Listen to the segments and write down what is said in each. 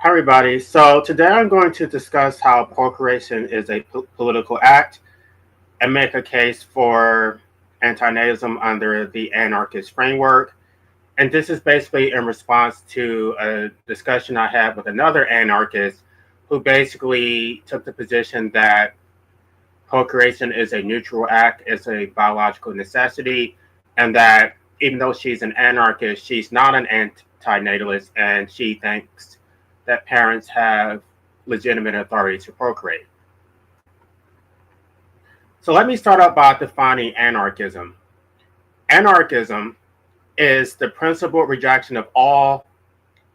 Hi, everybody. So today I'm going to discuss how procreation is a political act and make a case for antinatalism under the anarchist framework. And this is basically in response to a discussion I had with another anarchist who basically took the position that procreation is a neutral act, it's a biological necessity, and that even though she's an anarchist, she's not an antinatalist, and she thinks that parents have legitimate authority to procreate. So let me start out by defining anarchism. Anarchism is the principal rejection of all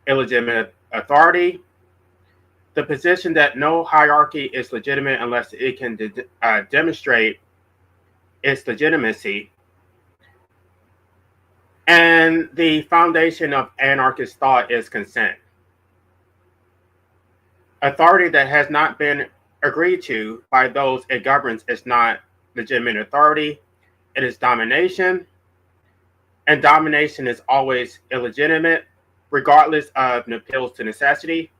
illegitimate authority, the position that no hierarchy is legitimate unless it can demonstrate its legitimacy, and the foundation of anarchist thought is consent. Authority that has not been agreed to by those it governs is not legitimate authority. It is domination, and domination is always illegitimate, regardless of appeals to necessity.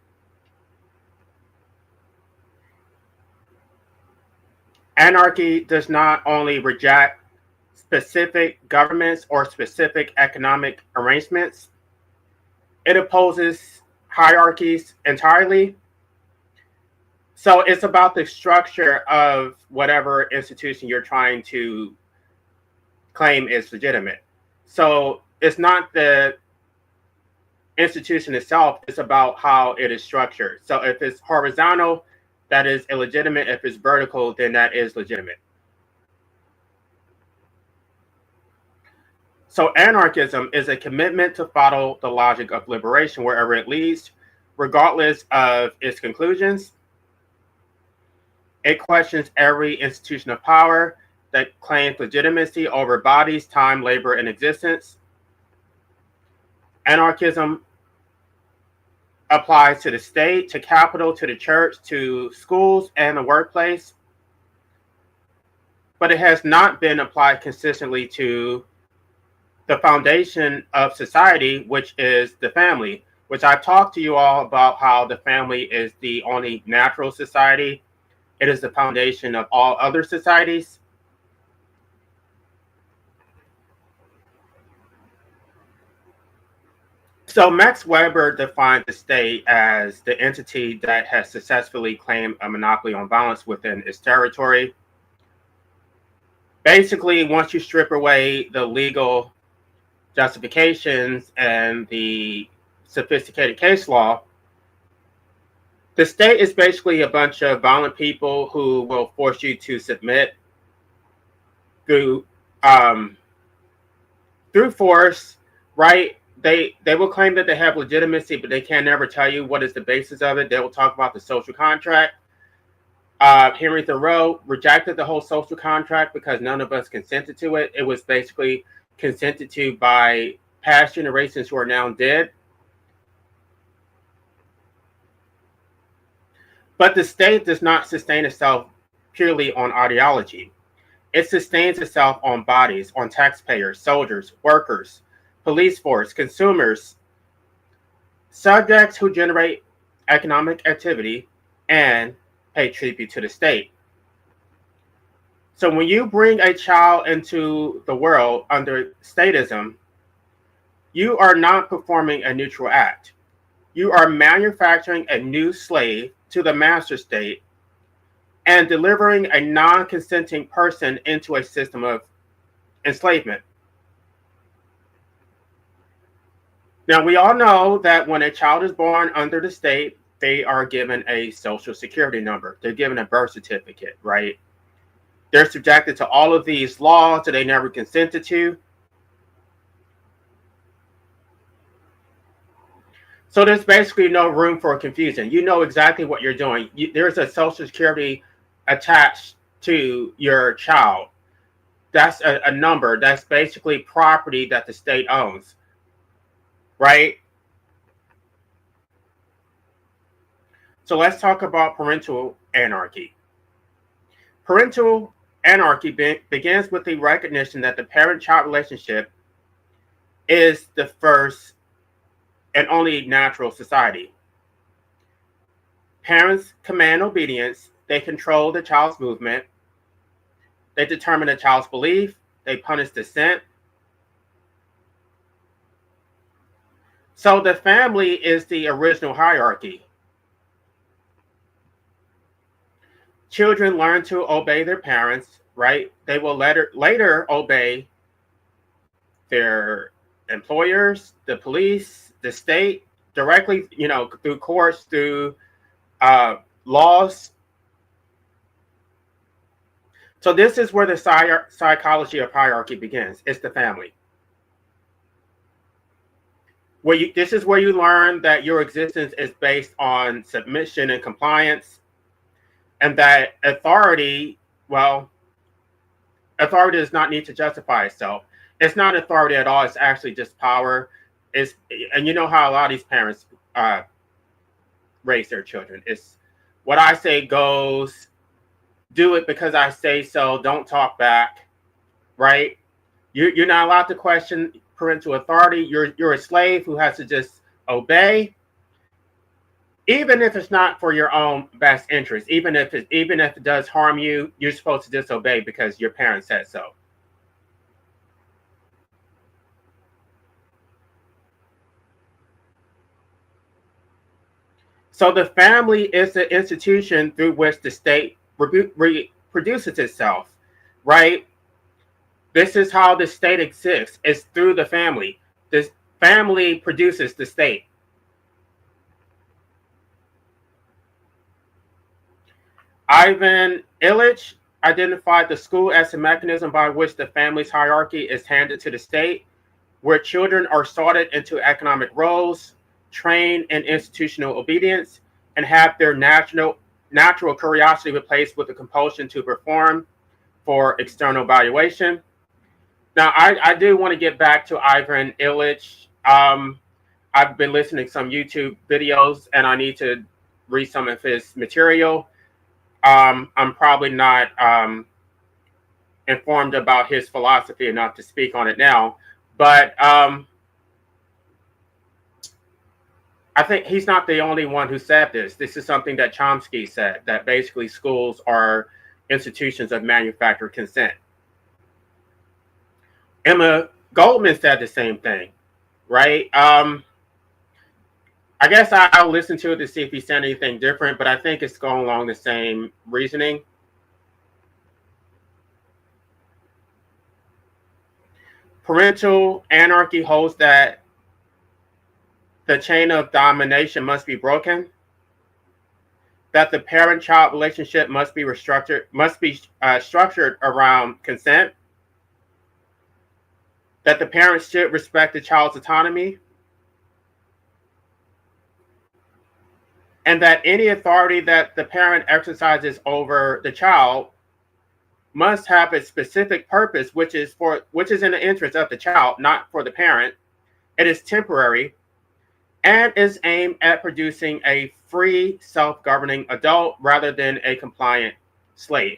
Anarchy does not only reject specific governments or specific economic arrangements, it opposes hierarchies entirely. So it's about the structure of whatever institution you're trying to claim is legitimate. So it's not the institution itself, it's about how it is structured. So if it's horizontal, that is illegitimate. If it's vertical, then that is legitimate. So anarchism is a commitment to follow the logic of liberation wherever it leads, regardless of its conclusions. It questions every institution of power that claims legitimacy over bodies, time, labor, and existence. Anarchism applies to the state, to capital, to the church, to schools, and the workplace. But it has not been applied consistently to the foundation of society, which is the family, which I've talked to you all about how the family is the only natural society. It is the foundation of all other societies. So Max Weber defined the state as the entity that has successfully claimed a monopoly on violence within its territory. Basically, once you strip away the legal justifications and the sophisticated case law, the state is basically a bunch of violent people who will force you to submit through force, right? They will claim that they have legitimacy, but they can never tell you what is the basis of it. They will talk about the social contract. Henry Thoreau rejected the whole social contract because none of us consented to it. It was basically consented to by past generations who are now dead. But the state does not sustain itself purely on ideology. It sustains itself on bodies, on taxpayers, soldiers, workers, police force, consumers, subjects who generate economic activity and pay tribute to the state. So when you bring a child into the world under statism, you are not performing a neutral act. You are manufacturing a new slave to the master state and delivering a non-consenting person into a system of enslavement. Now, we all know that when a child is born under the state, they are given a social security number. They're given a birth certificate, right? They're subjected to all of these laws that they never consented to. So there's basically no room for confusion. You know exactly what you're doing. There's a social security attached to your child. That's a number. That's basically property that the state owns, right? So let's talk about parental anarchy. Parental anarchy begins with the recognition that the parent-child relationship is the first and only natural society. Parents command obedience. They control the child's movement. They determine the child's belief. They punish dissent. So the family is the original hierarchy. Children learn to obey their parents, right? They will later obey their employers, the police, the state, directly, through courts, through laws. So this is where the psychology of hierarchy begins. It's the family. This is where you learn that your existence is based on submission and compliance, and that authority does not need to justify itself. It's not authority at all. It's actually just power. And you know how a lot of these parents raise their children. It's what I say goes. Do it because I say so. Don't talk back, right? You're not allowed to question parental authority. You're a slave who has to just obey, even if it's not for your own best interest. Even if it does harm you, you're supposed to disobey because your parents said so. So the family is the institution through which the state reproduces itself, right? This is how the state exists. It's through the family. This family produces the state. Ivan Illich identified the school as a mechanism by which the family's hierarchy is handed to the state, where children are sorted into economic roles, trained in institutional obedience, and have their natural curiosity replaced with a compulsion to perform for external evaluation. Now, I do want to get back to Ivan Illich. I've been listening to some YouTube videos, and I need to read some of his material. I'm probably not informed about his philosophy enough to speak on it now, but I think he's not the only one who said this. This is something that Chomsky said, that basically schools are institutions of manufactured consent. Emma Goldman said the same thing, right? I guess I'll listen to it to see if he said anything different, but I think it's going along the same reasoning. Parental anarchy holds that the chain of domination must be broken, that the parent-child relationship must be structured around consent, that the parents should respect the child's autonomy, and that any authority that the parent exercises over the child must have a specific purpose, which is in the interest of the child, not for the parent. It is temporary and is aimed at producing a free, self-governing adult rather than a compliant slave.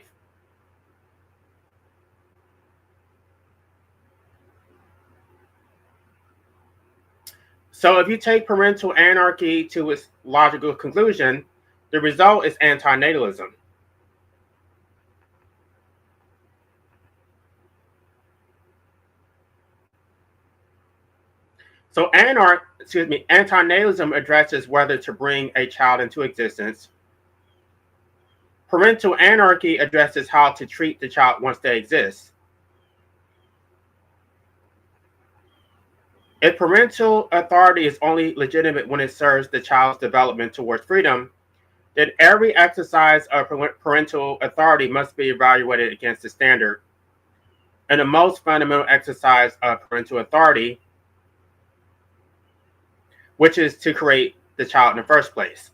So if you take parental anarchy to its logical conclusion, the result is antinatalism. So antinatalism addresses whether to bring a child into existence. Parental anarchy addresses how to treat the child once they exist. If parental authority is only legitimate when it serves the child's development towards freedom, then every exercise of parental authority must be evaluated against the standard. And the most fundamental exercise of parental authority, which is to create the child in the first place.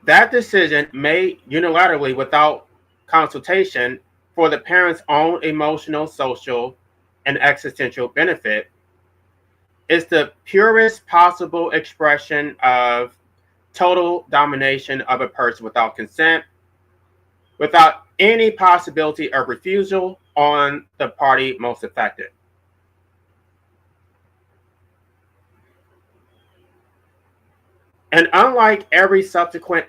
That decision, made unilaterally without consultation for the parent's own emotional, social, and existential benefit, is the purest possible expression of total domination of a person without consent, without any possibility of refusal on the party most affected. And unlike every subsequent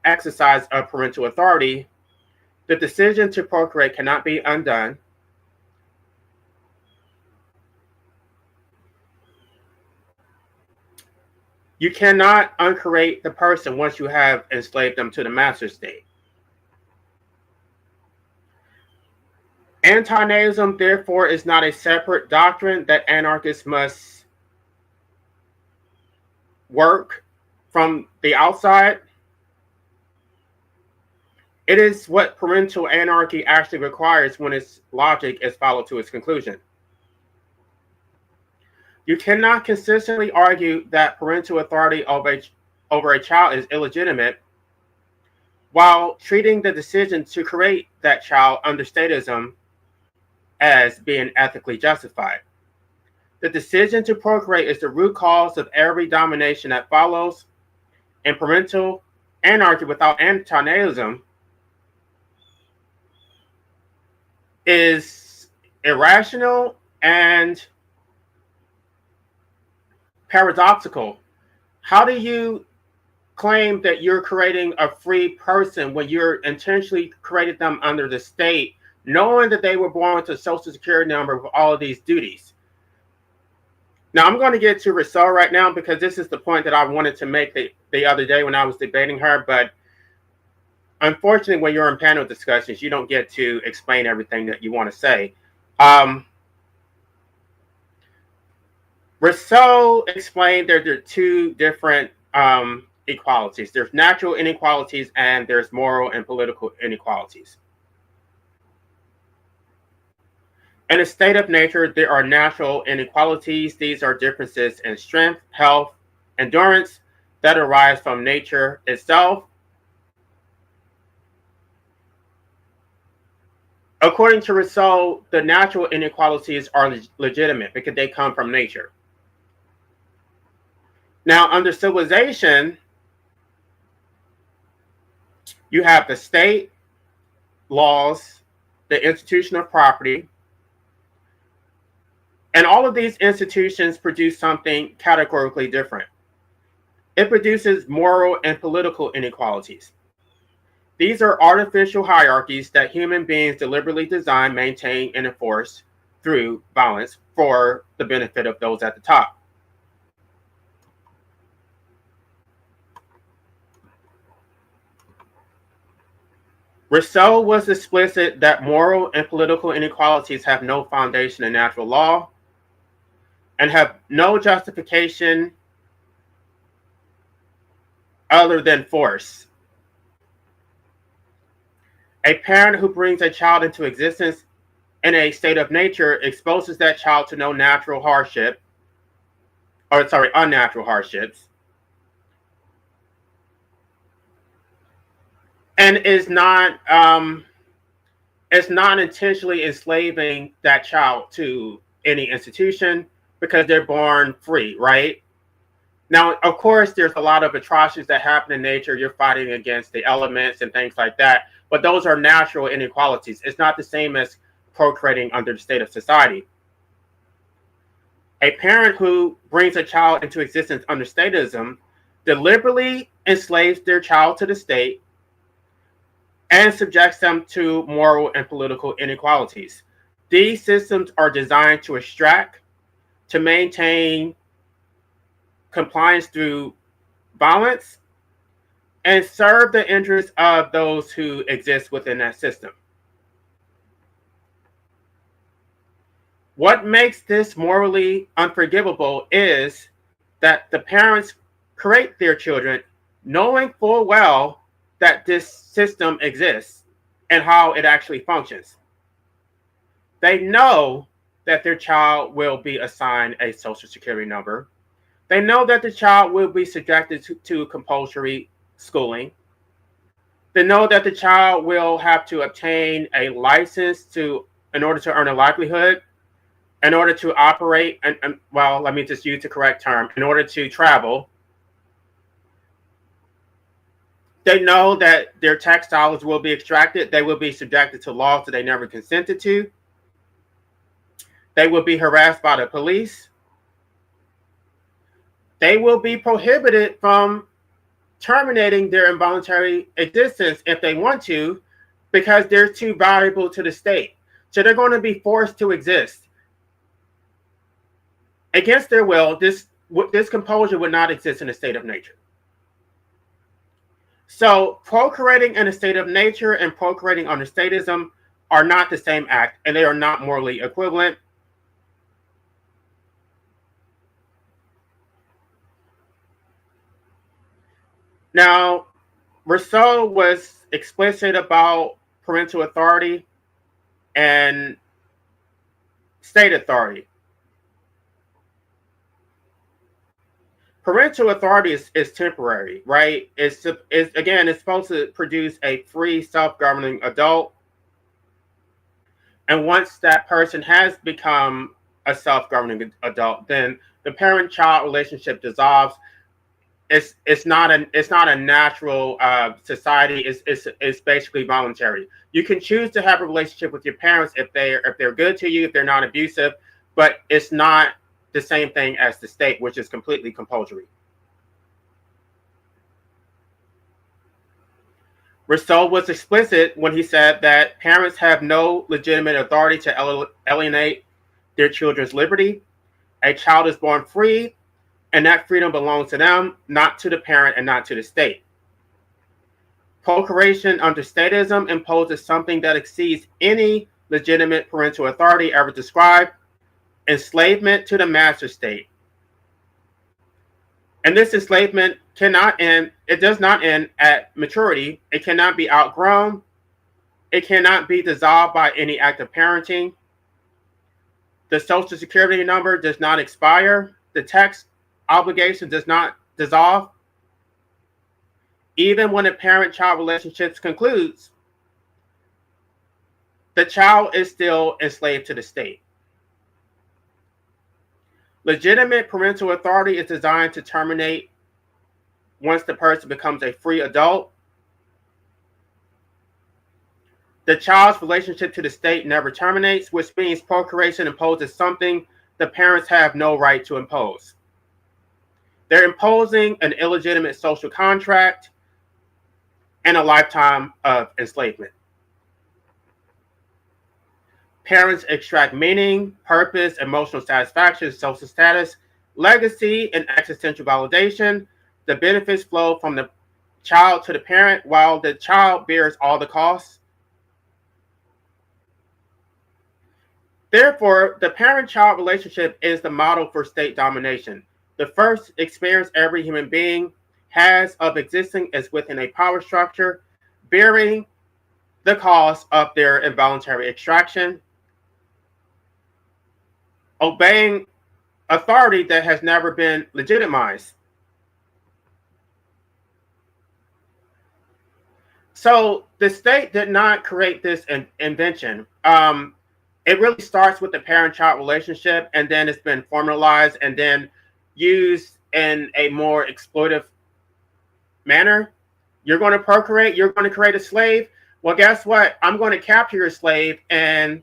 exercise of parental authority, the decision to procreate cannot be undone. You cannot uncreate the person once you have enslaved them to the master state. Antinatalism, therefore, is not a separate doctrine that anarchists must work from the outside. It is what parental anarchy actually requires when its logic is followed to its conclusion. You cannot consistently argue that parental authority over a child is illegitimate while treating the decision to create that child under statism as being ethically justified. The decision to procreate is the root cause of every domination that follows, and parental anarchy without antinatalism is irrational and paradoxical. How do you claim that you're creating a free person when you're intentionally created them under the state, knowing that they were born with a social security number with all of these duties? Now, I'm going to get to Rousseau right now because this is the point that I wanted to make the other day when I was debating her. But unfortunately, when you're in panel discussions, you don't get to explain everything that you want to say. Rousseau explained that there are two different equalities. There's natural inequalities and there's moral and political inequalities. In a state of nature, there are natural inequalities. These are differences in strength, health, endurance that arise from nature itself. According to Rousseau, the natural inequalities are legitimate because they come from nature. Now, under civilization, you have the state, laws, the institution of property, and all of these institutions produce something categorically different. It produces moral and political inequalities. These are artificial hierarchies that human beings deliberately design, maintain, and enforce through violence for the benefit of those at the top. Rousseau was explicit that moral and political inequalities have no foundation in natural law and have no justification other than force. A parent who brings a child into existence in a state of nature exposes that child to no unnatural hardships, and is not intentionally enslaving that child to any institution because they're born free, right? Now, of course, there's a lot of atrocities that happen in nature. You're fighting against the elements and things like that, but those are natural inequalities. It's not the same as procreating under the state of society. A parent who brings a child into existence under statism deliberately enslaves their child to the state and subjects them to moral and political inequalities. These systems are designed to extract, to maintain compliance through violence, and serve the interests of those who exist within that system. What makes this morally unforgivable is that the parents create their children knowing full well that this system exists and how it actually functions. They know that their child will be assigned a social security number. They know that the child will be subjected to compulsory schooling. They know that the child will have to obtain a license in order to earn a livelihood, in order to operate, and well, let me just use the correct term, in order to travel. They know that their tax dollars will be extracted. They will be subjected to laws that they never consented to. They will be harassed by the police. they will be prohibited from terminating their involuntary existence if they want to, because they're too valuable to the state. So they're going to be forced to exist. Against their will, this compulsion would not exist in a state of nature. So procreating in a state of nature and procreating under statism are not the same act, and they are not morally equivalent. Now, Rousseau was explicit about parental authority and state authority. Parental authority is temporary, right? It's supposed to produce a free, self-governing adult. And once that person has become a self-governing adult, then the parent-child relationship dissolves. It's not a natural society. It's basically voluntary. You can choose to have a relationship with your parents if they're good to you, if they're not abusive, but it's not the same thing as the state, which is completely compulsory. Rousseau was explicit when he said that parents have no legitimate authority to alienate their children's liberty. A child is born free, and that freedom belongs to them, not to the parent and not to the state. Procreation under statism imposes something that exceeds any legitimate parental authority ever described: enslavement to the master state. And this enslavement cannot end, it does not end at maturity. It cannot be outgrown. It cannot be dissolved by any act of parenting. The Social Security number does not expire. The tax obligation does not dissolve. Even when a parent-child relationship concludes, the child is still enslaved to the state. Legitimate parental authority is designed to terminate once the person becomes a free adult. The child's relationship to the state never terminates, which means procreation imposes something the parents have no right to impose. They're imposing an illegitimate social contract and a lifetime of enslavement. Parents extract meaning, purpose, emotional satisfaction, social status, legacy, and existential validation. The benefits flow from the child to the parent, while the child bears all the costs. Therefore, the parent-child relationship is the model for state domination. The first experience every human being has of existing is within a power structure, bearing the cost of their involuntary extraction, obeying authority that has never been legitimized. So the state did not create this invention. It really starts with the parent-child relationship, and then it's been formalized and then used in a more exploitive manner. You're going to procreate, you're going to create a slave. Well, guess what? I'm going to capture your slave and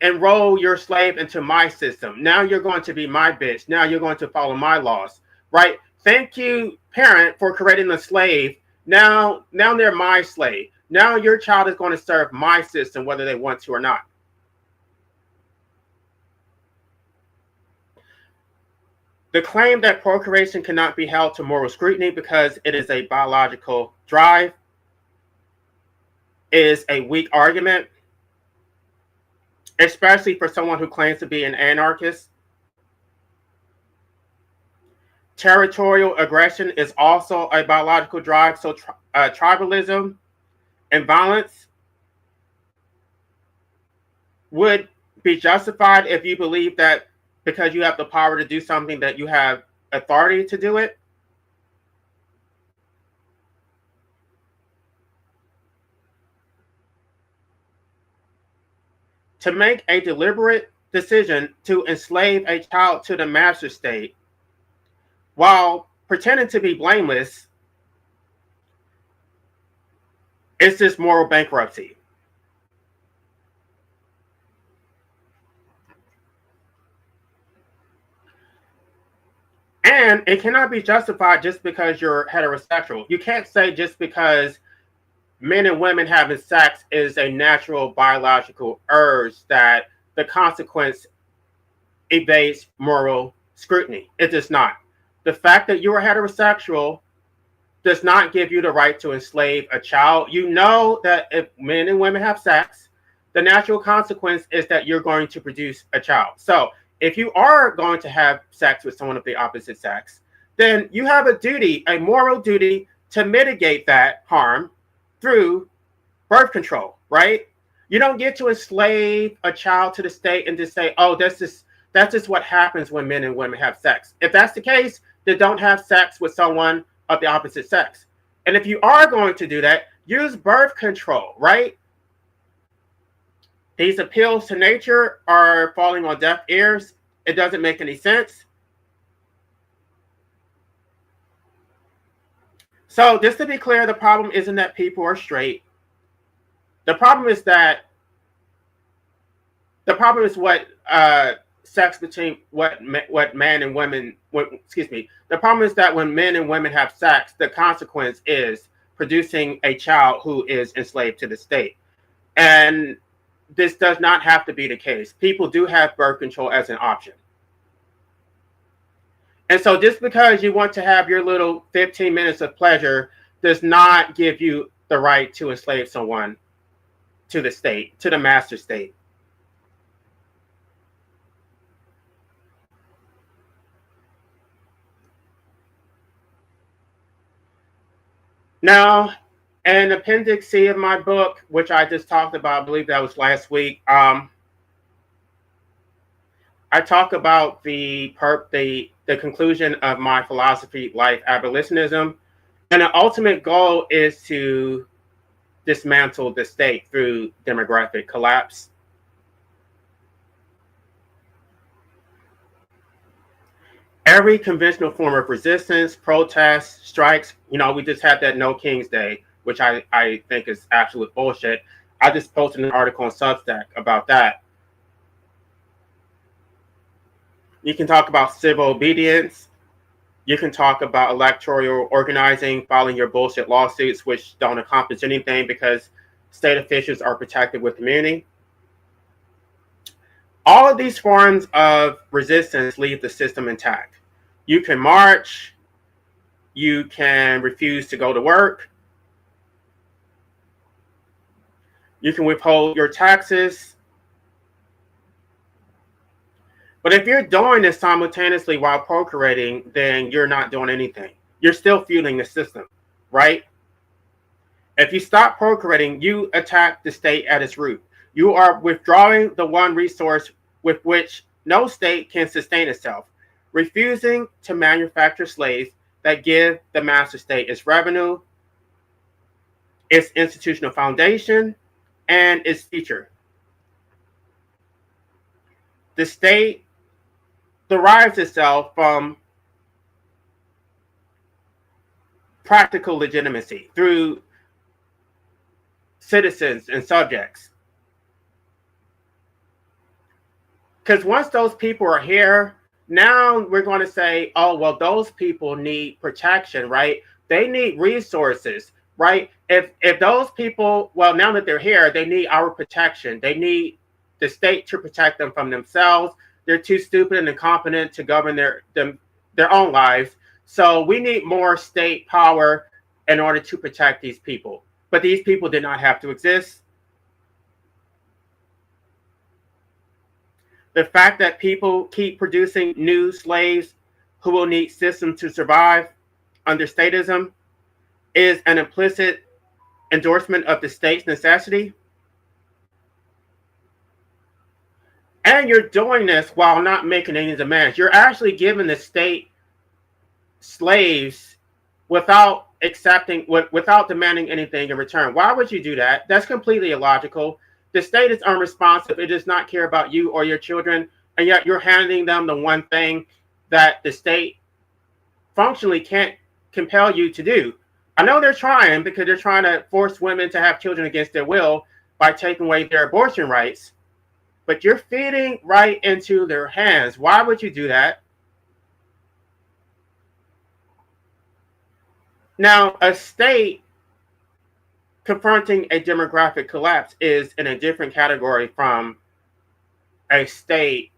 enroll your slave into my system. Now you're going to be my bitch. Now you're going to follow my laws, right? Thank you, parent, for creating a slave. Now they're my slave. Now your child is going to serve my system, whether they want to or not. The claim that procreation cannot be held to moral scrutiny because it is a biological drive is a weak argument, especially for someone who claims to be an anarchist. Territorial aggression is also a biological drive, so tribalism and violence would be justified if you believe that because you have the power to do something that you have authority to do it. To make a deliberate decision to enslave a child to the master state while pretending to be blameless is just moral bankruptcy. And it cannot be justified just because you're heterosexual. You can't say just because men and women having sex is a natural biological urge that the consequence evades moral scrutiny. It does not. The fact that you are heterosexual does not give you the right to enslave a child. You know that if men and women have sex, the natural consequence is that you're going to produce a child. So if you are going to have sex with someone of the opposite sex, then you have a duty, a moral duty to mitigate that harm through birth control, right? You don't get to enslave a child to the state and just say, oh, that's just what happens when men and women have sex. If that's the case, then don't have sex with someone of the opposite sex. And if you are going to do that, use birth control, right? These appeals to nature are falling on deaf ears. It doesn't make any sense. So just to be clear, the problem isn't that people are straight. The problem is what sex between what man and women. The problem is that when men and women have sex, the consequence is producing a child who is enslaved to the state. And this does not have to be the case. People do have birth control as an option. And so just because you want to have your little 15 minutes of pleasure does not give you the right to enslave someone to the state, to the master state. Now, in Appendix C of my book, which I just talked about, I believe that was last week, I talk about the conclusion of my philosophy, life abolitionism, and the ultimate goal is to dismantle the state through demographic collapse. Every conventional form of resistance, protest, strikes, we just had that No King's Day, which I think is absolute bullshit. I just posted an article on Substack about that. You can talk about civil obedience. You can talk about electoral organizing, filing your bullshit lawsuits, which don't accomplish anything because state officials are protected with immunity. All of these forms of resistance leave the system intact. You can march. You can refuse to go to work. You can withhold your taxes. But if you're doing this simultaneously while procreating, then you're not doing anything. You're still fueling the system, right? If you stop procreating, you attack the state at its root. You are withdrawing the one resource with which no state can sustain itself, refusing to manufacture slaves that give the master state its revenue, its institutional foundation, and its future. The state derives itself from practical legitimacy through citizens and subjects. Because once those people are here, now we're going to say, oh, well, those people need protection, right? They need resources, right? If those people, well, now that they're here, they need our protection. They need the state to protect them from themselves. They're too stupid and incompetent to govern their own lives. So we need more state power in order to protect these people. But these people did not have to exist. The fact that people keep producing new slaves who will need systems to survive under statism is an implicit endorsement of the state's necessity. And you're doing this while not making any demands. You're actually giving the state slaves without demanding anything in return. Why would you do that? That's completely illogical. The state is unresponsive. It does not care about you or your children, and yet you're handing them the one thing that the state functionally can't compel you to do. I know they're trying because they're trying to force women to have children against their will by taking away their abortion rights, but you're feeding right into their hands. Why would you do that? Now, a state confronting a demographic collapse is in a different category from a state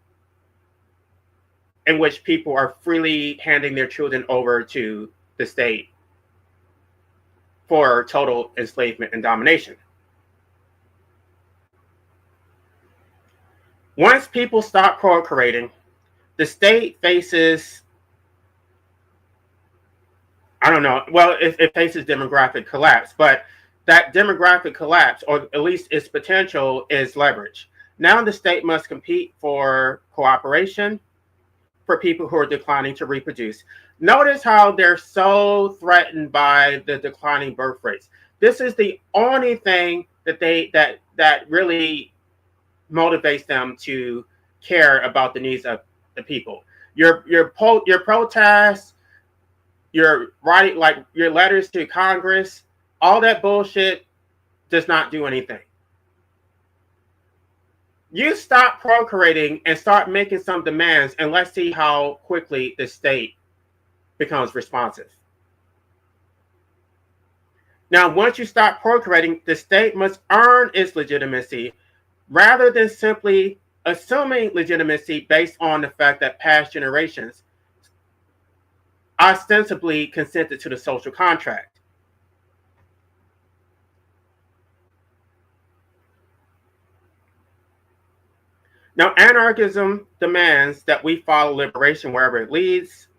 in which people are freely handing their children over to the state for total enslavement and domination. Once people stop procreating, the state faces, I don't know, well, it faces demographic collapse, but that demographic collapse, or at least its potential, is leverage. Now the state must compete for cooperation for people who are declining to reproduce. Notice how they're so threatened by the declining birth rates. This is the only thing that really motivates them to care about the needs of the people. Your protests, your writing, like your letters to Congress, all that bullshit does not do anything. You stop procreating and start making some demands, and let's see how quickly the state becomes responsive. Now, once you stop procreating, the state must earn its legitimacy rather than simply assuming legitimacy based on the fact that past generations ostensibly consented to the social contract. Now, anarchism demands that we follow liberation wherever it leads,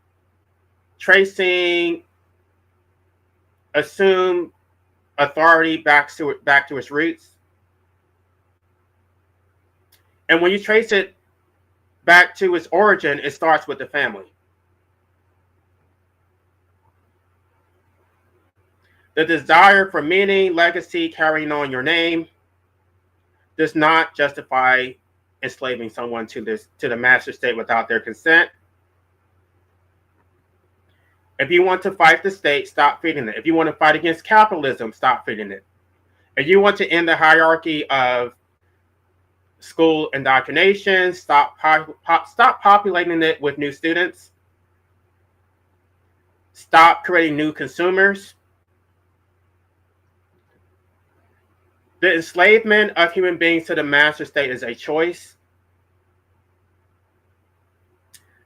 tracing assumed authority back to its roots. And when you trace it back to its origin, it starts with the family. The desire for meaning, legacy, carrying on your name does not justify enslaving someone to the master state without their consent. If you want to fight the state, stop feeding it. If you want to fight against capitalism, stop feeding it. If you want to end the hierarchy of school indoctrination, stop populating it with new students. Stop creating new consumers. The enslavement of human beings to the master state is a choice.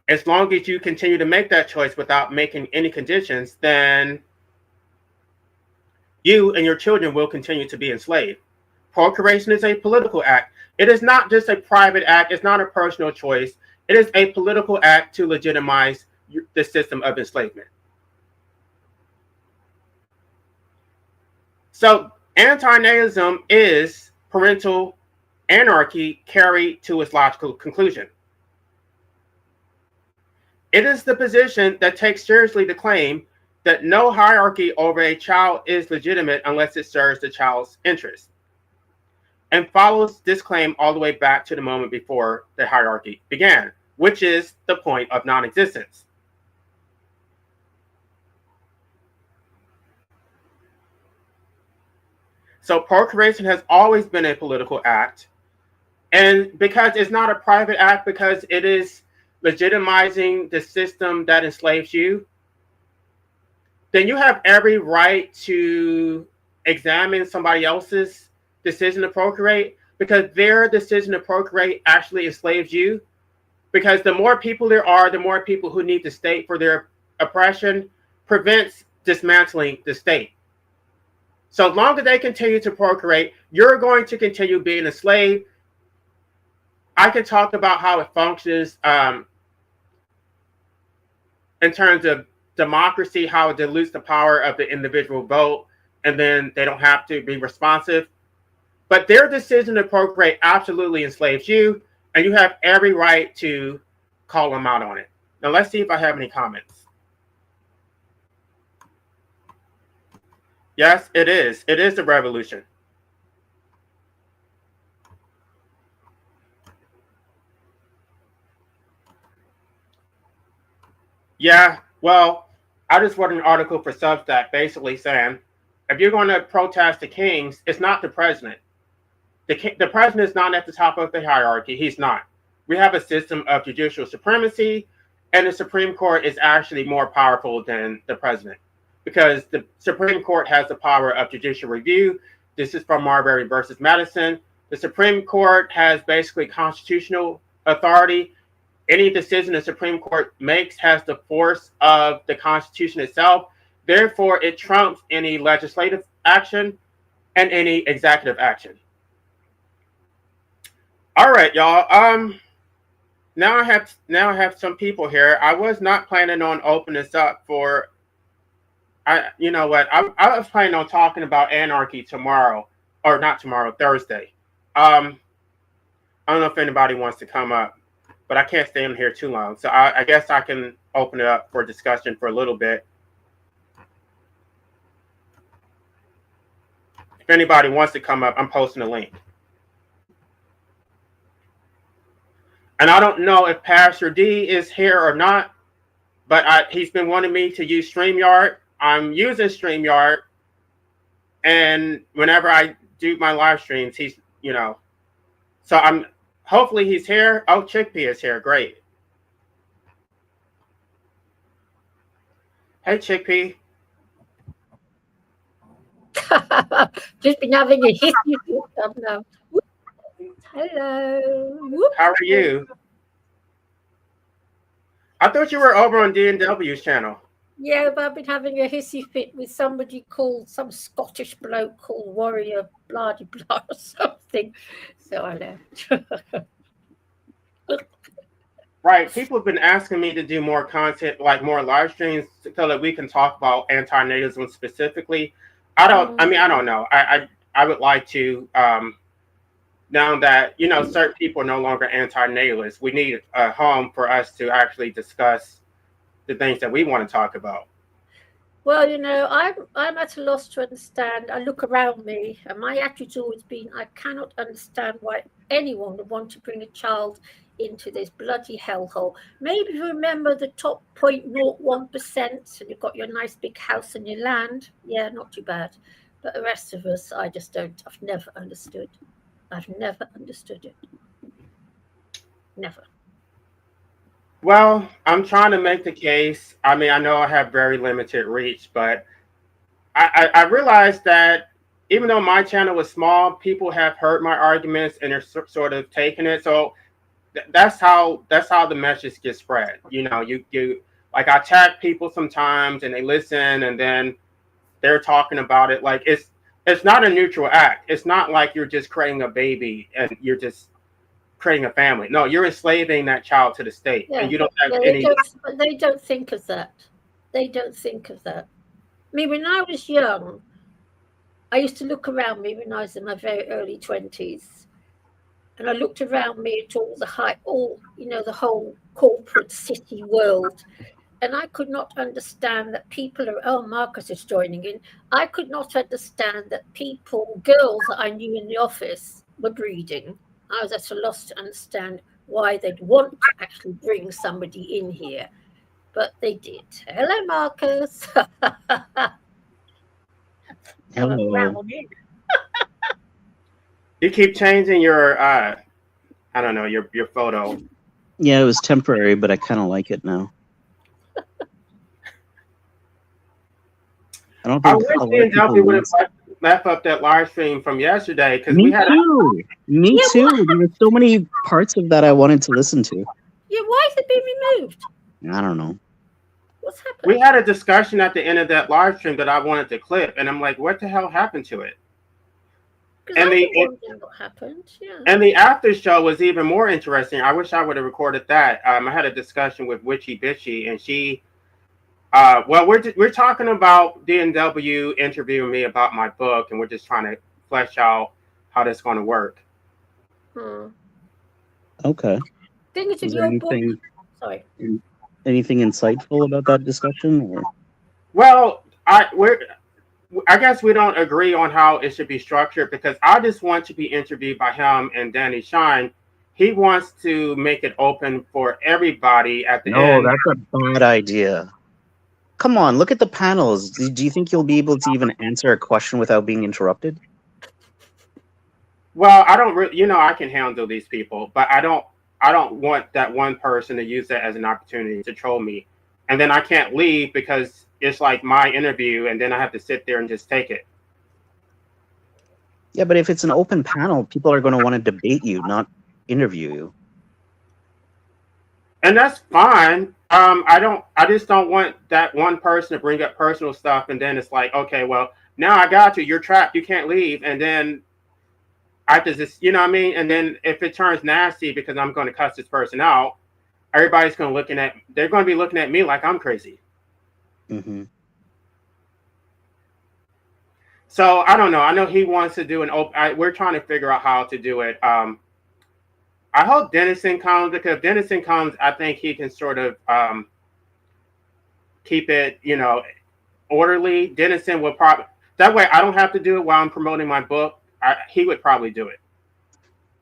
As long as you continue to make that choice without making any conditions, then you and your children will continue to be enslaved. Procreation is a political act. It is not just a private act. It's not a personal choice. It is a political act to legitimize the system of enslavement. So antinatalism is parental anarchy carried to its logical conclusion. It is the position that takes seriously the claim that no hierarchy over a child is legitimate unless it serves the child's interest, and follows this claim all the way back to the moment before the hierarchy began, which is the point of non-existence. So procreation has always been a political act, and because it's not a private act, because it is legitimizing the system that enslaves you, then you have every right to examine somebody else's decision to procreate, because their decision to procreate actually enslaves you. Because the more people there are, the more people who need the state for their oppression prevents dismantling the state. So as long as they continue to procreate, you're going to continue being a slave. I can talk about how it functions in terms of democracy, how it dilutes the power of the individual vote, and then they don't have to be responsive. But their decision to procreate absolutely enslaves you, and you have every right to call them out on it. Now let's see if I have any comments. Yes, it is. It is a revolution. Yeah, well, I just wrote an article for Substack basically saying, if you're going to protest the kings, it's not the president. The president is not at the top of the hierarchy. He's not. We have a system of judicial supremacy, and the Supreme Court is actually more powerful than the president. because the Supreme Court has the power of judicial review. This is from Marbury versus Madison. The Supreme Court has basically constitutional authority. Any decision the Supreme Court makes has the force of the Constitution itself. Therefore, it trumps any legislative action and any executive action. All right, y'all. Now I have some people here. I was not planning on opening this up for. You know what? I was planning on talking about anarchy tomorrow, or not tomorrow, Thursday. I don't know if anybody wants to come up, but I can't stay in here too long. So I guess I can open it up for discussion for a little bit. If anybody wants to come up, I'm posting a link. And I don't know if Pastor D is here or not, but he's been wanting me to use StreamYard. I'm using StreamYard, and whenever I do my live streams, he's, so hopefully he's here. Oh, Chickpea is here. Great. Hey, Chickpea. Just been having a hissy fit now. Hello. How are you? I thought you were over on D&W's channel. Yeah, but I've been having a hissy fit with somebody called, some Scottish bloke called Warrior blah blah or something. So I left. Right. People have been asking me to do more content, like more live streams, so that we can talk about antinatalism specifically. I don't know. I would like to, now that, certain people are no longer antinatalists, we need a home for us to actually discuss the things that we want to talk about. Well, I'm at a loss to understand. I look around me, and my attitude's always been, I cannot understand why anyone would want to bring a child into this bloody hellhole. Maybe you remember the top 0.01%, and you've got your nice big house and your land. Yeah, not too bad. But the rest of us, I've never understood. I've never understood it. Never. Well, I'm trying to make the case. I mean, I know I have very limited reach, but I realized that even though my channel was small, people have heard my arguments and are sort of taking it. So that's how the message gets spread. You like, I tag people sometimes and they listen, and then they're talking about it. Like, it's not a neutral act. It's not like you're just creating a baby and you're just creating a family. No, you're enslaving that child to the state, and you don't have any. They don't think of that. They don't think of that. I mean, when I was young, I used to look around me when I was in my very early 20s, and I looked around me at all the whole corporate city world, and I could not understand that people are. Oh, Marcus is joining in. I could not understand that girls that I knew in the office, were breeding. I was at a loss to understand why they'd want to actually bring somebody in here, but they did. Hello, Marcus. Hello. You keep changing your, I don't know, your photo. Yeah, it was temporary, but I kind of like it now. I don't think I wish D&W would have left up that live stream from yesterday, because Me too. There were so many parts of that I wanted to listen to. Yeah, why has it been removed? I don't know. What's happened? We had a discussion at the end of that live stream that I wanted to clip, and I'm like, what the hell happened to it? And what happened? Yeah. And the after show was even more interesting. I wish I would have recorded that. I had a discussion with Witchy Bitchy, and she, we're talking about D&W interviewing me about my book, and we're just trying to flesh out how that's going to work. Okay. Is there anything? Sorry. Anything insightful about that discussion? Or? Well, I guess we don't agree on how it should be structured, because I just want to be interviewed by him and Danny Shine. He wants to make it open for everybody at the end. No, that's a bad idea. Come on, look at the panels. Do you think you'll be able to even answer a question without being interrupted? Well, I don't really, I can handle these people, but I don't want that one person to use that as an opportunity to troll me. And then I can't leave because it's like my interview, and then I have to sit there and just take it. Yeah, but if it's an open panel, people are going to want to debate you, not interview you. And that's fine. I just don't want that one person to bring up personal stuff, and then it's like, okay, well, now I got you. You're trapped. You can't leave. And then I have to just, you know what I mean? And then if it turns nasty because I'm going to cuss this person out, everybody's going to they're going to be looking at me like I'm crazy. Mm-hmm. So I don't know. I know he wants to do an open. We're trying to figure out how to do it. I hope Dennison comes, because if Dennison comes, I think he can sort of keep it, orderly. Dennison will probably, that way I don't have to do it while I'm promoting my book. He would probably do it.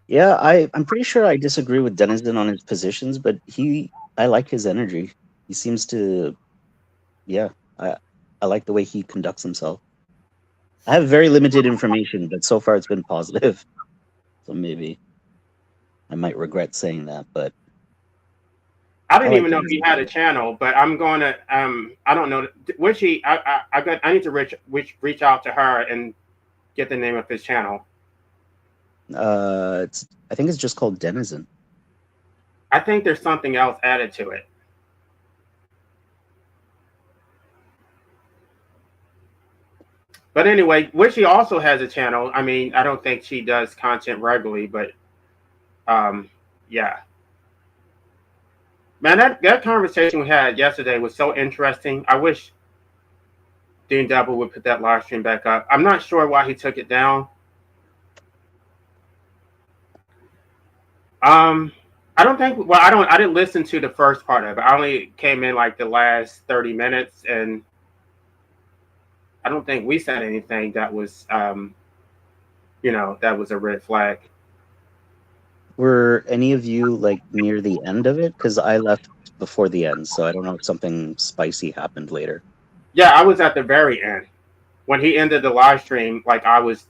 Yeah, I'm pretty sure I disagree with Dennison on his positions, but I like his energy. He seems to, yeah, I like the way he conducts himself. I have very limited information, but so far it's been positive. So maybe I might regret saying that, but I didn't even know he had a channel, but I'm going to, I don't know, I need to reach out to her and get the name of his channel. I think it's just called Denizen. I think there's something else added to it. But anyway, Wishy also has a channel. I mean, I don't think she does content regularly, but yeah. Man, that conversation we had yesterday was so interesting. I wish Dean Double would put that live stream back up. I'm not sure why he took it down. I didn't listen to the first part of it. I only came in like the last 30 minutes, and I don't think we said anything that was, that was a red flag. Were any of you like near the end of it? Because I left before the end, so I don't know if something spicy happened later. Yeah, I was at the very end when he ended the live stream. Like it was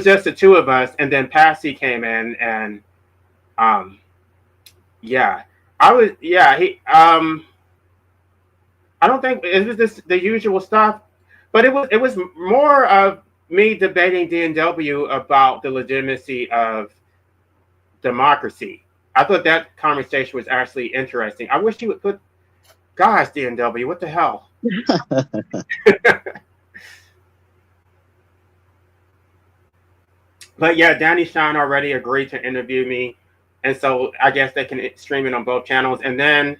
just the two of us, and then Passy came in, and I don't think it was just the usual stuff, but it was more of me debating D&W about the legitimacy of democracy. I thought that conversation was actually interesting. I wish he would put, gosh, D&W, what the hell? But yeah, Danny Shine already agreed to interview me, and so I guess they can stream it on both channels. And then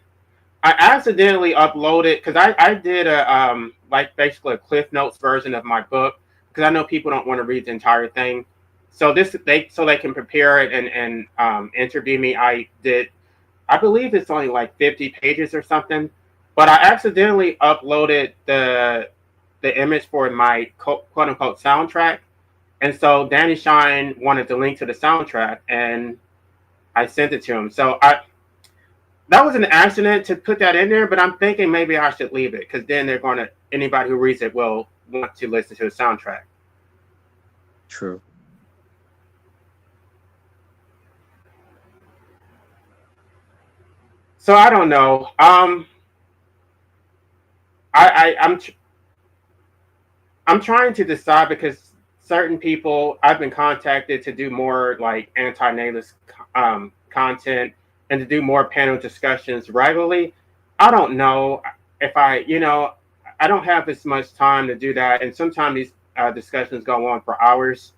I accidentally uploaded, because I did a basically a Cliff Notes version of my book, because I know people don't want to read the entire thing. So they can prepare it and interview me. I believe it's only like 50 pages or something, but I accidentally uploaded the image for my quote unquote soundtrack. And so Danny Shine wanted the link to the soundtrack, and I sent it to him. So that was an accident to put that in there, but I'm thinking maybe I should leave it, because then anybody who reads it will want to listen to the soundtrack. True. So I don't know. I'm trying to decide, because certain people, I've been contacted to do more like anti-natalist content and to do more panel discussions regularly. I don't know if I don't have as much time to do that, and sometimes these discussions go on for hours.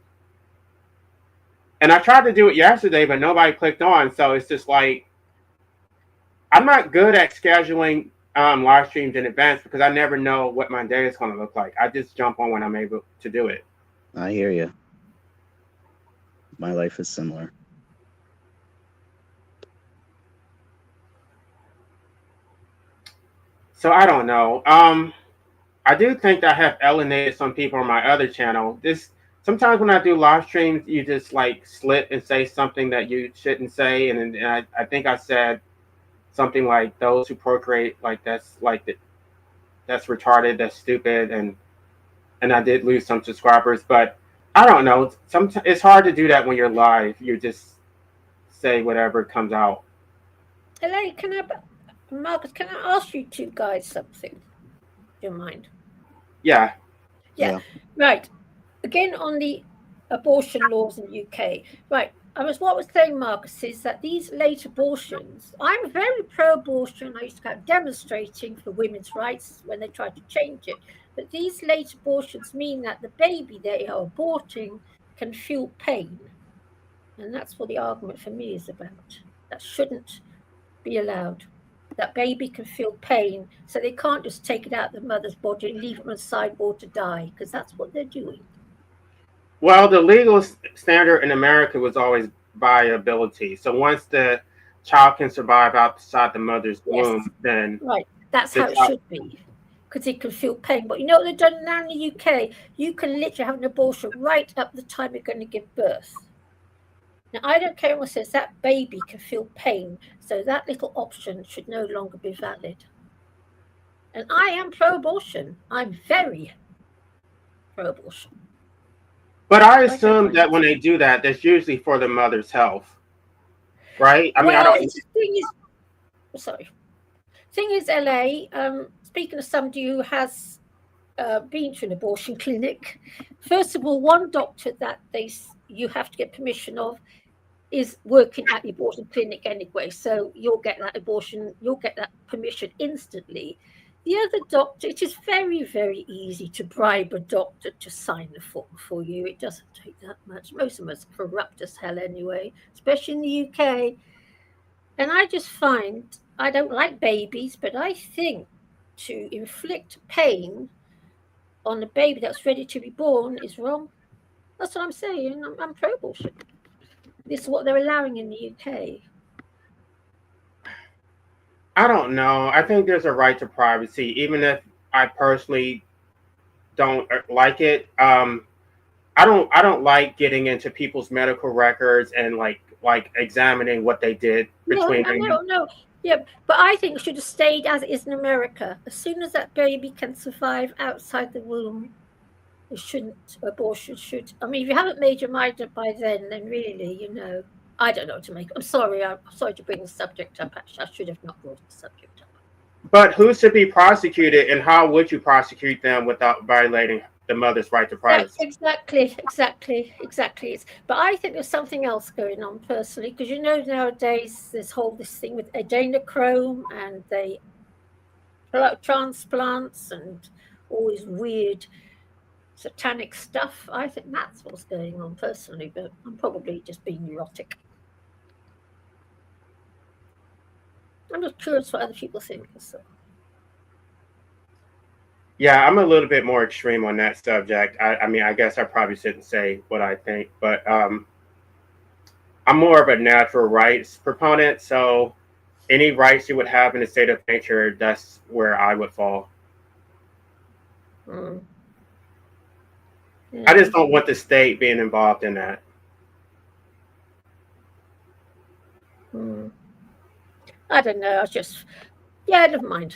And I tried to do it yesterday, but nobody clicked on. So it's just like, I'm not good at scheduling live streams in advance, because I never know what my day is going to look like. I just jump on when I'm able to do it. I hear you. My life is similar. So I don't know. I do think that I have alienated some people on my other channel. Sometimes when I do live streams, you just like slip and say something that you shouldn't say, and I think I said something like, those who procreate, that's retarded, that's stupid, and I did lose some subscribers. But I don't know. Sometimes it's hard to do that when you're live. You just say whatever comes out. Hello, Marcus, can I ask you two guys something? your mind. Yeah. Yeah. Right. Again, on the abortion laws in the UK. Right. What I was saying, Marcus, is that these late abortions, I'm very pro-abortion. I used to go demonstrating for women's rights when they tried to change it. But these late abortions mean that the baby they are aborting can feel pain. And that's what the argument for me is about. That shouldn't be allowed. That baby can feel pain, so they can't just take it out of the mother's body and leave it on the sideboard to die, because that's what they're doing. Well, the legal standard in America was always viability. So once the child can survive outside the mother's womb, then right, that's how it should be, because it can feel pain. But you know what they've done now in the UK? You can literally have an abortion right up to the time you're going to give birth. Now, I don't care what says that baby can feel pain, so that little option should no longer be valid. And I am pro-abortion. I'm very pro-abortion. But I assume that when they do that, that's usually for the mother's health, right? I mean, I don't. The thing is, Thing is, LA. Speaking of somebody who has been to an abortion clinic, first of all, one doctor that you have to get permission of is working at the abortion clinic anyway, so you'll get that permission instantly. The other doctor, it is very, very easy to bribe a doctor to sign the form for you. It doesn't take that much. Most of us are corrupt as hell anyway, especially in the UK. And I just find, I don't like babies, but I think to inflict pain on a baby that's ready to be born is wrong. That's what I'm saying. I'm pro-abortion. This is what they're allowing in the UK. I don't know. I think there's a right to privacy, even if I personally don't like it. I don't like getting into people's medical records and like examining what they did between. No. Yeah, but I think it should have stayed as it is in America. As soon as that baby can survive outside the womb, abortion should. I mean, if you haven't made your mind up by then really, I don't know what to make. I'm sorry to bring the subject up. Actually, I should have not brought the subject up. But who should be prosecuted, and how would you prosecute them without violating the mother's right to privacy? Exactly. But I think there's something else going on personally, because nowadays this thing with adrenochrome and they transplants and all this weird satanic stuff. I think that's what's going on personally, but I'm probably just being neurotic. I'm just curious what other people think. So. Yeah, I'm a little bit more extreme on that subject. I mean, I guess I probably shouldn't say what I think, but I'm more of a natural rights proponent. So any rights you would have in a state of nature, that's where I would fall. Yeah. I just don't want the state being involved in that. I don't know. Never mind.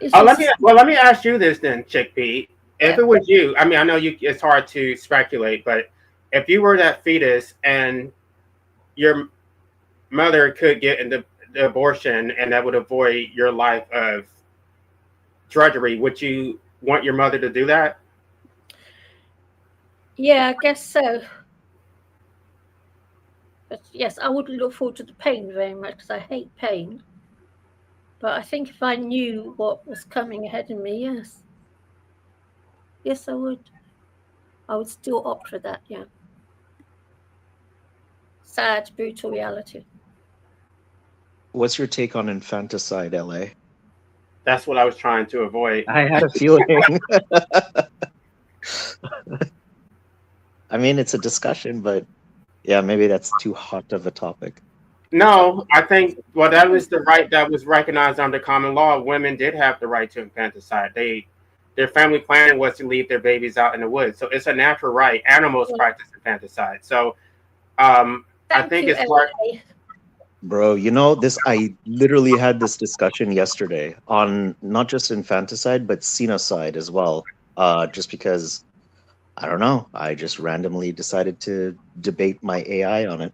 Let me ask you this then, Chick Pete. If it was you, I mean, I know it's hard to speculate, but if you were that fetus and your mother could get into the abortion and that would avoid your life of drudgery, would you want your mother to do that? Yeah, I guess so. But yes, I wouldn't look forward to the pain very much because I hate pain. But I think if I knew what was coming ahead of me, yes. Yes, I would. I would still opt for that, yeah. Sad, brutal reality. What's your take on infanticide, LA? That's what I was trying to avoid. I had a feeling. I mean, it's a discussion, but yeah, maybe that's too hot of a topic. No, I think, that was the right that was recognized under common law. Women did have the right to infanticide. Their family planning was to leave their babies out in the woods. So it's a natural right. Animals practice infanticide. So I think it's hard. Bro, I literally had this discussion yesterday on not just infanticide, but xenocide as well. Just because, I don't know, I just randomly decided to debate my AI on it.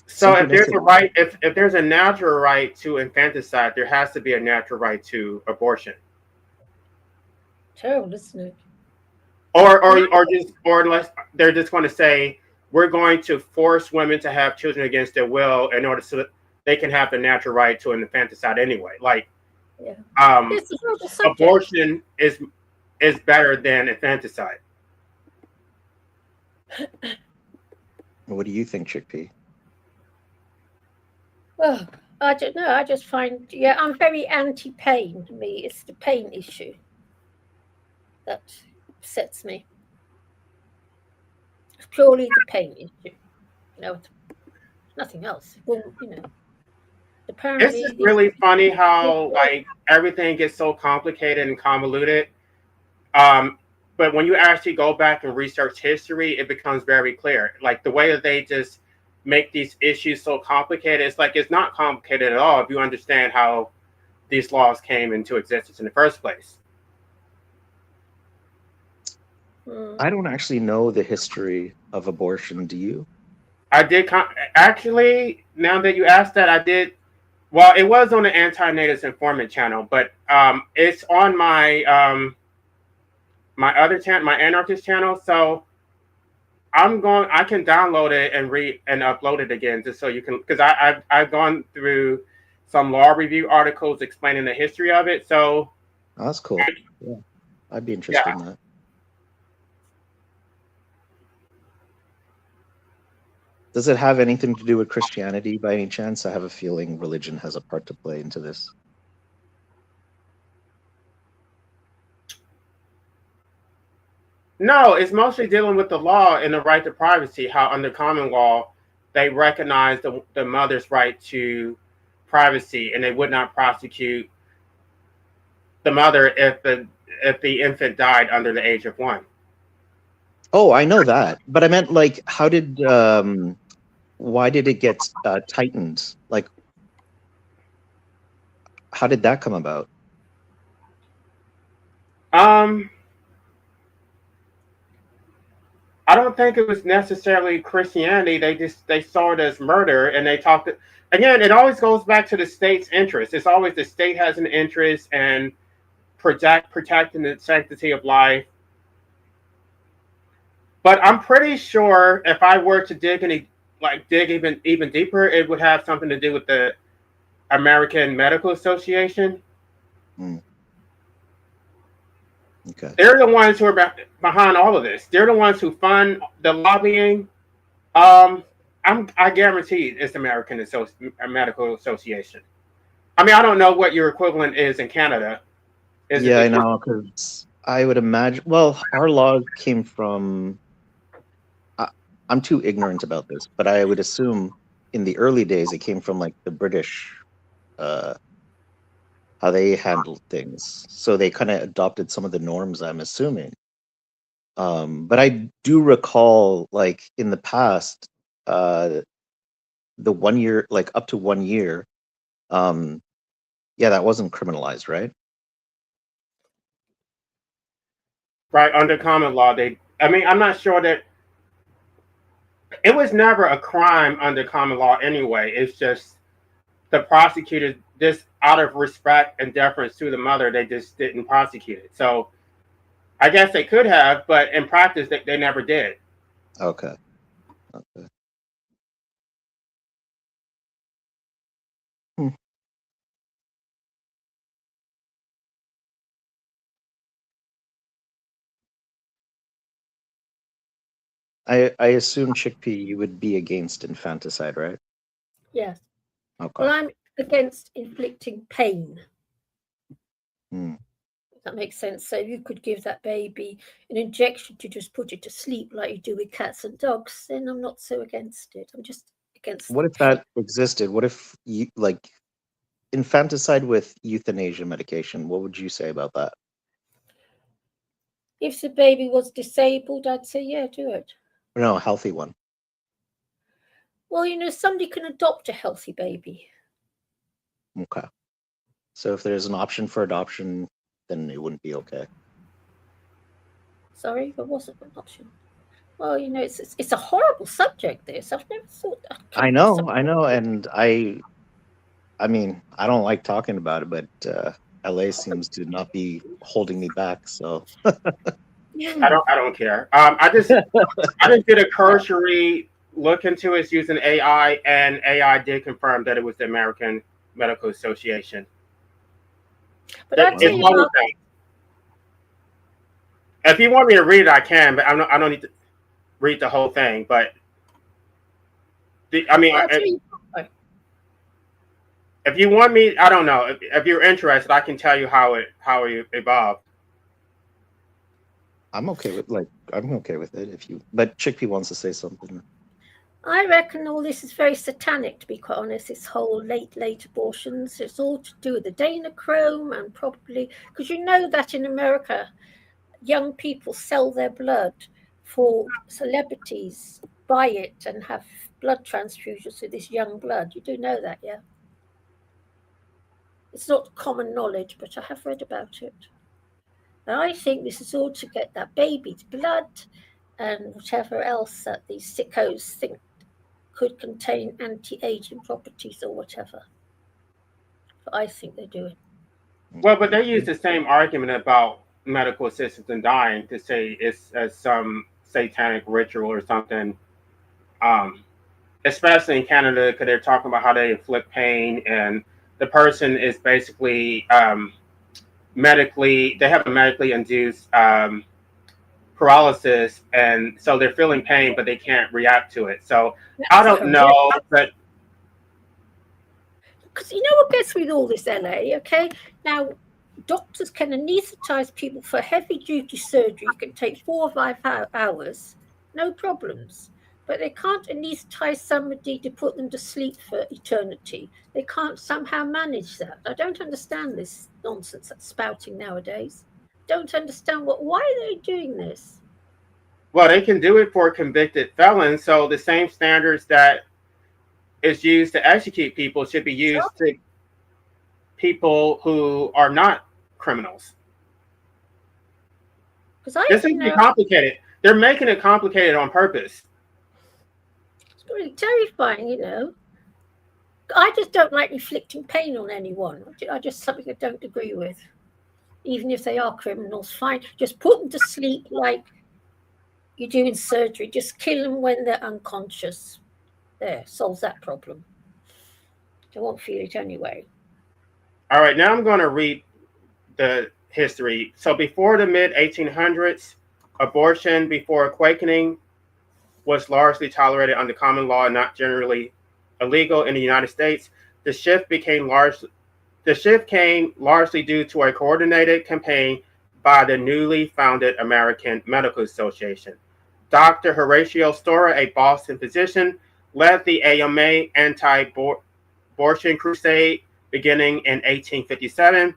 So if there's a Synchronicity. right, if there's a natural right to infanticide, there has to be a natural right to abortion. Terrible, isn't it? Or unless they're just going to say we're going to force women to have children against their will in order so that they can have the natural right to an infanticide anyway. Like, Yeah. um, It's a horrible subject. abortion is better than infanticide. What do you think, Chickpea? Well, I don't know. I just find, yeah, I'm very anti-pain. Me, it's the pain issue that upsets me. It's purely the pain issue. You know, nothing else. Well, you know, It's apparently just really funny how like everything gets so complicated and convoluted. But when you actually go back and research history, it becomes very clear. Like the way that they just make these issues so complicated, it's like it's not complicated at all if you understand how these laws came into existence in the first place. I don't actually know the history of abortion. Do you? I did actually. Now that you asked that, I did. Well, it was on the Anti-Native Informant channel, but it's on my my other channel, my Anarchist channel. So I can download it and read and upload it again, just so you can, because I've gone through some law review articles explaining the history of it. So Oh, that's cool. Yeah, I'd be interested in that. Does it have anything to do with Christianity by any chance? I have a feeling religion has a part to play into this. no, it's mostly dealing with the law and the right to privacy. How under common law they recognize the mother's right to privacy, and they would not prosecute the mother if the infant died under the age of 1. Oh, I know that, but I meant like, how did why did it get tightened? Like, how did that come about? I don't think it was necessarily Christianity. They saw it as murder, and they talked. Again, it always goes back to the state's interest. It's always the state has an interest in protecting the sanctity of life. But I'm pretty sure if I were to dig even deeper, it would have something to do with the American Medical Association. Okay. They're the ones who are behind all of this. They're the ones who fund the lobbying. I guarantee it's the American Medical Association. I mean, I don't know what your equivalent is in Canada. Yeah, I know, because I would imagine. Well, our laws came from. I'm too ignorant about this, but I would assume in the early days it came from like the British, how they handled things. So they kind of adopted some of the norms, I'm assuming. But I do recall, like in the past, the 1 year, like up to 1 year, yeah, that wasn't criminalized, right? Right, under common law, I'm not sure that it was never a crime under common law anyway. It's just the prosecutor, just out of respect and deference to the mother, they just didn't prosecute it. So I guess they could have, but in practice, they never did. Okay. I assume, Chickpea, you would be against infanticide, right? Yes. Okay. Well, I'm against inflicting pain. Hmm. That makes sense. So you could give that baby an injection to just put it to sleep like you do with cats and dogs, then I'm not so against it. I'm just against What if that existed? What if you like infanticide with euthanasia medication? What would you say about that? If the baby was disabled, I'd say, yeah, do it. No, a healthy one. Well, you know, somebody can adopt a healthy baby. Okay. So if there's an option for adoption, then it wouldn't be okay. Sorry, there wasn't an option. Well, you know, it's a horrible subject. This I've never thought that. I know, and I mean, I don't like talking about it, but LA seems to not be holding me back. So Yeah. I don't care. I just did a cursory look into it using AI, and AI did confirm that it was the American Medical Association. But I'll tell It's you one about, thing. If you want me to read it, I can, but I don't need to read the whole thing. But I mean, I'll tell you about, if you want me, I don't know. If you're interested, I can tell you how it evolved. I'm okay with it if you. But Chickpea wants to say something. I reckon all this is very satanic, to be quite honest. This whole late abortions, it's all to do with the adrenochrome, and probably because you know that in America, young people sell their blood for celebrities, buy it and have blood transfusions with this young blood. You do know that, yeah? It's not common knowledge, but I have read about it. And I think this is all to get that baby's blood and whatever else that these sickos think could contain anti-aging properties or whatever. But I think they're doing. Well, but they use the same argument about medical assistance in dying to say it's some satanic ritual or something. Especially in Canada, because they're talking about how they inflict pain, and the person is basically they have a medically induced paralysis, and so they're feeling pain, but they can't react to it. So I don't know, but because you know what gets with all this, LA, okay? Now, doctors can anesthetize people for heavy duty surgery. It can take 4 or 5 hours, no problems. But they can't anesthetize somebody to put them to sleep for eternity. They can't somehow manage that. I don't understand this nonsense that's spouting nowadays. Don't understand why are they doing this? well, they can do it for convicted felons. So the same standards that is used to execute people should be used to people who are not criminals. This isn't complicated. They're making it complicated on purpose. It's really terrifying, you know. I just don't like inflicting pain on anyone. I just something I don't agree with. Even if they are criminals, fine. Just put them to sleep like you do in surgery. Just kill them when they're unconscious. There, solves that problem. They won't feel it anyway. All right, now I'm going to read the history. So before the mid 1800s, abortion before quickening was largely tolerated under common law and not generally illegal in the United States. The shift came largely due to a coordinated campaign by the newly founded American Medical Association. Dr. Horatio Storer, a Boston physician, led the AMA anti-abortion crusade beginning in 1857.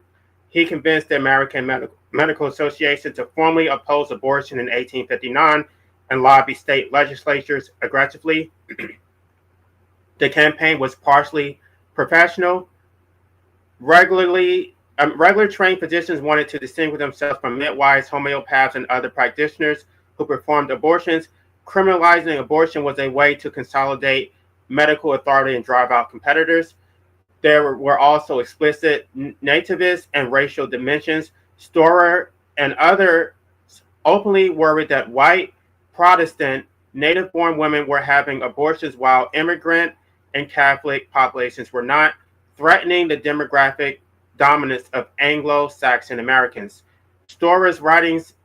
He convinced the American Medical Association to formally oppose abortion in 1859 and lobby state legislatures aggressively. The campaign was partially professional. Regular trained physicians wanted to distinguish themselves from midwives, homeopaths, and other practitioners who performed abortions. Criminalizing abortion was a way to consolidate medical authority and drive out competitors. There were also explicit nativist and racial dimensions. Storer and others openly worried that white, Protestant, native-born women were having abortions while immigrant and Catholic populations were not, threatening the demographic dominance of Anglo-Saxon Americans. Storer's writings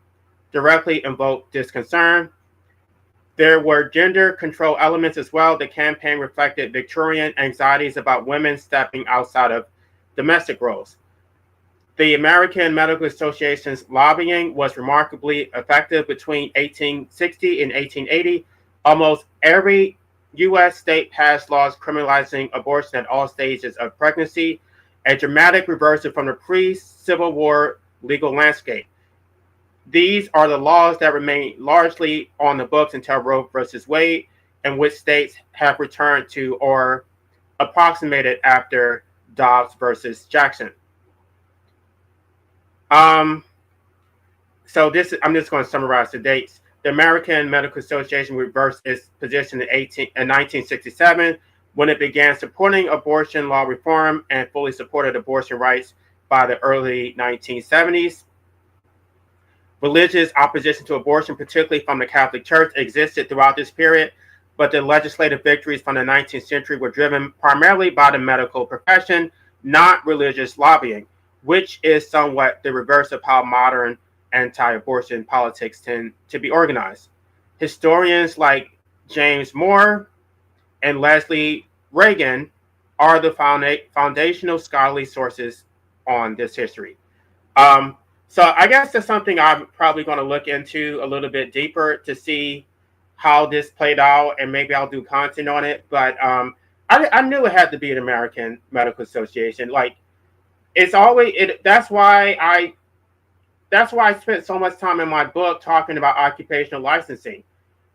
directly invoked this concern. There were gender control elements as well. The campaign reflected Victorian anxieties about women stepping outside of domestic roles. The American Medical Association's lobbying was remarkably effective between 1860 and 1880. Almost every U.S. state passed laws criminalizing abortion at all stages of pregnancy, a dramatic reversal from the pre-Civil War legal landscape. These are the laws that remain largely on the books until Roe versus Wade, and which states have returned to or approximated after Dobbs versus Jackson. So I'm just going to summarize the dates. The American Medical Association reversed its position in 1967 when it began supporting abortion law reform and fully supported abortion rights by the early 1970s. Religious opposition to abortion, particularly from the Catholic Church, existed throughout this period, but the legislative victories from the 19th century were driven primarily by the medical profession, not religious lobbying, which is somewhat the reverse of how modern anti-abortion politics tend to be organized. Historians like James Moore and Leslie Reagan are the foundational scholarly sources on this history. So I guess that's something I'm probably going to look into a little bit deeper to see how this played out, and maybe I'll do content on it. But I knew it had to be an American Medical Association. Like, it's always it. That's why I spent so much time in my book talking about occupational licensing,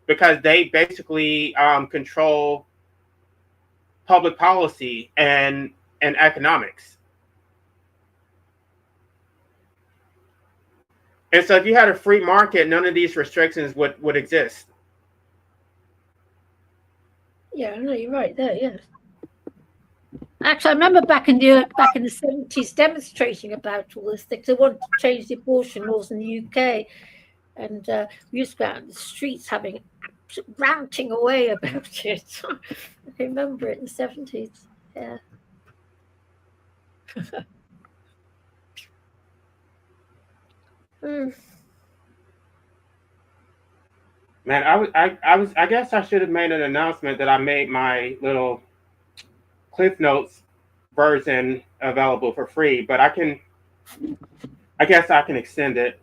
because they basically control public policy and economics. And so if you had a free market, none of these restrictions would exist. Yeah, no, you're right there. Yes. Actually, I remember back in the 70s demonstrating about all this thing. They wanted to change the abortion laws in the UK, and we used to go out in the streets ranting away about it. I remember it in the 70s. Yeah. Man, I guess I should have made an announcement that I made my little Cliff Notes version available for free, but I guess I can extend it.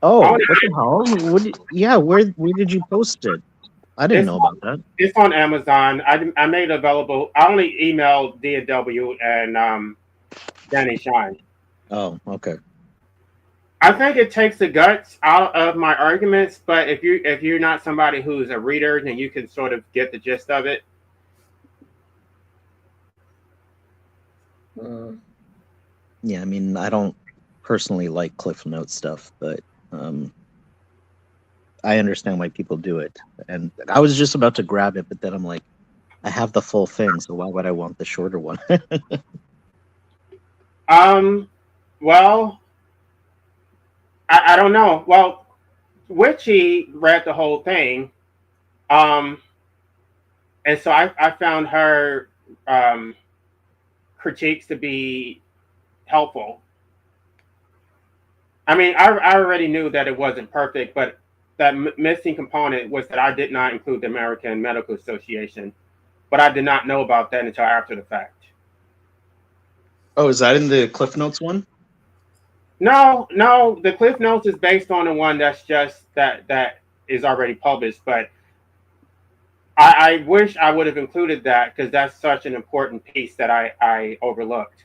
Oh, what the hell? Where did you post it? I didn't know about that. It's on Amazon. I made it available. I only emailed D&W and Danny Shine. Oh, okay. I think it takes the guts out of my arguments, but if you're not somebody who's a reader, then you can sort of get the gist of it. Yeah, I mean, I don't personally like Cliff Notes stuff, but I understand why people do it. And I was just about to grab it, but then I'm like, I have the full thing, so why would I want the shorter one? Well, I don't know. Well, Witchy read the whole thing, and so I found her critiques to be helpful. I mean, I already knew that it wasn't perfect, but that missing component was that I did not include the American Medical Association, but I did not know about that until after the fact. Oh, is that in the Cliff Notes one? No, the Cliff Notes is based on the one that's just that is already published, but I wish I would have included that because that's such an important piece that I overlooked.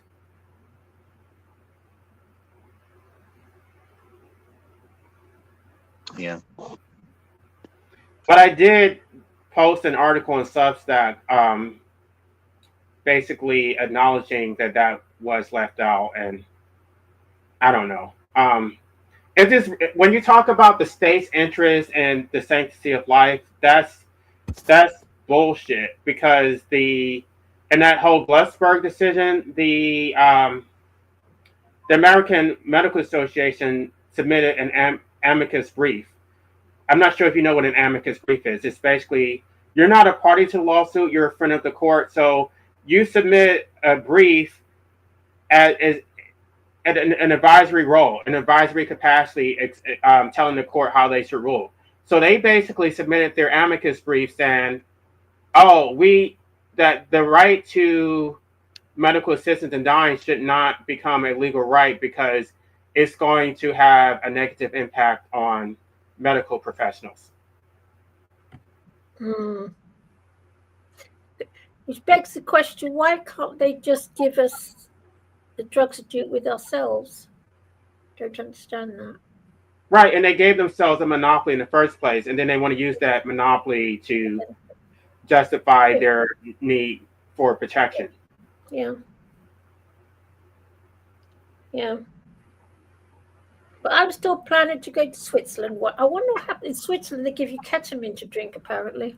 Yeah. But I did post an article in Substack basically acknowledging that was left out, and I don't know. It's just when you talk about the state's interest and the sanctity of life, that's bullshit, because in that whole Glucksberg decision, the American Medical Association submitted an amicus brief. I'm not sure if you know what an amicus brief is. It's basically, you're not a party to the lawsuit, you're a friend of the court, so you submit a brief at an advisory role, an advisory capacity, telling the court how they should rule. So they basically submitted their amicus brief saying, that the right to medical assistance in dying should not become a legal right because it's going to have a negative impact on medical professionals. Which begs the question, why can't they just give us the drugs to do it with ourselves? Don't understand that. Right, and they gave themselves a monopoly in the first place, and then they want to use that monopoly to justify their need for protection. Yeah. But I'm still planning to go to Switzerland. I wonder what happens in Switzerland. They give you ketamine to drink, apparently.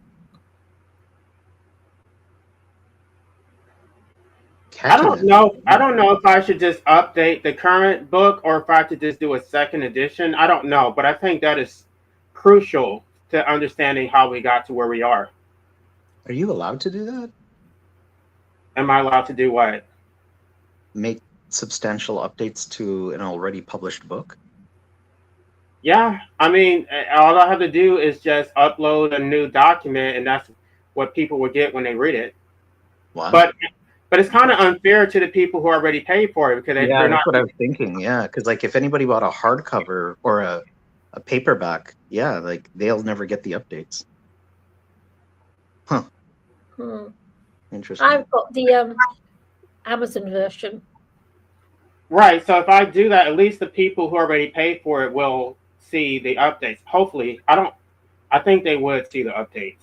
I don't know. I don't know if I should just update the current book or if I should just do a second edition. I don't know, but I think that is crucial to understanding how we got to where we are. Are you allowed to do that? Am I allowed to do what? Make substantial updates to an already published book? Yeah, I mean, all I have to do is just upload a new document, and that's what people will get when they read it. Wow. But it's kind of unfair to the people who already paid for it because they're not. That's what I was thinking. Yeah, because like if anybody bought a hardcover or a paperback, yeah, like they'll never get the updates. Huh. Interesting. I've got the Amazon version. Right. So if I do that, at least the people who already paid for it will see the updates. Hopefully, I think they would see the updates.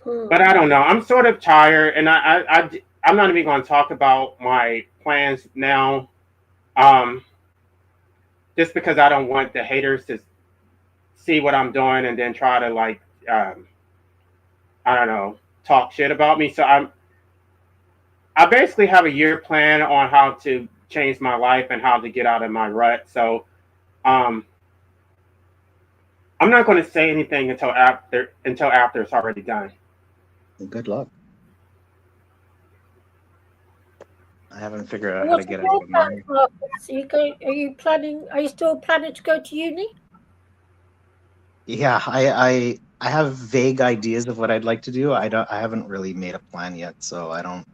But I don't know. I'm sort of tired, and I'm not even going to talk about my plans now, just because I don't want the haters to see what I'm doing and then try to like, I don't know, talk shit about me. So I basically have a year plan on how to change my life and how to get out of my rut. So, I'm not going to say anything until after it's already done. Good luck. I haven't figured out how to get out of mine. Are you still planning to go to uni? Yeah, I have vague ideas of what I'd like to do. I haven't really made a plan yet, so I don't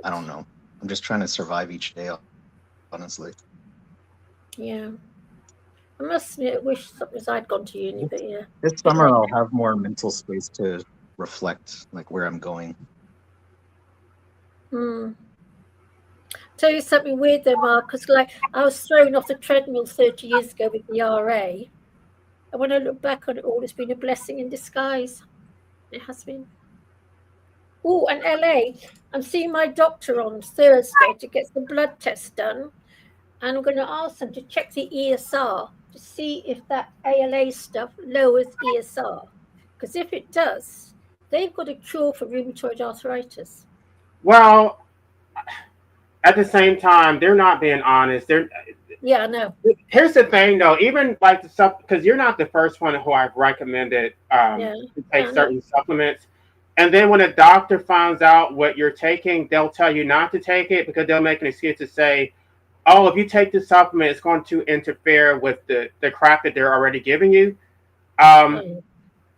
know. I'm just trying to survive each day, honestly. Yeah. I must admit, I wish I'd gone to uni, but yeah. This summer I'll have more mental space to reflect like where I'm going. Tell you something weird though, Mark, because like I was thrown off the treadmill 30 years ago with the RA, and when I look back on it all, it's been a blessing in disguise. It has been. Oh, and LA, I'm seeing my doctor on Thursday to get some blood tests done, and I'm going to ask them to check the ESR to see if that ALA stuff lowers ESR, because if it does, they've got a cure for rheumatoid arthritis. Well, at the same time, they're not being honest. Yeah, I know. Here's the thing, though. Even like the stuff, because you're not the first one who I've recommended to take certain supplements. And then when a doctor finds out what you're taking, they'll tell you not to take it because they'll make an excuse to say, oh, if you take this supplement, it's going to interfere with the crap that they're already giving you.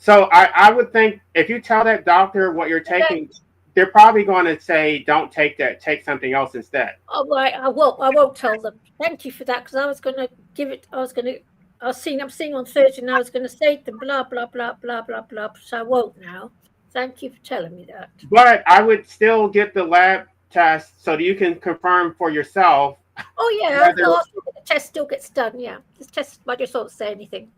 So I would think if you tell that doctor what you're taking, they're probably going to say, don't take that, take something else instead. Oh, right. I won't tell them. Thank you for that, because I was going to give it, I'm seeing on Thursday, and I was going to say to them, blah, blah, blah, blah, blah, blah, so I won't now. Thank you for telling me that. But I would still get the lab test so that you can confirm for yourself. Oh, yeah. The test still gets done, yeah. This test might just not say anything.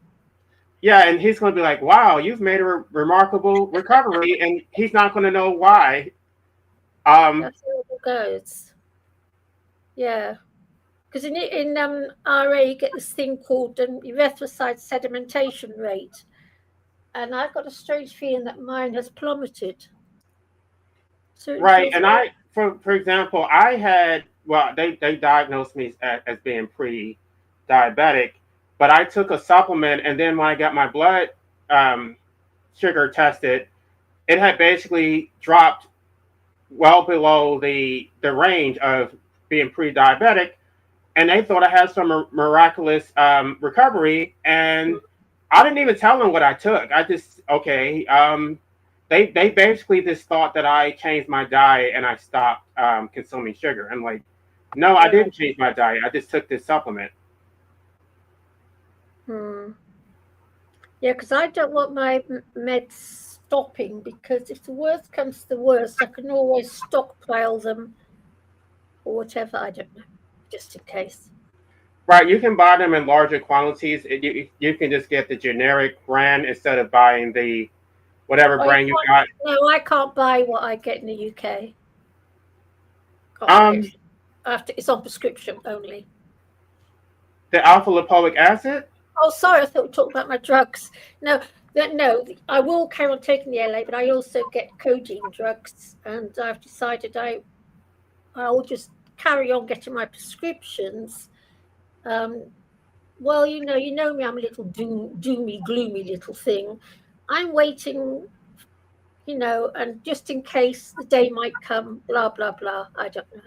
Yeah, and he's going to be like, wow, you've made a remarkable recovery, and he's not going to know why. That's how it goes. Yeah. Because in RA, you get this thing called erythrocyte sedimentation rate. And I've got a strange feeling that mine has plummeted. So right, and for example, I had, they diagnosed me as being pre-diabetic, but I took a supplement, and then when I got my blood sugar tested, it had basically dropped well below the range of being pre-diabetic, and they thought I had some miraculous recovery, and I didn't even tell them what I took. I just, they basically just thought that I changed my diet and I stopped consuming sugar. I'm like, no, I didn't change my diet. I just took this supplement. Yeah, because I don't want my meds stopping, because if the worst comes to the worst, I can always stockpile them or whatever. I don't know, just in case. Right, you can buy them in larger quantities. You can just get the generic brand instead of buying the whatever brain you got. No, I can't buy what I get in the UK. It's on prescription only. The alpha lipoic acid? Oh, sorry, I thought we talked about my drugs. No, I will carry on taking the LA, but I also get codeine drugs, and I've decided I'll just carry on getting my prescriptions. Well, you know me, I'm a little doomy, gloomy little thing. I'm waiting, and just in case the day might come, blah, blah, blah. I don't know.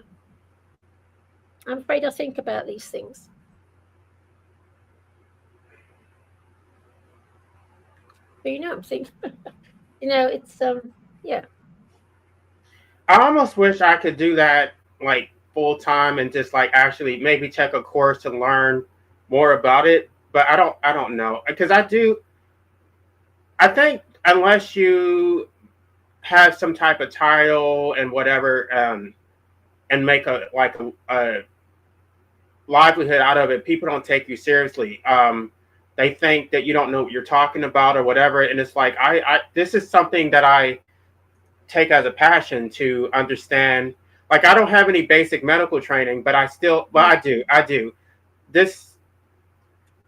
I'm afraid I think about these things. But I'm thinking, it's, yeah. I almost wish I could do that like full time and just like actually maybe check a course to learn more about it. But I don't know, because I think unless you have some type of title and whatever, and make a livelihood out of it, people don't take you seriously. They think that you don't know what you're talking about or whatever, and it's like this is something that I take as a passion to understand. Like, I don't have any basic medical training, but I do this.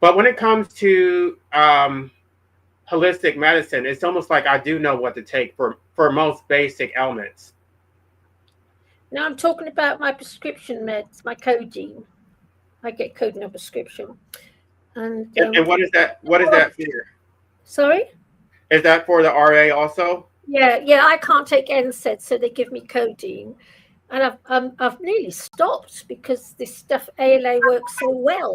But when it comes to holistic medicine, it's almost like I do know what to take for most basic ailments. Now I'm talking about my prescription meds, my codeine. I get codeine on prescription. And what is that? What is that for? Sorry? Is that for the RA also? Yeah. I can't take NSAIDs, so they give me codeine, and I've nearly stopped because this stuff ALA works so well.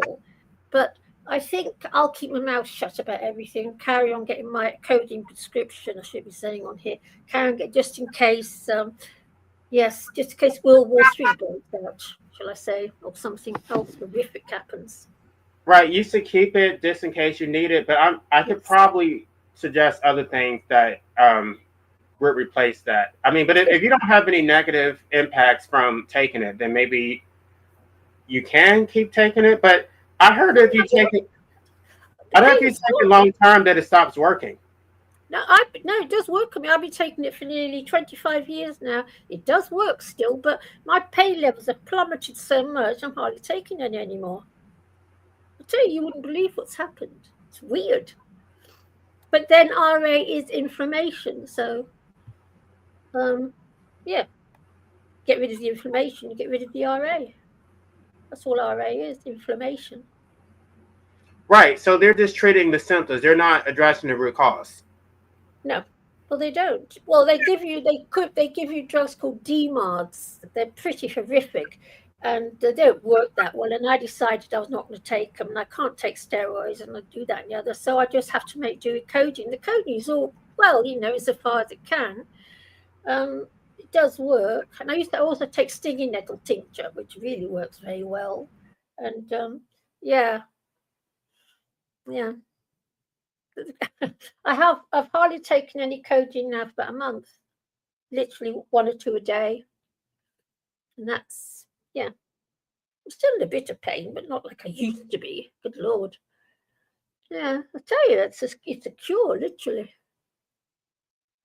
But I think I'll keep my mouth shut about everything. Carry on getting my codeine prescription. I should be saying on here. Carry on get just in case. Yes, just in case World War III breaks out, shall I say, or something else horrific happens. Right, you should keep it just in case you need it, but I could probably suggest other things that would replace that. I mean, but if you don't have any negative impacts from taking it, then maybe you can keep taking it. But I heard if you take it, long term that it stops working. No, it does work. I mean, I've been taking it for nearly 25 years now. It does work still, but my pain levels have plummeted so much, I'm hardly taking any anymore. I tell you wouldn't believe what's happened. It's weird. But then RA is inflammation, so yeah. Get rid of the inflammation, you get rid of the RA. That's all RA is, inflammation. Right. So they're just treating the symptoms. They're not addressing the root cause. No. Well, they don't. Well, they give you drugs called DMARDs. They're pretty horrific. And they don't work that well. And I decided I was not going to take them. And I can't take steroids and I do that and the other. So I just have to make do with codeine. The codeine is all, well, as far as it can. It does work. And I used to also take stinging nettle tincture, which really works very well. And yeah. I've hardly taken any codeine now for about a month. Literally 1 or 2 a day. And that's, yeah. I'm still in a bit of pain, but not like I used to be. Good Lord. Yeah, I tell you, it's a cure, literally.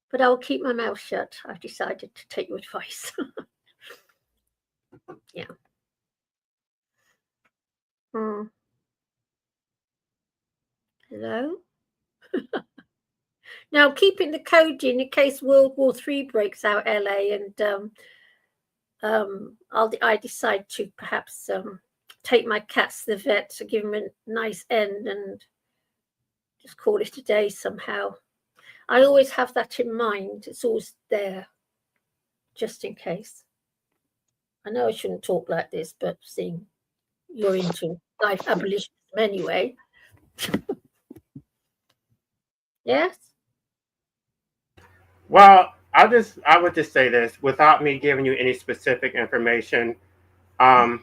But I'll keep my mouth shut. I've decided to take your advice. Yeah. Hello? Now, keeping the codeine in case World War III breaks out, LA, and I decide to perhaps take my cats to the vet to give them a nice end and just call it a day somehow. I always have that in mind. It's always there, just in case. I know I shouldn't talk like this, but seeing you're into life abolitionism anyway. Yes? Well, I would just say this without me giving you any specific information. If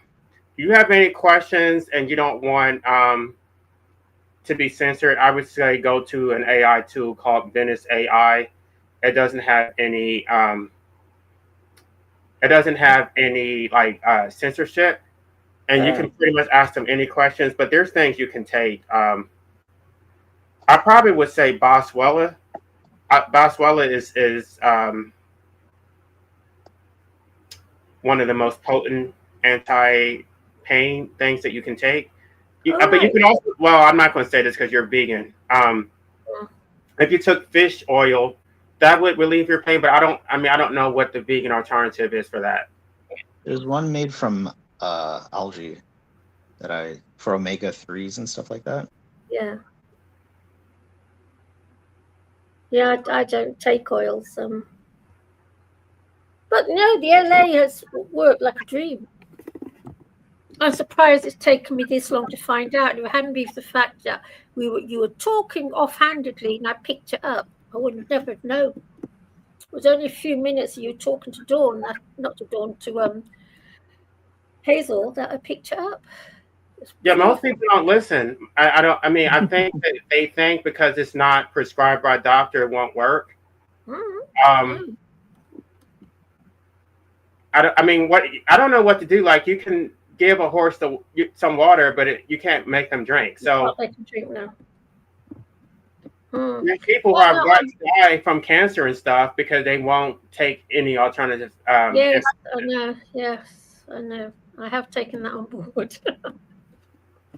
you have any questions and you don't want to be censored, I would say go to an AI tool called Venice AI. It doesn't have any censorship, and you can pretty much ask them any questions. But there's things you can take. I probably would say Boswellia. Boswellia is one of the most potent anti-pain things that you can take. But you can also, well, I'm not going to say this because you're vegan. If you took fish oil, that would relieve your pain. But I don't know what the vegan alternative is for that. There's one made from algae for omega-3s and stuff like that. Yeah. Yeah, I don't take oils. But no, the LA has worked like a dream. I'm surprised it's taken me this long to find out. It hadn't been for the fact that you were talking offhandedly and I picked it up. I would have never known. It was only a few minutes of you talking to Dawn, not to Dawn, to Hazel, that I picked it up. Yeah, most people don't listen. I think that they think because it's not prescribed by a doctor, it won't work. I don't know what to do. Like, you can give a horse some water, but you can't make them drink. So they can drink now. There's people who are about to die from cancer and stuff because they won't take any alternative. Yes, I know. Yes, I know. I have taken that on board.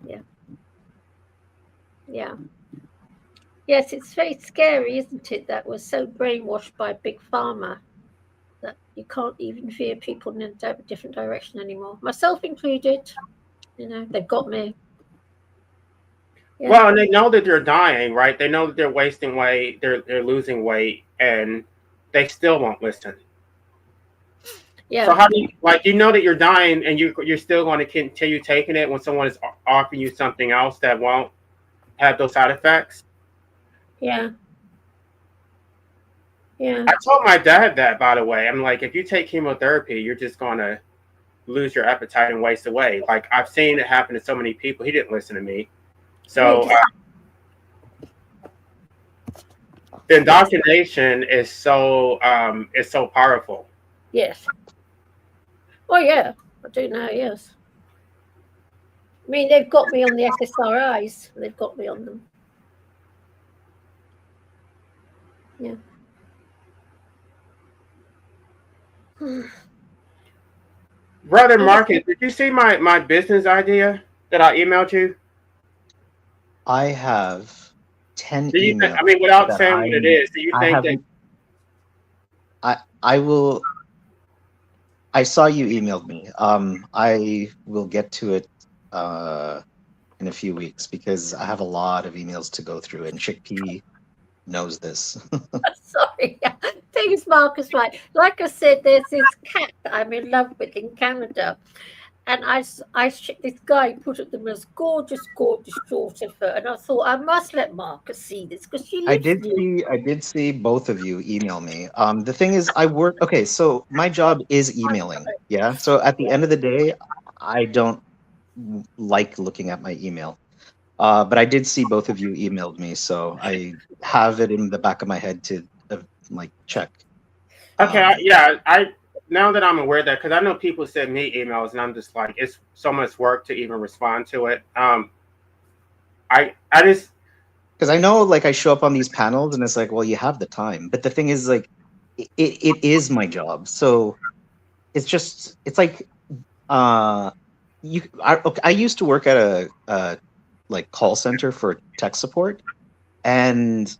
Yeah. Yeah. Yes, it's very scary, isn't it? That we're so brainwashed by Big Pharma that you can't even veer people in a different direction anymore. Myself included. You know, they've got me. Yeah. Well, and they know that they're dying, right? They know that they're wasting weight, they're losing weight, and they still won't listen. Yeah. So how do you know that you're dying and you're still going to continue taking it when someone is offering you something else that won't have those side effects? Yeah. Yeah. I told my dad that, by the way. I'm like, if you take chemotherapy, you're just going to lose your appetite and waste away. Like, I've seen it happen to so many people. He didn't listen to me. So the indoctrination is so powerful. Yes. Oh yeah, I do know. Yes. I mean, they've got me on the SSRIs. They've got me on them. Yeah. Brother Marcus, did you see my business idea that I emailed you? I have 10 emails. Without saying what it is, do you think that I will? I saw you emailed me. I will get to it in a few weeks because I have a lot of emails to go through, and Chickpea knows this. Sorry, thanks, Marcus. Right, like I said, there's this cat that I'm in love with in Canada, and this guy put up the most gorgeous short of her, and I thought I must let Marcus see this because she. I did see both of you email me. The thing is, I work. Okay, so my job is emailing. Yeah. So at the end of the day, I don't like looking at my email. But I did see both of you emailed me, so I have it in the back of my head to check. Okay, now that I'm aware of that, because I know people send me emails, and I'm just like, it's so much work to even respond to it. I just because I know I show up on these panels, and it's like, well, you have the time, but the thing is, it is my job, so it's like I used to work at a call center for tech support, and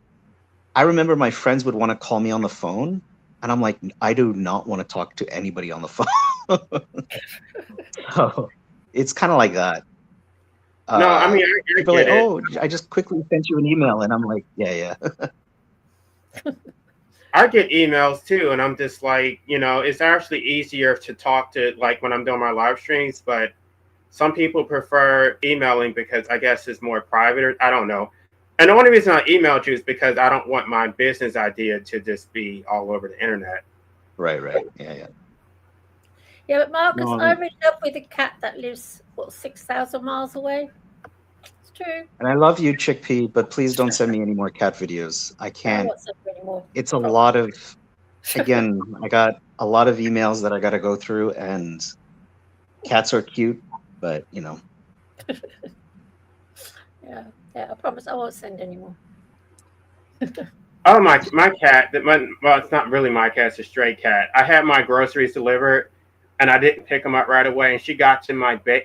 I remember my friends would want to call me on the phone, and I'm like, I do not want to talk to anybody on the phone. So it's kind of like that. No, I people are like, oh, I just quickly sent you an email, and I'm like, yeah. I get emails too, and I'm just like, it's actually easier to talk to when I'm doing my live streams, but some people prefer emailing because I guess it's more private, or I don't know. And the only reason I emailed you is because I don't want my business idea to just be all over the internet. Right. Yeah. Yeah, but Marcus, I'm in love with a cat that lives 6,000 miles away. It's true. And I love you, Chickpea, but please don't send me any more cat videos. I can't. It's a lot of. Again, I got a lot of emails that I got to go through, and cats are cute, but Yeah, I promise I won't send any more. Oh my cat. Well, it's not really my cat. It's a stray cat. I had my groceries delivered, and I didn't pick them up right away. And she got to my bed.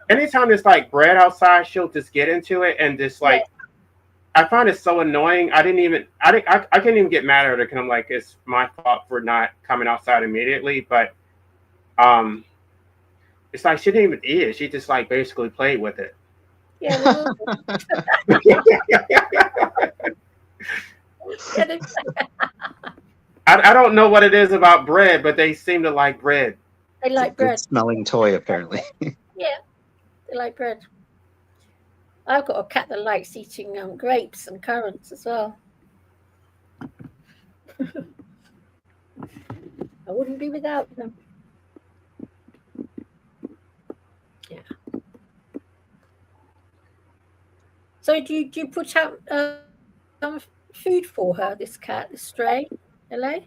Anytime there's like bread outside, she'll just get into it and just like. I find it so annoying. I couldn't even get mad at her because I'm like, it's my fault for not coming outside immediately. But it's like she didn't even eat it. She just like basically played with it. Yeah. I don't know what it is about bread, but they seem to like bread. They like bread. Good smelling toy, apparently. Yeah, they like bread. I've got a cat that likes eating grapes and currants as well. I wouldn't be without them. Yeah. So do you put out food for her, this cat, this stray, LA?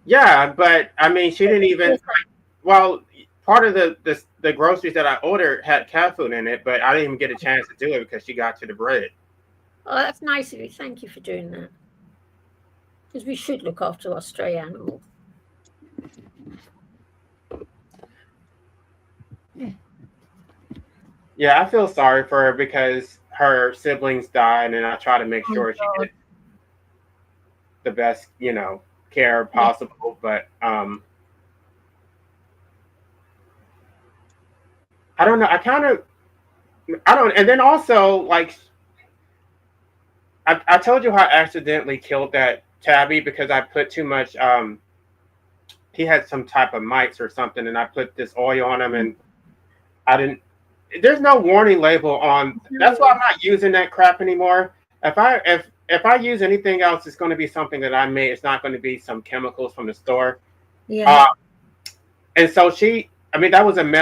Yeah, but I mean, she didn't even. Well, part of the groceries that I ordered had cat food in it, but I didn't even get a chance to do it because she got to the bread. Oh, that's nice of you. Thank you for doing that. Because we should look after our stray animals. Yeah, I feel sorry for her because her siblings died, and I try to make sure she gets the best, care possible. But I don't know. And then also, like, I told you how I accidentally killed that tabby because I put too much. He had some type of mites or something, and I put this oil on him, and I didn't. There's no warning label on. That's why I'm not using that crap anymore. If I use anything else, it's going to be something that I made. It's not going to be some chemicals from the store. Yeah. And so that was an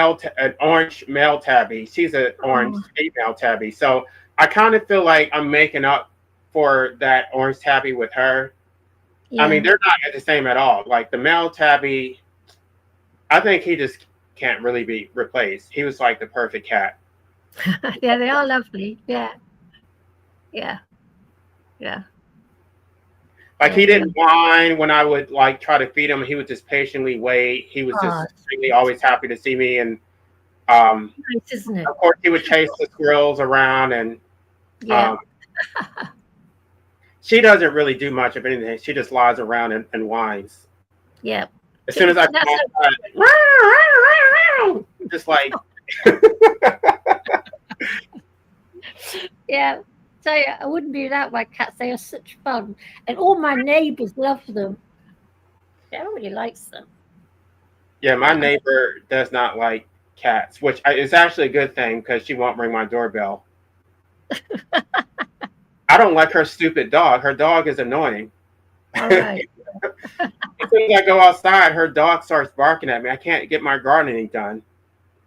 orange male tabby. She's an orange female tabby. So I kind of feel like I'm making up for that orange tabby with her. Yeah. I mean, they're not the same at all. Like the male tabby, I think he just can't really be replaced. He was like the perfect cat. Yeah, they are lovely. Yeah. Yeah. Yeah. Like he didn't whine when I would like try to feed him. He would just patiently wait. He was just really always happy to see me. And nice, isn't it? Of course, he would chase the squirrels around. And she doesn't really do much of anything. She just lies around and whines. Yeah. As soon as I come outside, just like. Yeah. So I wouldn't be without my cats. They are such fun, and all my neighbors love them. Everybody likes them. Yeah, my neighbor does not like cats, which is actually a good thing because she won't ring my doorbell. I don't like her stupid dog. Her dog is annoying. All right. As soon as I go outside, her dog starts barking at me. I can't get my gardening done.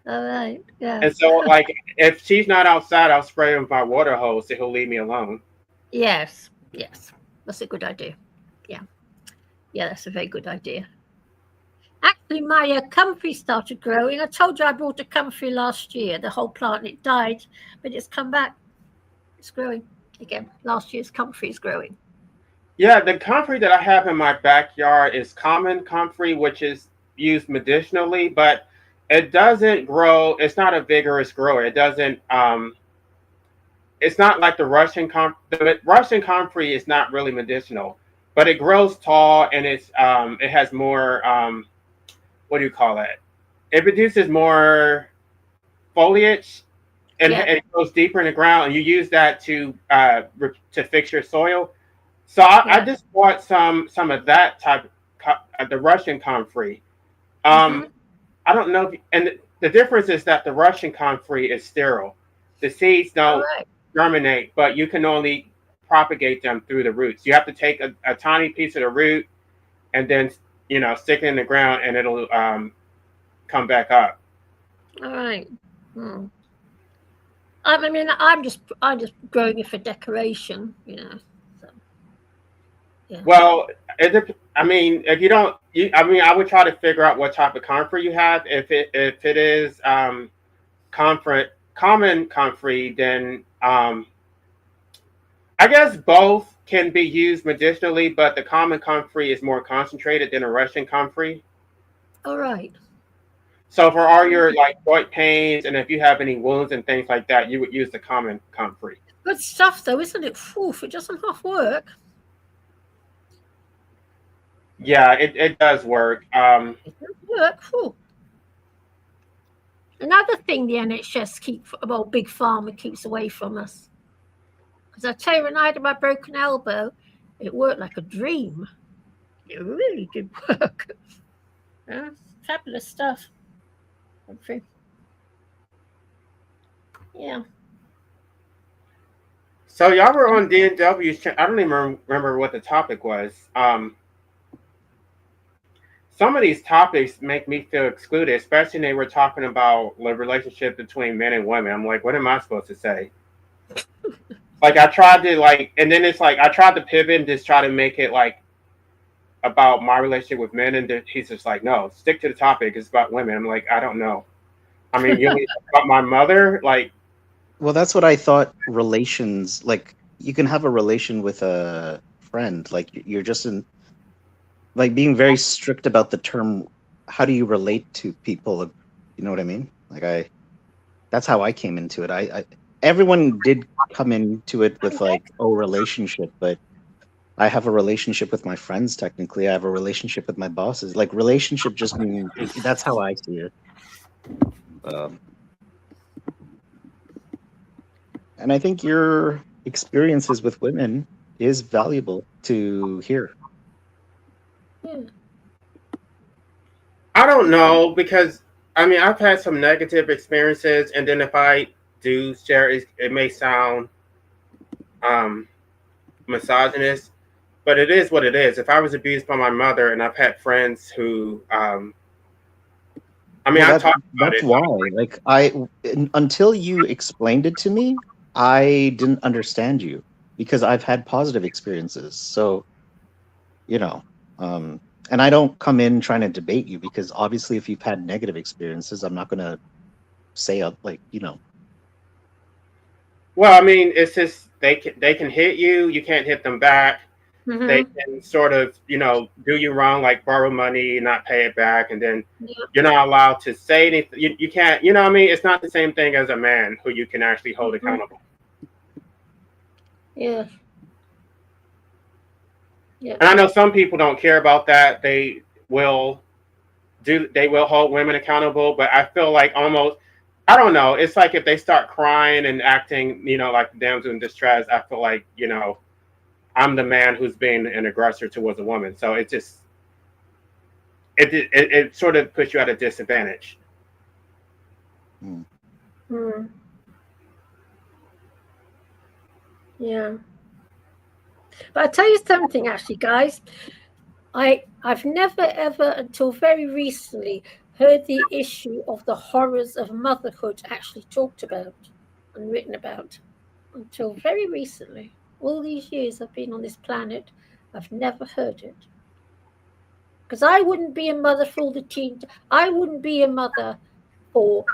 All right. Yeah. And so, like, if she's not outside, I'll spray him with my water hose so he'll leave me alone. Yes. Yes. That's a good idea. Yeah. Yeah, that's a very good idea. Actually, my comfrey started growing. I told you I bought a comfrey last year. The whole plant, it died, but it's come back. It's growing again. Last year's comfrey is growing. Yeah, the comfrey that I have in my backyard is common comfrey, which is used medicinally, but it doesn't grow. It's not a vigorous grower. It doesn't. It's not like the Russian comfrey. The Russian comfrey is not really medicinal, but it grows tall and it has more. What do you call it? It produces more foliage, and it goes deeper in the ground. And you use that to fix your soil. So I just bought some of that type, the Russian comfrey. I don't know, and the difference is that the Russian comfrey is sterile. The seeds don't germinate, but you can only propagate them through the roots. You have to take a tiny piece of the root and then stick it in the ground, and it'll come back up. All right. I mean, I'm just growing it for decoration, So, yeah. Well, I mean, if you don't, I would try to figure out what type of comfrey you have. If it is common comfrey, then I guess both can be used medicinally, but the common comfrey is more concentrated than a Russian comfrey. All right. So for all your like joint pains, and if you have any wounds and things like that, you would use the common comfrey. Good stuff, though, isn't it? Oof, it doesn't half work. Yeah, it does work. It does work. Ooh. Another thing the NHS Big Pharma keeps away from us. Because I tell you, when I had my broken elbow, it worked like a dream. It really did work. Yeah, fabulous stuff. Okay. Yeah. So y'all were on DNW's channel. I don't even remember what the topic was. Some of these topics make me feel excluded, especially when they were talking about the relationship between men and women. I'm like, what am I supposed to say? Like I tried to and then it's like I tried to pivot and just try to make it like about my relationship with men, and he's just like, no, stick to the topic. It's about women. I'm like, I don't know. I mean, you mean about my mother? Like, well, that's what I thought. Relations, like you can have a relation with a friend. Like you're just like being very strict about the term. How do you relate to people? You know what I mean? Like that's how I came into it. Everyone did come into it with like, oh, relationship, but I have a relationship with my friends. Technically, I have a relationship with my bosses. Like relationship just means that's how I see it. And I think your experiences with women is valuable to hear. I don't know, because I mean, I've had some negative experiences, and then if I do share it, it may sound misogynist, but it is what it is. If I was abused by my mother, and I've had friends who I mean, well, I talk about that's it. why, like, until you explained it to me, I didn't understand you, because I've had positive experiences. So, you know, and I don't come in trying to debate you, because obviously if you've had negative experiences, I'm not going to say like, you know. Well, I mean, it's just they can hit you. You can't hit them back. Mm-hmm. They can sort of, do you wrong, like borrow money, not pay it back, and then you're not allowed to say anything. You can't, what I mean? It's not the same thing as a man who you can actually hold accountable. Yeah. Yeah. And I know some people don't care about that. They will hold women accountable, but I feel like almost, I don't know. It's like if they start crying and acting, like damsel in distress, I feel like, I'm the man who's being an aggressor towards a woman. So it just, it sort of puts you at a disadvantage. Yeah. But I'll tell you something, actually, guys. I've never, ever, until very recently, heard the issue of the horrors of motherhood actually talked about and written about. Until very recently. All these years I've been on this planet, I've never heard it. Because I wouldn't be a mother for all the teens. I wouldn't be a mother for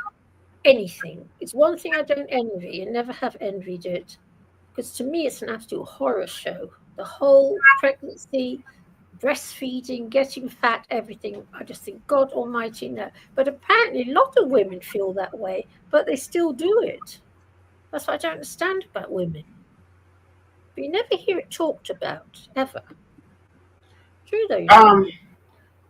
anything. It's one thing I don't envy and never have envied it. Because to me, it's an absolute horror show. The whole pregnancy, breastfeeding, getting fat, everything. I just think, God Almighty, no. But apparently, a lot of women feel that way, but they still do it. That's what I don't understand about women. But you never hear it talked about, ever. True, though.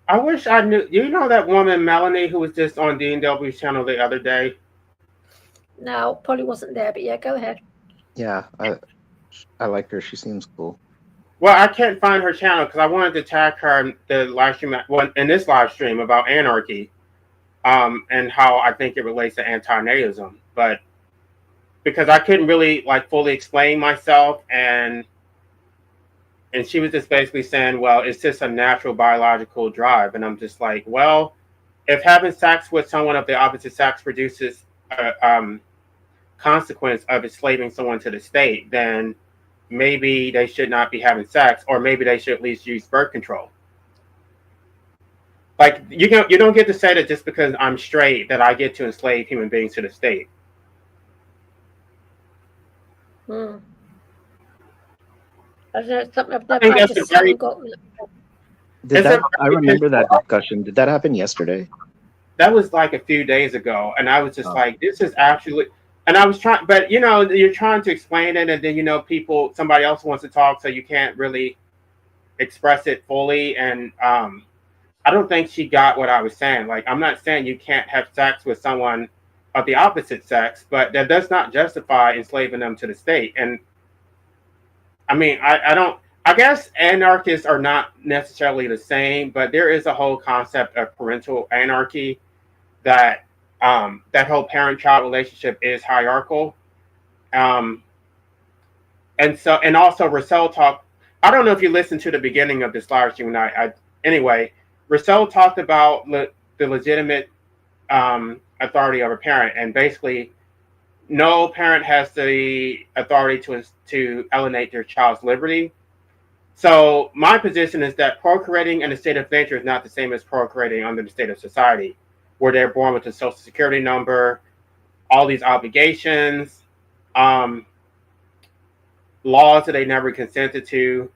I wish I knew. You know that woman, Melanie, who was just on DNW's channel the other day? No, Polly wasn't there, but yeah, go ahead. Yeah, I like her. She seems cool. Well, I can't find her channel because I wanted to tag her in the live stream, in this live stream about anarchy, and how I think it relates to antinatalism. But because I couldn't really fully explain myself, and she was just basically saying, well, it's just a natural biological drive. And I'm just like, well, if having sex with someone of the opposite sex produces a consequence of enslaving someone to the state, then maybe they should not be having sex, or maybe they should at least use birth control. Like, you don't get to say that just because I'm straight that I get to enslave human beings to the state. I don't know, something I've I never, think I that's a just very, haven't got. Did it's a that? I very remember that discussion. Did that happen yesterday? that was like a few days ago, and I was just Oh. like, this is actually, and I was trying, but you're trying to explain it, and then somebody else wants to talk, so you can't really express it fully, and I don't think she got what I was saying. Like, I'm not saying you can't have sex with someone of the opposite sex, but that does not justify enslaving them to the state. And I mean, I don't. I guess anarchists are not necessarily the same, but there is a whole concept of parental anarchy that that whole parent-child relationship is hierarchical, um, and also Rousseau talked. I don't know if you listened to the beginning of this live stream. Anyway, Rousseau talked about the legitimate authority of a parent, and basically, no parent has the authority to alienate their child's liberty. So my position is that procreating in the state of nature is not the same as procreating under the state of society, where they're born with a social security number, all these obligations, laws that they never consented to,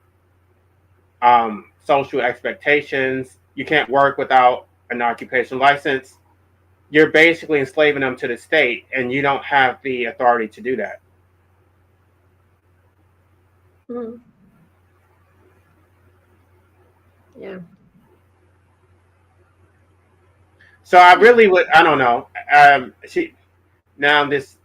social expectations. You can't work without an occupational license. You're basically enslaving them to the state, and you don't have the authority to do that. Mm. Yeah. So I really would. I don't know.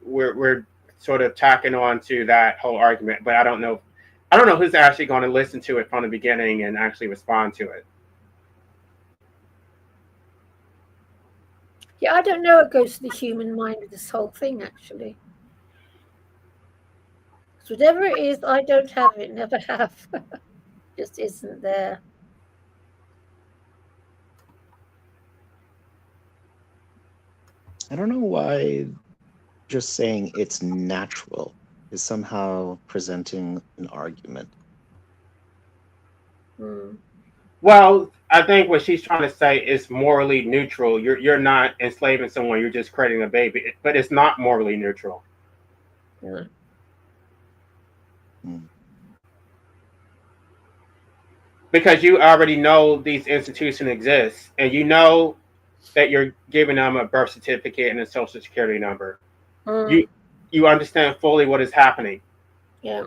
We're sort of tacking on to that whole argument, but I don't know. I don't know who's actually going to listen to it from the beginning and actually respond to it. Yeah, I don't know what goes to the human mind with this whole thing, actually. So whatever it is, I don't have it, never have. Just isn't there. I don't know why just saying it's natural is somehow presenting an argument. Hmm. Well, I think what she's trying to say is morally neutral. You're not enslaving someone. You're just creating a baby, but it's not morally neutral. Yeah. Hmm. Because you already know these institutions exist, and you know that you're giving them a birth certificate and a social security number. You understand fully what is happening. Yeah.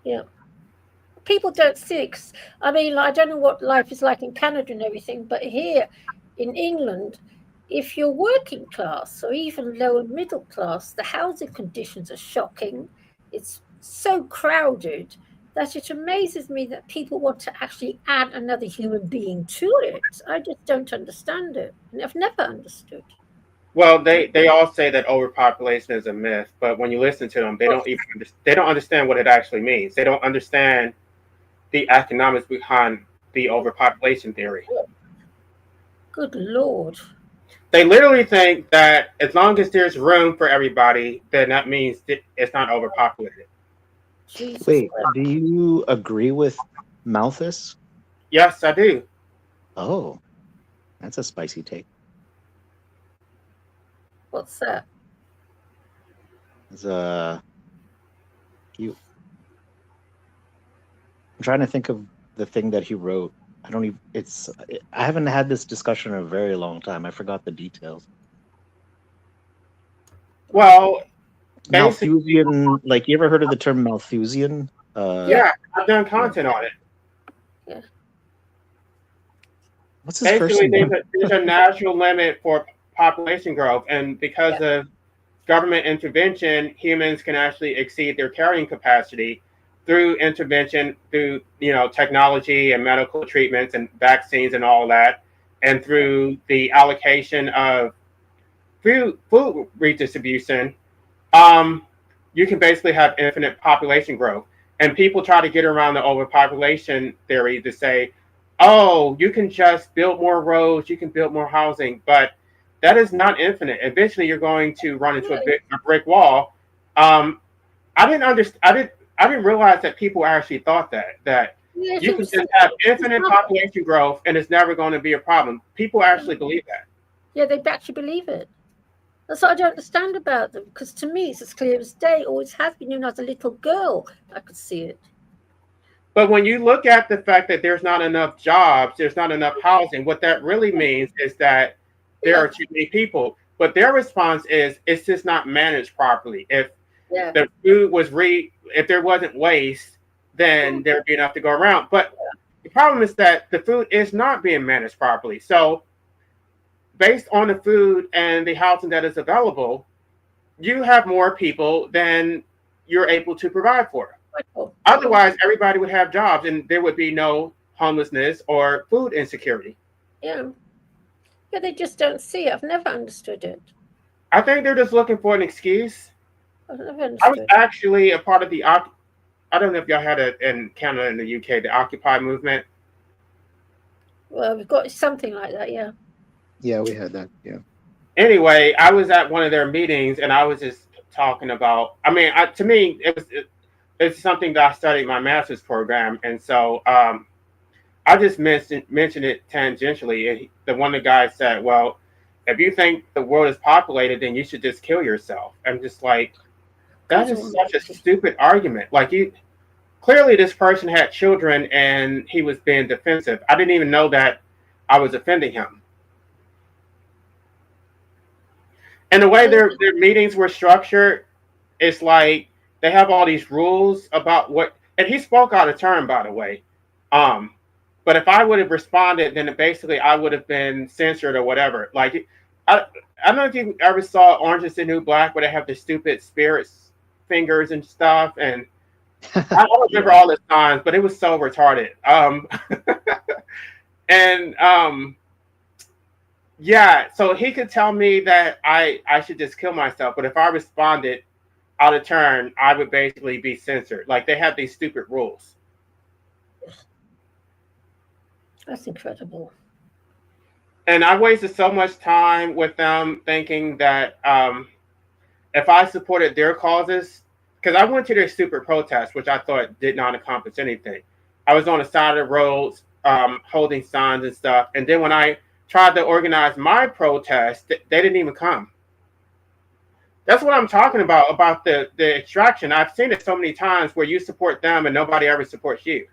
Yeah. People don't see. I mean, I don't know what life is like in Canada and everything, but here in England, if you're working class or even lower middle class, the housing conditions are shocking. It's so crowded that it amazes me that people want to actually add another human being to it. I just don't understand it. And I've never understood. Well, they all say that overpopulation is a myth, but when you listen to them, they don't understand what it actually means. They don't understand the economics behind the overpopulation theory. Good Lord. They literally think that as long as there's room for everybody, then that means it's not overpopulated. Jesus Wait, Christ. do you agree with Malthus? Yes, I do. Oh, that's a spicy take. What's that? It's I'm trying to think of the thing that he wrote. I haven't had this discussion in a very long time. I forgot the details. Well, Malthusian, like, you ever heard of the term Malthusian? Yeah, I've done content on it. Yeah. What's his first Basically, name? there's a natural limit for population growth, and because of government intervention, humans can actually exceed their carrying capacity through intervention, through technology and medical treatments and vaccines and all that, and through the allocation of food redistribution. You can basically have infinite population growth. And people try to get around the overpopulation theory to say, oh, you can just build more roads, you can build more housing, but that is not infinite. Eventually, you're going to run into a brick wall. I didn't realize that people actually thought that you can just have infinite population growth and it's never going to be a problem. People actually believe that. Yeah, they actually believe it. That's what I don't understand about them, because to me it's as clear as day, always has been. Even as a little girl, I could see it. But when you look at the fact that there's not enough jobs, there's not enough housing, what that really means is that there are too many people. But their response is it's just not managed properly. If the food was if there wasn't waste, then there'd be enough to go around. But the problem is that the food is not being managed properly. So based on the food and the housing that is available, you have more people than you're able to provide for. Otherwise, everybody would have jobs and there would be no homelessness or food insecurity. Yeah, they just don't see it. I've never understood it. I think they're just looking for an excuse. I've never understood. I was actually a part of the, I don't know if y'all had it in Canada and the UK, the Occupy movement. Well, we've got something like that, yeah. Yeah, we had that, yeah. Anyway, I was at one of their meetings and I was just talking about, I mean, to me, it's something that I studied in my master's program. And so I just mentioned it tangentially. And one of the guys said, well, if you think the world is populated, then you should just kill yourself. I'm just like, that is such a stupid argument. Like, clearly this person had children and he was being defensive. I didn't even know that I was offending him. And the way their meetings were structured, it's like they have all these rules about what, and he spoke out of turn, by the way. But if I would have responded, then basically I would have been censored or whatever. Like, I don't know if you ever saw Orange is the New Black, where they have the stupid spirits fingers and stuff. And I don't remember all the signs, but it was so retarded. Yeah, so he could tell me that I should just kill myself. But if I responded out of turn, I would basically be censored. Like, they have these stupid rules. That's incredible. And I wasted so much time with them thinking that if I supported their causes, because I went to their stupid protest, which I thought did not accomplish anything. I was on the side of the roads holding signs and stuff. And then when I tried to organize my protest, they didn't even come. That's what I'm talking about the extraction. I've seen it so many times where you support them and nobody ever supports you.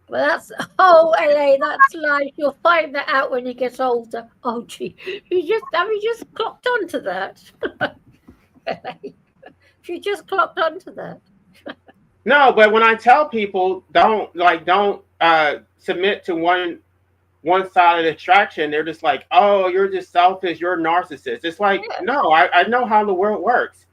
Well, that's, LA, that's life. You'll find that out when you get older. Oh, gee, have you just clocked onto that? You just clocked onto that. No, but when I tell people don't submit to one side of the extraction, they're just like, oh, you're just selfish, you're a narcissist. It's like, no, I know how the world works.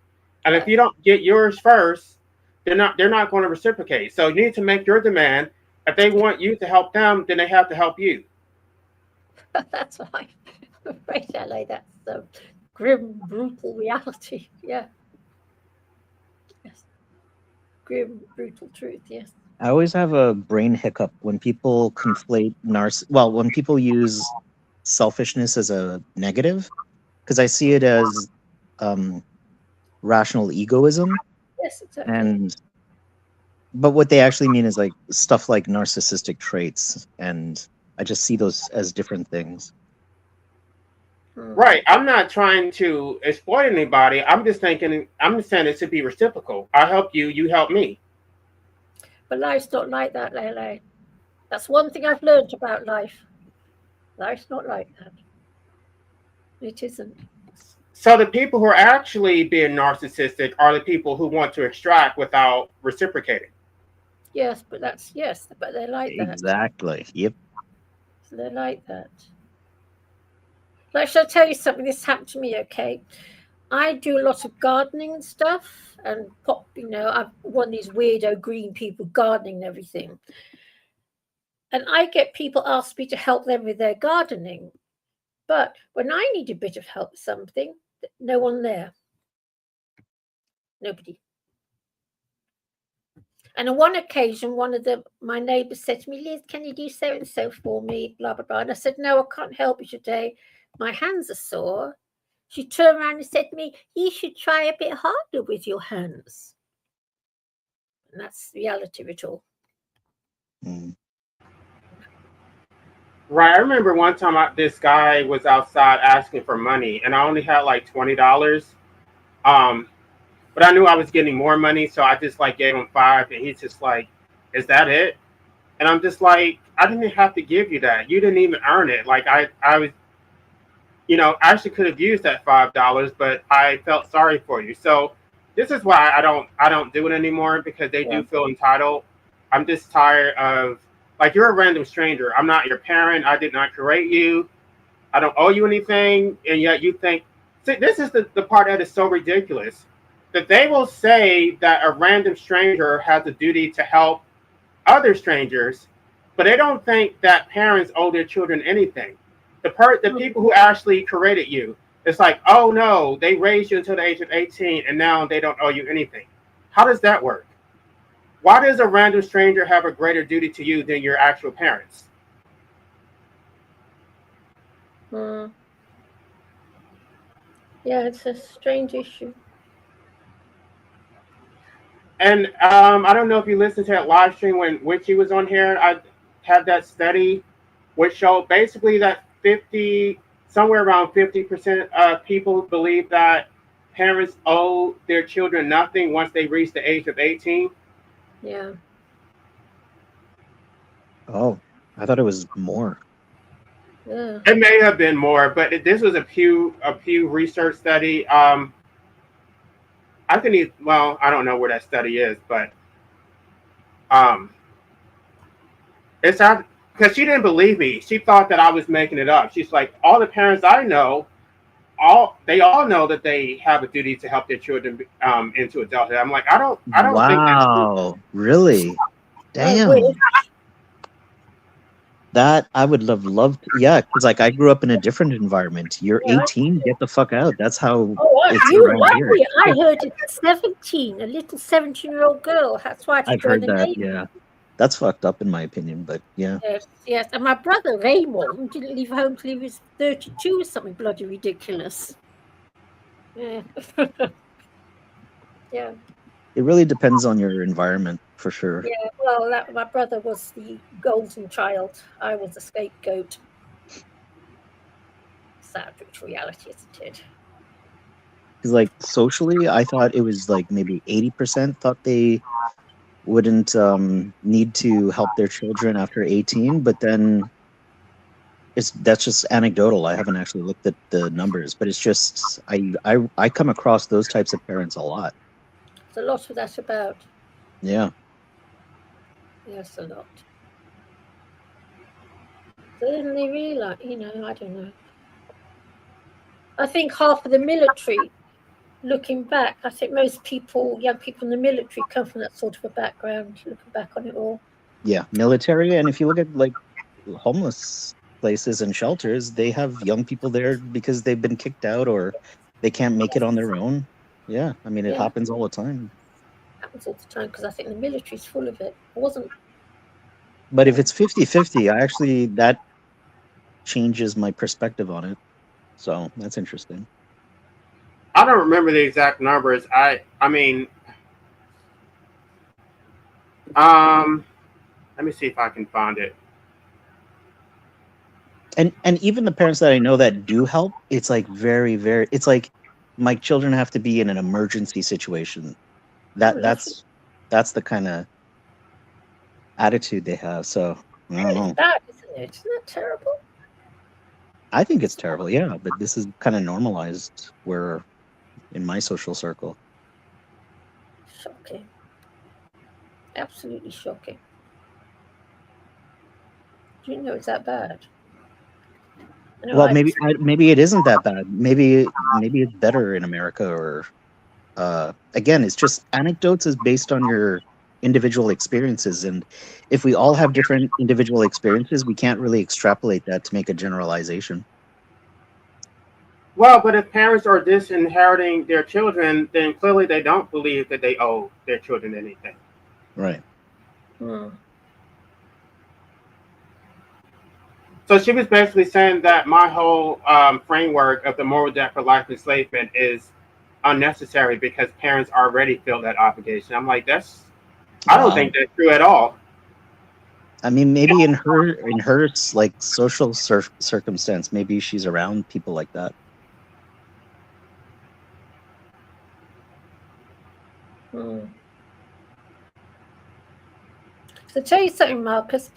And if you don't get yours first, they're not going to reciprocate. So you need to make your demand. If they want you to help them, then they have to help you. That's right. Right, LA, that's the grim, brutal reality. Yeah. Yes. Grim, brutal truth, yes. I always have a brain hiccup when people conflate when people use selfishness as a negative, because I see it as rational egoism. Yes, exactly. But what they actually mean is like stuff like narcissistic traits, and I just see those as different things. Right. I'm not trying to exploit anybody. I'm just saying it should be reciprocal. I help you, you help me. But life's not like that, Lele. That's one thing I've learned about life. Life's not like that. It isn't. So the people who are actually being narcissistic are the people who want to extract without reciprocating. Yes, but they're like that. Exactly. Yep. So they're like that. Like, shall I tell you something? This happened to me, okay? I do a lot of gardening and stuff, and I'm one of these weirdo green people gardening and everything. And I get people ask me to help them with their gardening. But when I need a bit of help with something, no one there. Nobody. And on one occasion, my neighbours said to me, Liz, can you do so and so for me? Blah, blah, blah. And I said, no, I can't help you today. My hands are sore. She turned around and said to me, you should try a bit harder with your hands. And that's the reality of it all. Right. I remember one time this guy was outside asking for money, and I only had like $20. Um, but I knew I was getting more money, so I just like gave him 5, and he's just like, "Is that it?" And I'm just like, "I didn't have to give you that. You didn't even earn it. Like I was, I actually could have used that $5, but I felt sorry for you." So this is why I don't do it anymore, because they Yeah. do feel entitled. I'm just tired of, like, you're a random stranger. I'm not your parent. I did not create you. I don't owe you anything, and yet you think. See, this is the part that is so ridiculous, that they will say that a random stranger has a duty to help other strangers, but they don't think that parents owe their children anything. The people who actually created you, it's like, oh no, they raised you until the age of 18, and now they don't owe you anything. How does that work? Why does a random stranger have a greater duty to you than your actual parents? Yeah, it's a strange issue. And I don't know if you listened to that live stream when Witchy was on here. I had that study which showed basically that somewhere around 50% of people believe that parents owe their children nothing once they reach the age of 18. Yeah. Oh, I thought it was more. Yeah. It may have been more, but this was a Pew research study. I don't know where that study is, but it's not, because she didn't believe me. She thought that I was making it up. She's like, all the parents I know, they all know that they have a duty to help their children into adulthood. I'm like, I don't think that's true. Wow, really? Damn. Wait, That I would love to, yeah, because like I grew up in a different environment. You're Yeah. 18, get the fuck out. That's how oh, it's you around here. lucky. I heard it's 17, a little 17-year-old girl. That's why she I've heard joined the that, Navy. yeah. That's fucked up in my opinion, but yeah. Yes. And my brother Raymond didn't leave home till he was 32 or something bloody ridiculous. Yeah. Yeah. It really depends on your environment for sure. Yeah. Well, my brother was the golden child. I was the scapegoat. Sad reality, isn't it? Because like socially, I thought it was like maybe 80% thought they wouldn't need to help their children after 18, but then that's just anecdotal. I haven't actually looked at the numbers, but it's just I come across those types of parents a lot. There's a lot of that about. Yeah. Yes, a lot. Then they realize, I don't know. I think half of the military, looking back, I think most people, young people in the military, come from that sort of a background, looking back on it all. Yeah, military. And if you look at like homeless places and shelters, they have young people there because they've been kicked out or they can't make it on their own. Yeah, I mean, it happens all the time. Happens all the time because I think the military's full of it. It wasn't. But if it's 50-50, that changes my perspective on it. So that's interesting. I don't remember the exact numbers. I mean, let me see if I can find it. And even the parents that I know that do help, it's like very, very, it's like my children have to be in an emergency situation. That's the kind of attitude they have. So I don't know. It's bad, isn't it? Isn't that terrible? I think it's terrible, yeah, but this is kind of normalized where in my social circle. Shocking. Absolutely shocking. Do you know it's that bad? Well, maybe it isn't that bad. Maybe it's better in America, or again, it's just anecdotes is based on your individual experiences, and if we all have different individual experiences, we can't really extrapolate that to make a generalization. Well, but if parents are disinheriting their children, then clearly they don't believe that they owe their children anything. Right. So she was basically saying that my whole framework of the moral debt for life enslavement is unnecessary because parents already feel that obligation. I'm like, I don't think that's true at all. I mean, maybe in her like social circumstance, maybe she's around people like that. So tell you something, Marcus.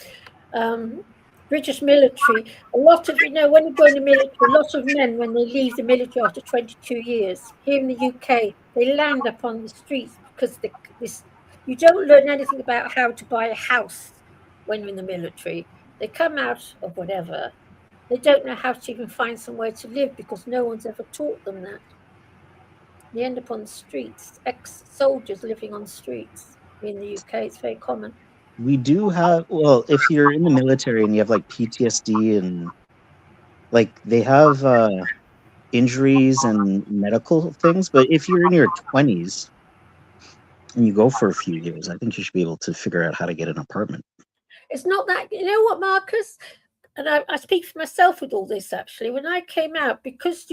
British military, a lot of, when you join the military, a lot of men, when they leave the military after 22 years, here in the UK, they land up on the streets because you don't learn anything about how to buy a house when you're in the military. They come out of whatever. They don't know how to even find somewhere to live because no one's ever taught them that. They end up on the streets, ex-soldiers living on the streets. In the UK, it's very common. We do have, well, if you're in the military and you have like PTSD and like they have injuries and medical things, but if you're in your 20s and you go for a few years, I think you should be able to figure out how to get an apartment. It's not that, you know what, Marcus? And I speak for myself with all this, actually. When I came out, because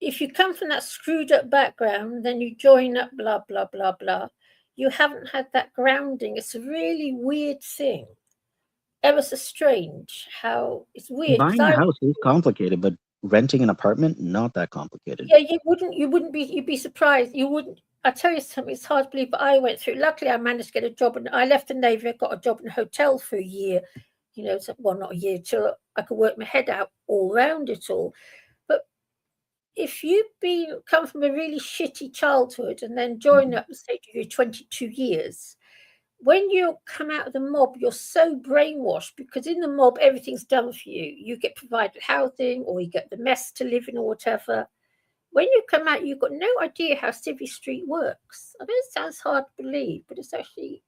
if you come from that screwed up background, then you join up, blah, blah, blah, blah. You haven't had that grounding. It's a really weird thing. Ever so strange how it's weird. Buying a house is complicated, but renting an apartment, not that complicated. Yeah, you'd be surprised. You wouldn't. I tell you something, it's hard to believe, but I went through. Luckily, I managed to get a job, and I left the Navy. I got a job in a hotel for a year. Well, not a year, till I could work my head out all around it all. But if you've come from a really shitty childhood and then join up, say, you're 22 years, when you come out of the mob, you're so brainwashed because in the mob, everything's done for you. You get provided housing or you get the mess to live in or whatever. When you come out, you've got no idea how Civvy Street works. I know it sounds hard to believe, but it's actually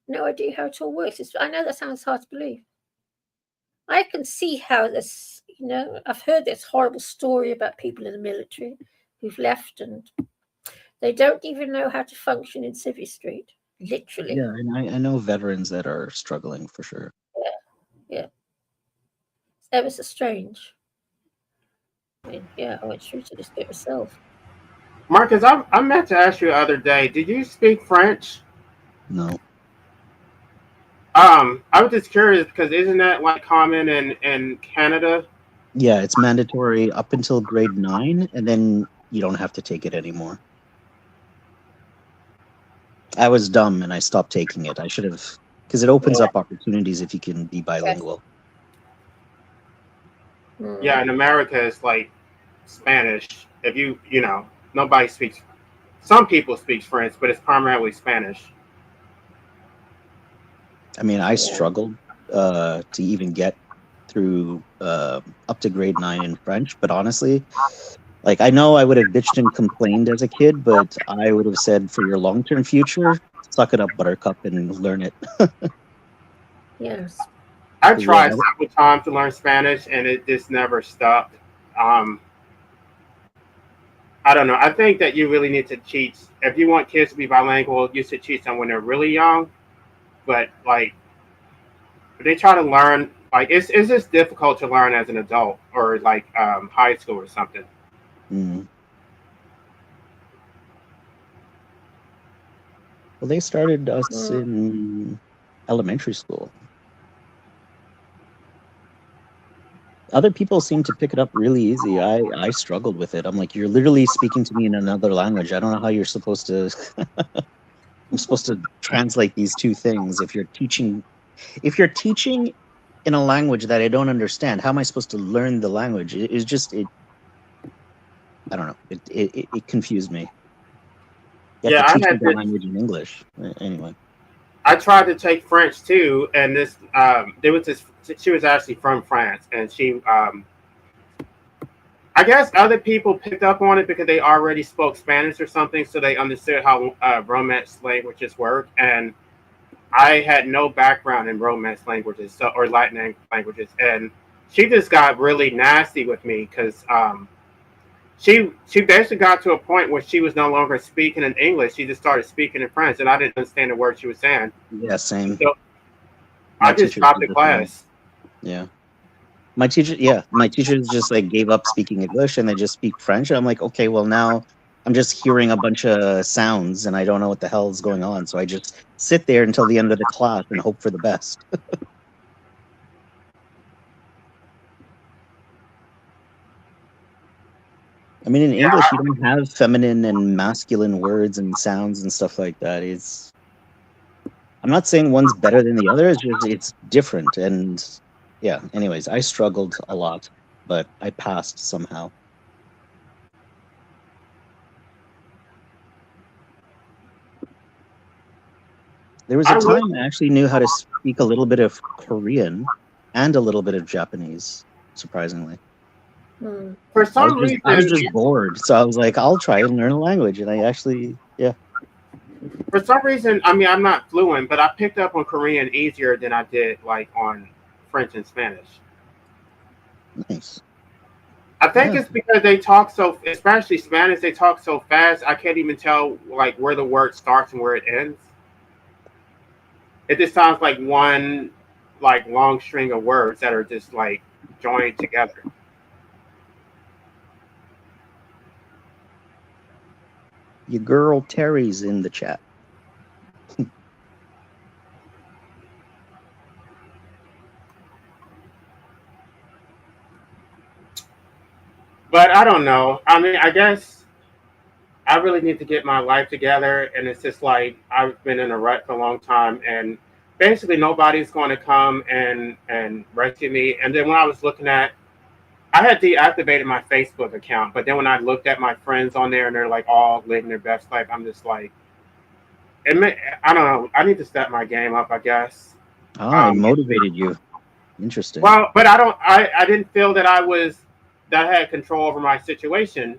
no idea how it all works. I know that sounds hard to believe. I can see how this, I've heard this horrible story about people in the military who've left and they don't even know how to function in Civvy Street, literally. Yeah, and I know veterans that are struggling for sure. Yeah. It's ever so strange. I mean, yeah, I went through to this bit myself. Marcus, I meant to ask you the other day, did you speak French? No. I was just curious because isn't that like common in Canada? Yeah, it's mandatory up until grade 9, and then you don't have to take it anymore. I was dumb and I stopped taking it. I should have, because it opens up opportunities if you can be bilingual. Yeah, in America it's like Spanish. If nobody speaks. Some people speak French, but it's primarily Spanish. I mean, I struggled to even get through up to grade 9 in French, but honestly, like, I know I would have bitched and complained as a kid, but I would have said, for your long-term future, suck it up, buttercup, and learn it. Yes. I tried several times to learn Spanish, and it just never stopped. I don't know. I think that you really need to teach. If you want kids to be bilingual, you should teach them when they're really young. But, like, if they try to learn, like, it's just difficult to learn as an adult or, like, high school or something. Mm. Well, they started us in elementary school. Other people seem to pick it up really easy. I struggled with it. I'm like, you're literally speaking to me in another language. I don't know how you're supposed to... I'm supposed to translate these two things. If you're teaching in a language that I don't understand, how am I supposed to learn the language? It's just... I don't know. It confused me. You have to teach me the language in English. Anyway. I tried to take French too, and she was actually from France, and she, I guess other people picked up on it because they already spoke Spanish or something, so they understood how Romance languages work, and I had no background in Romance languages or Latin languages, and she just got really nasty with me because she basically got to a point where she was no longer speaking in English. She just started speaking in French, and I didn't understand the word she was saying. Yeah, same. So I just dropped the class. Yeah. My teachers just like gave up speaking English and they just speak French. And I'm like, okay, well now I'm just hearing a bunch of sounds and I don't know what the hell is going on. So I just sit there until the end of the class and hope for the best. I mean, in English, you don't have feminine and masculine words and sounds and stuff like that. I'm not saying one's better than the other. It's just, it's different. And yeah, anyways, I struggled a lot, but I passed somehow. There was a time I actually knew how to speak a little bit of Korean and a little bit of Japanese, surprisingly. For some reason, I was just bored, so I was like, I'll try and learn a language, and I actually, yeah. For some reason, I mean, I'm not fluent, but I picked up on Korean easier than I did like on French and Spanish. Nice. I think it's because they talk so, especially Spanish, they talk so fast. I can't even tell like where the word starts and where it ends. It just sounds like one like long string of words that are just like joined together. Your girl Terry's in the chat. But I don't know. I mean, I guess I really need to get my life together, and it's just like I've been in a rut for a long time, and basically nobody's going to come and rescue me. And then when I was looking at, I had deactivated my Facebook account, but then when I looked at my friends on there and they're like all living their best life, I'm just like, I don't know. I need to step my game up, I guess. Oh, it motivated you. Interesting. Well, but I didn't feel that I had control over my situation.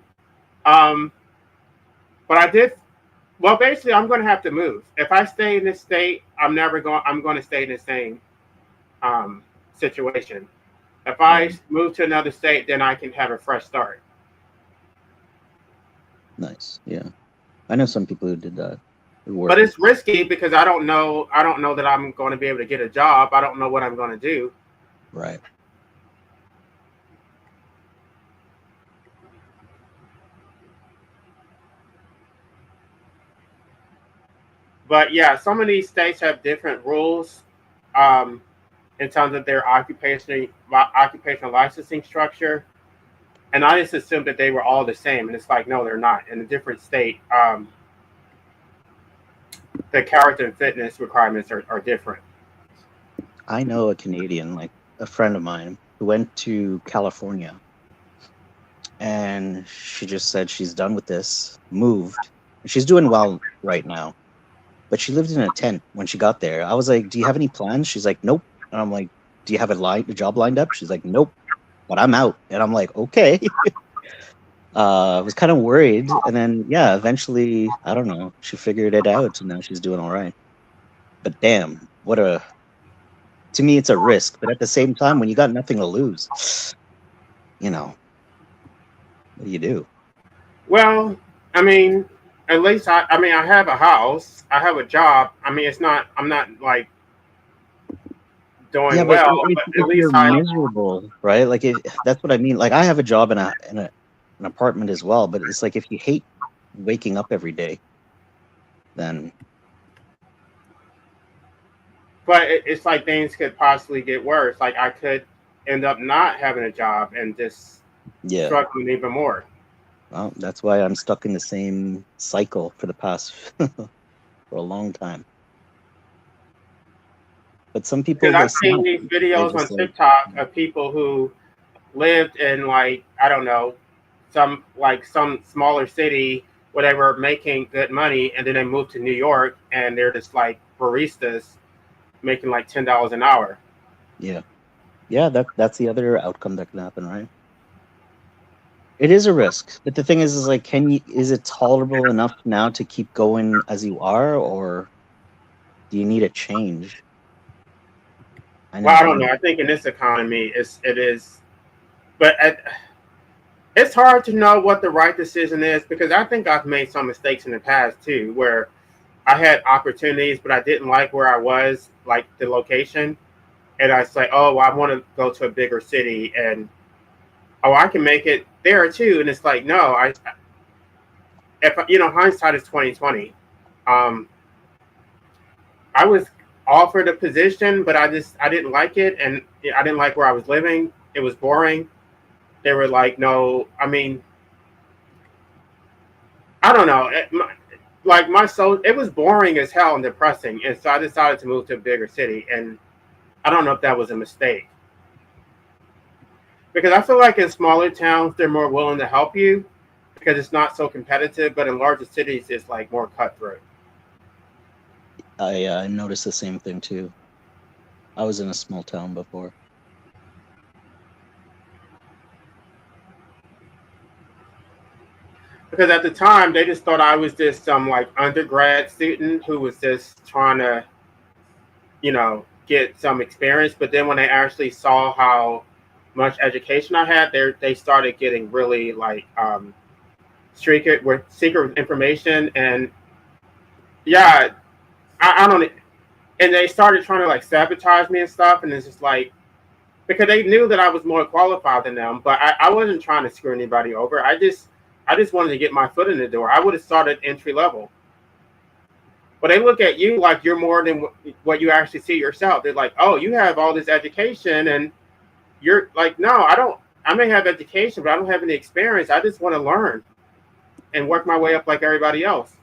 But I did. Well, basically, I'm going to have to move. If I stay in this state, I'm going to stay in the same situation. If I move to another state, then I can have a fresh start. Nice. Yeah, I know some people who did that. But it's risky because I don't know that I'm going to be able to get a job. I don't know what I'm going to do. Right. But yeah, some of these states have different rules in terms of their occupational licensing structure. And I just assumed that they were all the same. And it's like, no, they're not. In a different state, the character and fitness requirements are different. I know a Canadian, like a friend of mine, who went to California. And she just said she's done with this, moved. She's doing well right now. But she lived in a tent when she got there. I was like, do you have any plans? She's like, nope. And I'm like, do you have a job lined up? She's like, nope. But I'm out. And I'm like, okay. I was kind of worried. And then, yeah, eventually, I don't know. She figured it out. And now she's doing all right. But damn, to me, it's a risk. But at the same time, when you got nothing to lose, you know, what do you do? Well, I mean, at least I have a house. I have a job. I mean, I'm not like doing well. But at least you're miserable, right? Like that's what I mean. Like I have a job in an apartment as well, but it's like if you hate waking up every day, then. But it's like things could possibly get worse. Like I could end up not having a job and just struggling even more. Well, that's why I'm stuck in the same cycle for the past for a long time. But some people, I've seen these videos on TikTok of people who lived in like, I don't know, some smaller city where they were making good money, and then they moved to New York and they're just like baristas making like $10 an hour. Yeah. That's the other outcome that can happen, right? It is a risk, but the thing is like, is it tolerable enough now to keep going as you are, or do you need a change? I don't know. I think in this economy, it is, but it's hard to know what the right decision is, because I think I've made some mistakes in the past too, where I had opportunities, but I didn't like where I was, like the location, and I was like, oh, well, I want to go to a bigger city, and I can make it there too. And it's like, no, if hindsight is 2020. I was offered a position, but I didn't like it, and I didn't like where I was living. It was boring. They were like, no, I mean, I don't know. It was boring as hell and depressing, and so I decided to move to a bigger city. And I don't know if that was a mistake, because I feel like in smaller towns they're more willing to help you because it's not so competitive. But in larger cities, it's like more cutthroat. I noticed the same thing too. I was in a small town before. Because at the time they just thought I was just some like undergrad student who was just trying to, get some experience. But then when they actually saw how much education I had, they started getting really like secret information, and yeah, I don't, and they started trying to like sabotage me and stuff, and it's just like because they knew that I was more qualified than them, but I wasn't trying to screw anybody over. I just wanted to get my foot in the door. I would have started entry level. But they look at you like you're more than what you actually see yourself. They're like, oh, you have all this education, and you're like, no, I don't. I may have education, but I don't have any experience. I just want to learn and work my way up like everybody else.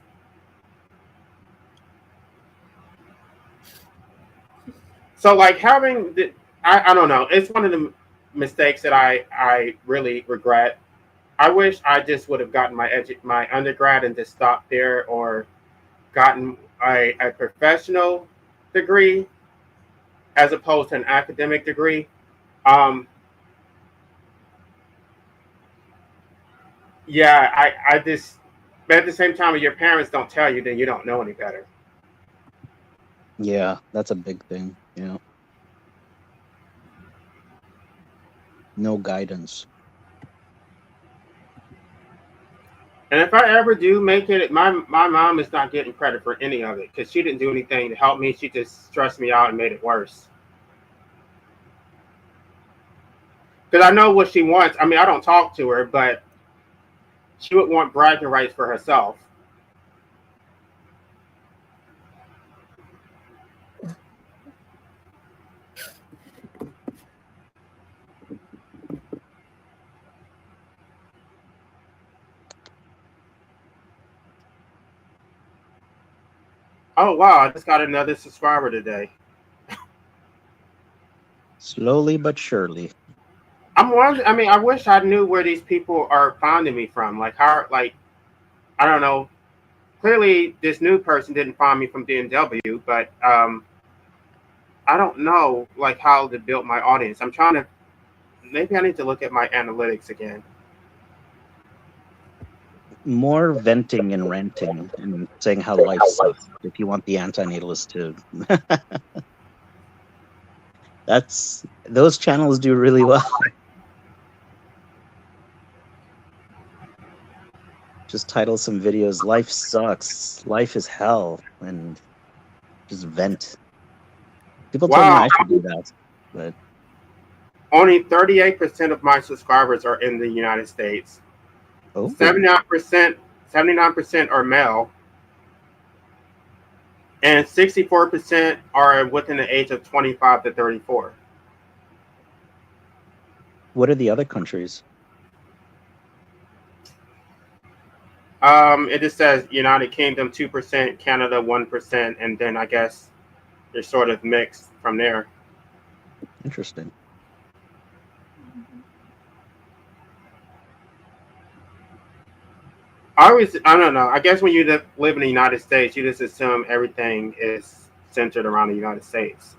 So like I don't know. It's one of the mistakes that I really regret. I wish I just would have gotten my undergrad and just stopped there, or gotten a professional degree as opposed to an academic degree. Yeah, I just, but at the same time, if your parents don't tell you, then you don't know any better. Yeah, that's a big thing. Yeah. No guidance. And if I ever do make it, my mom is not getting credit for any of it because she didn't do anything to help me. She just stressed me out and made it worse. Because I know what she wants. I mean, I don't talk to her, but she would want bragging rights for herself. Oh wow! I just got another subscriber today. Slowly but surely. I'm wondering. I mean, I wish I knew where these people are finding me from. Like how? Like I don't know. Clearly, this new person didn't find me from DNW, but I don't know like how to build my audience. I'm trying to. Maybe I need to look at my analytics again. More venting and ranting and saying how life sucks if you want the antinatalist to. Those channels do really well. Just title some videos, life sucks, life is hell, and just vent. People told me Wow. I should do that, but Only 38% of my subscribers are in the United States. oh, 79% are male, and 64% are within the age of 25 to 34. what are the other countries? It just says United Kingdom 2%, Canada 1%, and then I guess they're sort of mixed from there. Interesting. I don't know. I guess when you live in the United States, you just assume everything is centered around the United States.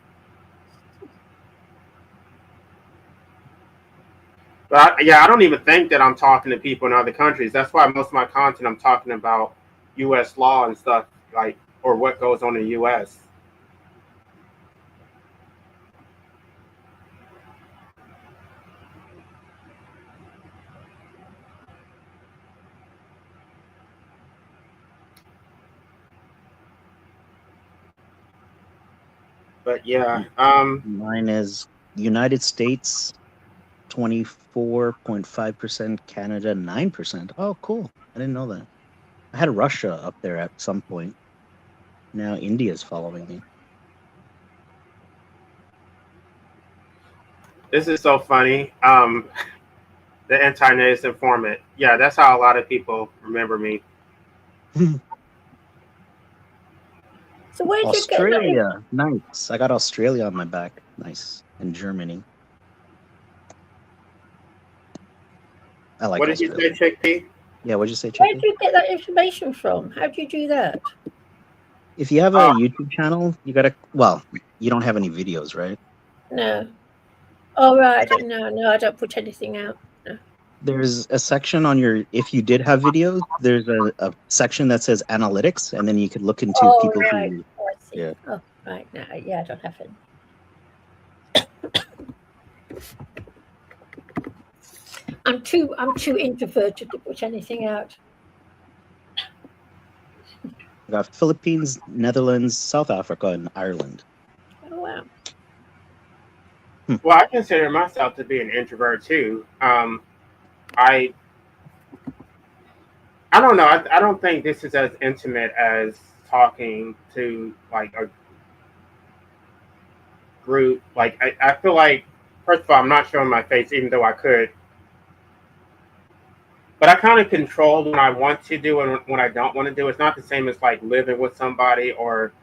But I don't even think that I'm talking to people in other countries. That's why most of my content I'm talking about U.S. law and stuff like, or what goes on in the U.S. But yeah, Mine is United States 24.5%, Canada 9%. Oh, cool. I didn't know that. I had Russia up there at some point. Now India's following me. This is so funny. The anti-native informant. Yeah, that's how a lot of people remember me. So where did you get that? Australia, nice. I got Australia on my back, nice, and Germany. I like What did you Australia. say, Chickpea? Yeah, what'd you say, Where Chicky? did you get that information from? How do you do that? If you have a YouTube channel, you gotta. Well, you don't have any videos, right? No. Oh right. No, I don't put anything out. No. There's a section on your. If you did have videos, there's a section that says analytics, and then you could look into Oh people right. who. Oh, I see. Yeah. Oh right. No, yeah, I don't have any. I'm too introverted to put anything out. We got Philippines, Netherlands, South Africa, and Ireland. Oh wow. Well, I consider myself to be an introvert too. I don't know. I don't think this is as intimate as talking to like a group. Like I feel like, first of all, I'm not showing my face, even though I could. But I kind of control when I want to do and when I don't want to do. It's not the same as like living with somebody or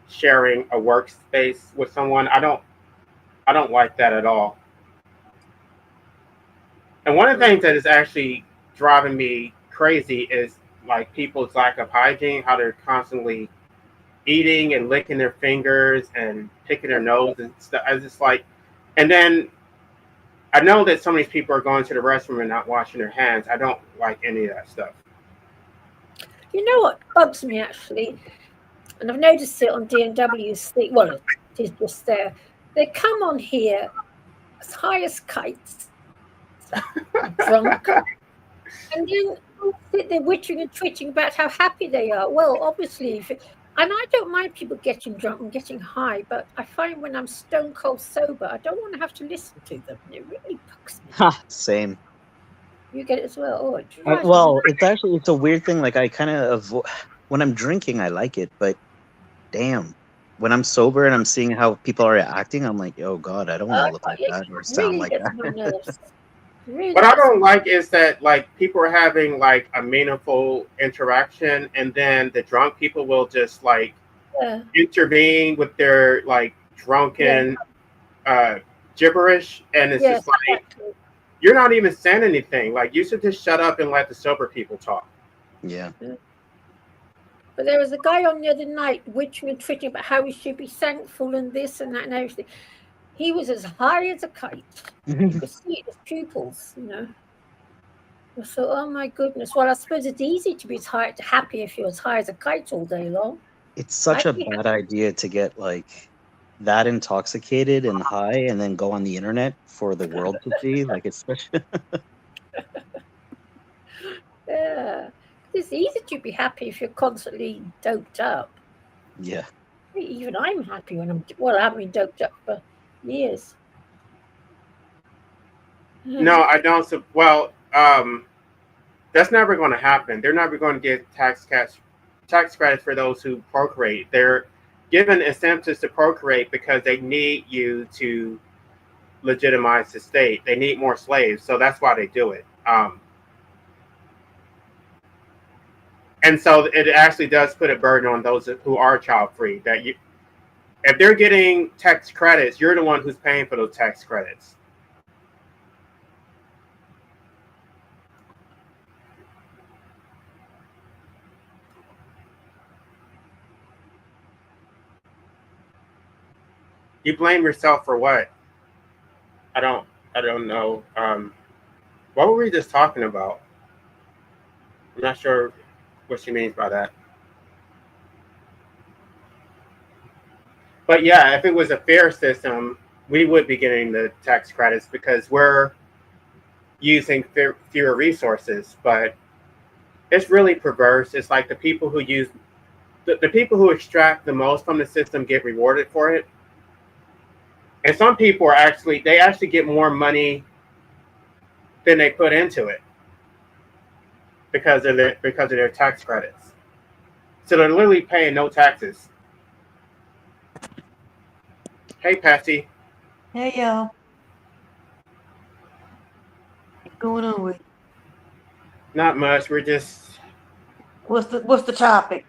sharing a workspace with someone. I don't like that at all. And one of the things that is actually driving me crazy is like people's lack of hygiene, how they're constantly eating and licking their fingers and picking their nose and stuff. I just like, and then I know that some of these people are going to the restroom and not washing their hands. I don't like any of that stuff. You know what bugs me actually, and I've noticed it on DNW's thing. Well, it is just there. They come on here as high as kites, drunk, and then sit there wittering and twitching about how happy they are. Well, obviously, and I don't mind people getting drunk and getting high, but I find when I'm stone cold sober, I don't want to have to listen to them. It really bugs me. Ha, same. You get it as well. Oh, it drives me Well, it's a weird thing. Like I kind of when I'm drinking, I like it, but damn, when I'm sober and I'm seeing how people are acting, I'm like, oh god, I don't want to look like that or sound really like gets that. my nerves. Really What I gets don't like is that like people are having like a meaningful interaction, and then the drunk people will just like yeah. intervene with their like drunken gibberish, and it's Yes, just like exactly. you're not even saying anything. Like you should just shut up and let the sober people talk. Yeah. But there was a guy on the other night witching and twitching about how we should be thankful and this and that and everything. He was as high as a kite. You could see it, his pupils, you know. I thought, oh my goodness. Well, I suppose it's easy to be happy if you're as high as a kite all day long. It's such I'd a be bad idea to get like that intoxicated and high and then go on the internet for the world to see. Like especially Yeah. It's easy to be happy if you're constantly doped up. yeah. Even I'm happy when I haven't been doped up for years. No, I don't. Well, that's never going to happen. They're never going to get tax credits for those who procreate. They're given incentives to procreate because they need you to legitimize the state. They need more slaves, so that's why they do it. And so it actually does put a burden on those who are child free. That if they're getting tax credits, you're the one who's paying for those tax credits. You blame yourself for what? I don't know. What were we just talking about? I'm not sure what she means by that. But yeah, if it was a fair system, we would be getting the tax credits because we're using fewer resources. But it's really perverse. It's like the people who use the people who extract the most from the system get rewarded for it. And some people are actually get more money than they put into it. because of their tax credits. So they're literally paying no taxes. Hey, Patsy. Hey y'all, what's going on with you? Not much. We're just What's the topic?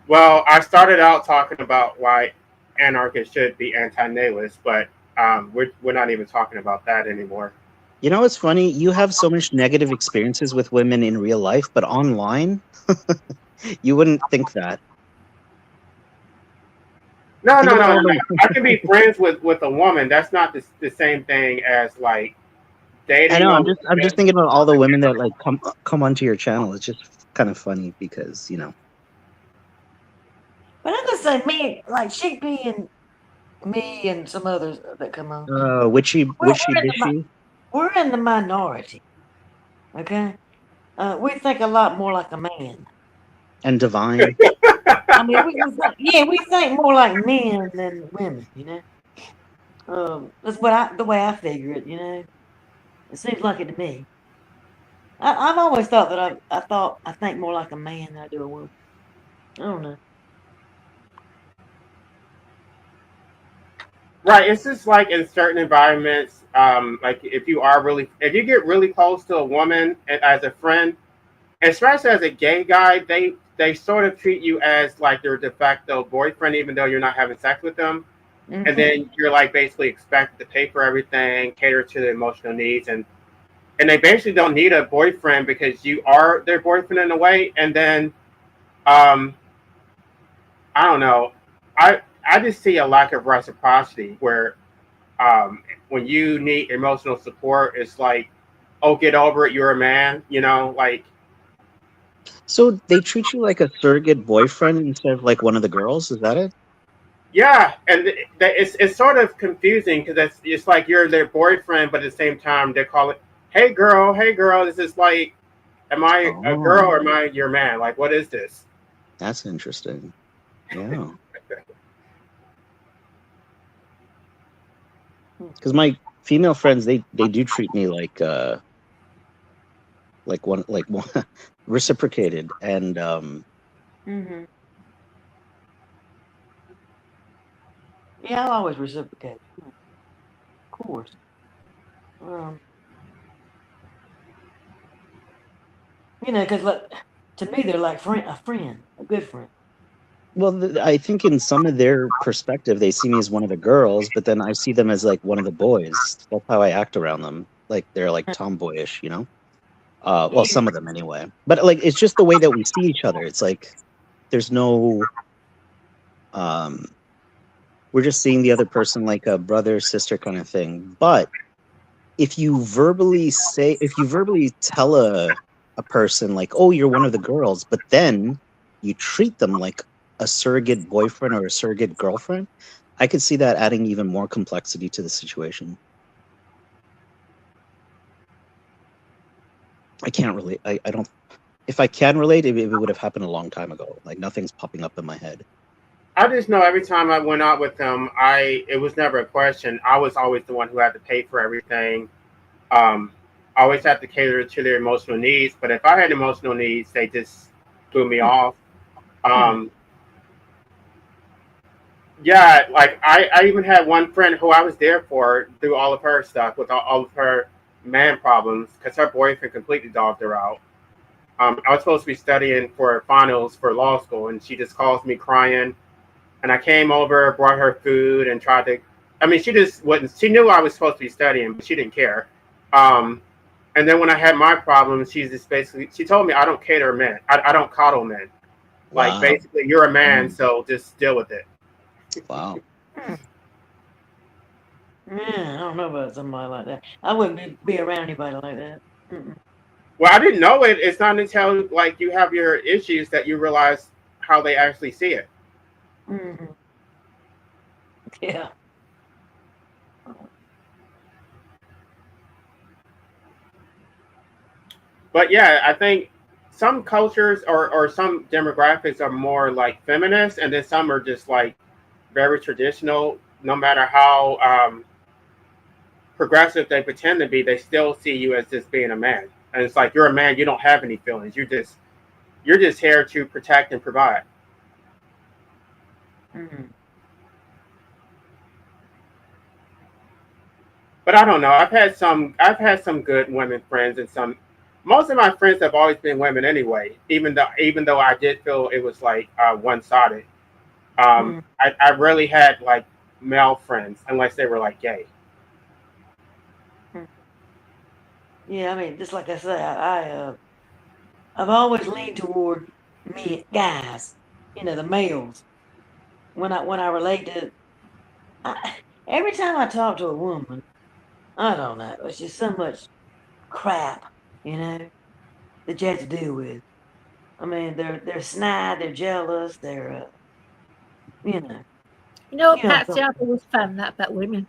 well. I started out talking about why anarchists should be anti-natalist, but we're not even talking about that anymore. You know what's funny? You have so much negative experiences with women in real life, but online, you wouldn't think that. No, Think no, about no. all Like, the. I can be friends with a woman. That's not the same thing as like I dating know. a I'm just woman. thinking about all the women that like come onto your channel. It's just kind of funny because But I'm gonna say me, like she being me and some others that come on. witchy We're, wishy we're in the bishy we're in the minority. Okay, we think a lot more like a man. and divine. I mean, we think more like men than women. That's the way I figure it. It seems like it to me. I've always thought that I think more like a man than I do a woman. I don't know. Right. It's just like in certain environments, like if you get really close to a woman as a friend, especially as a gay guy, they sort of treat you as like their de facto boyfriend, even though you're not having sex with them. And then you're like basically expected to pay for everything, cater to their emotional needs, and they basically don't need a boyfriend because you are their boyfriend in a way. And then um, I don't know, I just see a lack of reciprocity where when you need emotional support, it's like, oh, get over it, you're a man, like. So they treat you like a surrogate boyfriend instead of like one of the girls. Is that it? Yeah, and it's sort of confusing because it's like you're their boyfriend, but at the same time they call it, hey girl, hey girl. This is like, am I a girl or Oh, am I your man? Like, what is this? that's interesting. Yeah, because my female friends they do treat me like one reciprocated and Mm-hmm. Yeah, I always reciprocate. Of course. Um, because to me they're like a good friend. well, I think in some of their perspective, they see me as one of the girls, but then I see them as like one of the boys. That's how I act around them. Like they're like tomboyish. Well, Yeah. some of them anyway. But like it's just the way that we see each other. It's like there's no um we're just seeing the other person like a brother sister kind of thing. But if you verbally tell a person like, oh, you're one of the girls, but then you treat them like a surrogate boyfriend or a surrogate girlfriend, I could see that adding even more complexity to the situation. I can't relate. I don't. If I can relate, it would have happened a long time ago. Like nothing's popping up in my head. I just know every time I went out with them, it was never a question. I was always the one who had to pay for everything. I always had to cater to their emotional needs. But if I had emotional needs, they just threw me off. Um, yeah, like I even had one friend who I was there for through all of her stuff with all of her man problems because her boyfriend completely dogged her out. I was supposed to be studying for finals for law school, and she just calls me crying. And I came over, brought her food, and tried to. I mean, she just wasn't. She knew I was supposed to be studying, but she didn't care. And then when I had my problems, she told me I don't cater men. I don't coddle men. Like Wow. basically, you're a man, so just deal with it. Wow. Yeah, I don't know about somebody like that. I wouldn't be around anybody like that. Mm-mm. Well, I didn't know it. It's not until like you have your issues that you realize how they actually see it. Mm-hmm. Yeah. But yeah, I think some cultures or some demographics are more like feminist, and then some are just like very traditional. No matter how progressive they pretend to be, they still see you as just being a man. And it's like, you're a man, you don't have any feelings. You're just here to protect and provide. Mhm. But I don't know. I've had some good women friends, and most of my friends have always been women anyway. Even though I did feel it was like one-sided. Mhm. I rarely had like male friends unless they were like gay. Yeah, I mean, just like I say, I've always leaned toward me guys, the males. When I relate to, every time I talk to a woman, I don't know, it's just so much crap, that you have to deal with. I mean, they're snide, they're jealous, they're you know, You know what, you know, Patsy? I've always found that about women.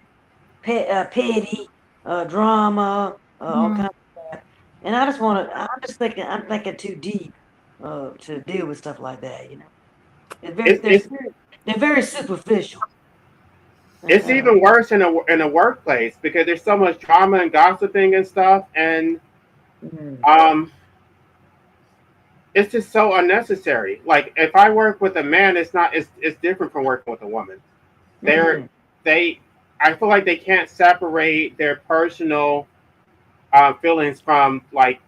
petty, drama, all Mm. kinds of crap. And I'm thinking too deep to deal with stuff like that. It's it's They're very superficial. it's even worse in a workplace because there's so much drama and gossiping and stuff, and Mhm. um, it's just so unnecessary. Like if I work with a man, it's different from working with a woman. They're Mhm. they I feel like they can't separate their personal feelings from like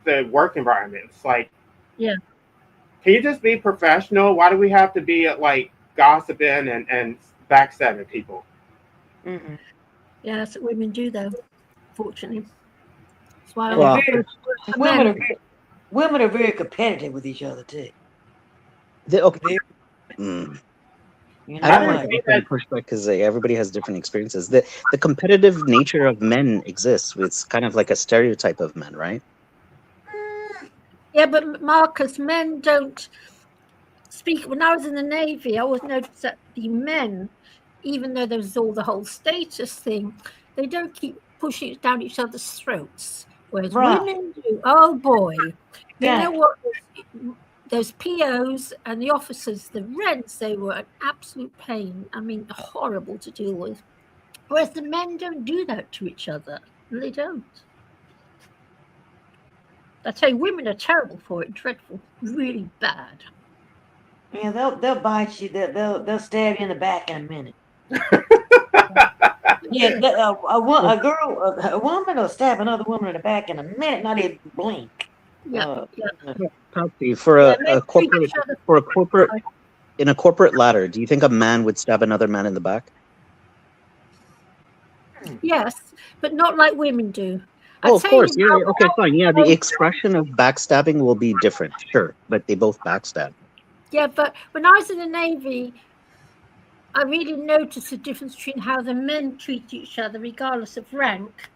the work environment. It's like, Yeah. can you just be professional? Why do we have to be like gossiping and backstabbing people? Mhm. Yeah, that's what women do, though, fortunately. That's why I And they're always Well, very, prefer to work for women men. are women are very competitive with each other too. okay. Very, Mm. I I don't didn't want like to see jump in that. and push back because everybody has different experiences. The competitive nature of men exists. It's kind of like a stereotype of men, right? Yeah, but Marcus, men don't speak. When I was in the Navy, I always noticed that the men, even though there's all the whole status thing, they don't keep pushing it down each other's throats. Whereas right, women do. Oh boy. You know exactly. what? Those POs and the officers, the Reds, they were an absolute pain. I mean, horrible to deal with. Whereas the men don't do that to each other. They don't. I tell you, women are terrible for it. Dreadful. Really bad. Yeah, they'll bite you. They'll stab you in the back in a minute. Yeah, a woman will stab another woman in the back in a minute, not even blink. Yeah, yeah. Patsy, for Yeah, men a treat corporate each other. for a corporate in a corporate ladder, do you think a man would stab another man in the back? Yes, but not like women do. I Oh, of tell you course. Yeah. now, Okay. Fine. Yeah. The when expression of backstabbing will be different, sure, but they both backstab. yeah, but when I was in the Navy, I really noticed the difference between how the men treat each other, regardless of rank,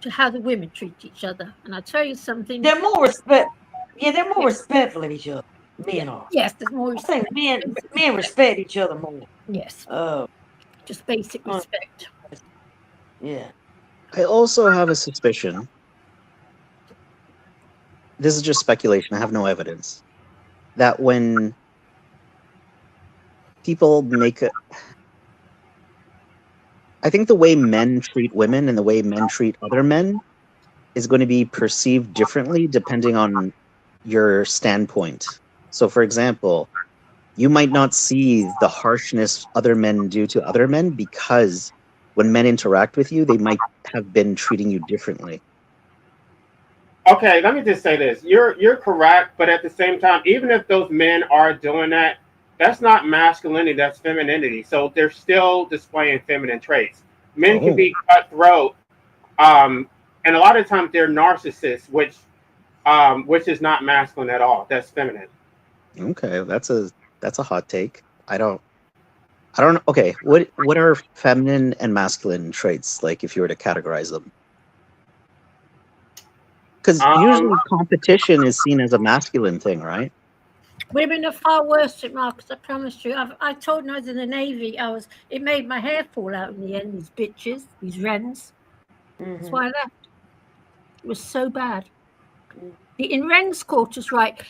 to how the women treat each other. And I tell you something. They're more respect. Yeah, they're more Yeah, respectful of each other. yeah, Men are. yes, there's more I think respect. men respect each other more. Yes, Uh, just basic uh, respect. yeah. I also have a suspicion. This is just speculation. I have no evidence that when people make a, I think the way men treat women and the way men treat other men is going to be perceived differently depending on your standpoint. So, for example, you might not see the harshness other men do to other men because when men interact with you, they might have been treating you differently. Okay, let me just say this. You're correct, but at the same time, even if those men are doing that, that's not masculinity, that's femininity. So they're still displaying feminine traits. Men can Oh, be cutthroat, and a lot of times they're narcissists, which is not masculine at all. That's feminine. okay. That's a hot take. I don't know. Okay, what are feminine and masculine traits like if you were to categorize them? Because Um, usually competition is seen as a masculine thing, right? Women are far worse at Marcus, I promise you. I told when I was in the Navy, it made my hair fall out in the end, these bitches, these wrens. That's Mm-hmm. why I left. It was so bad. In wrens' quarters, right,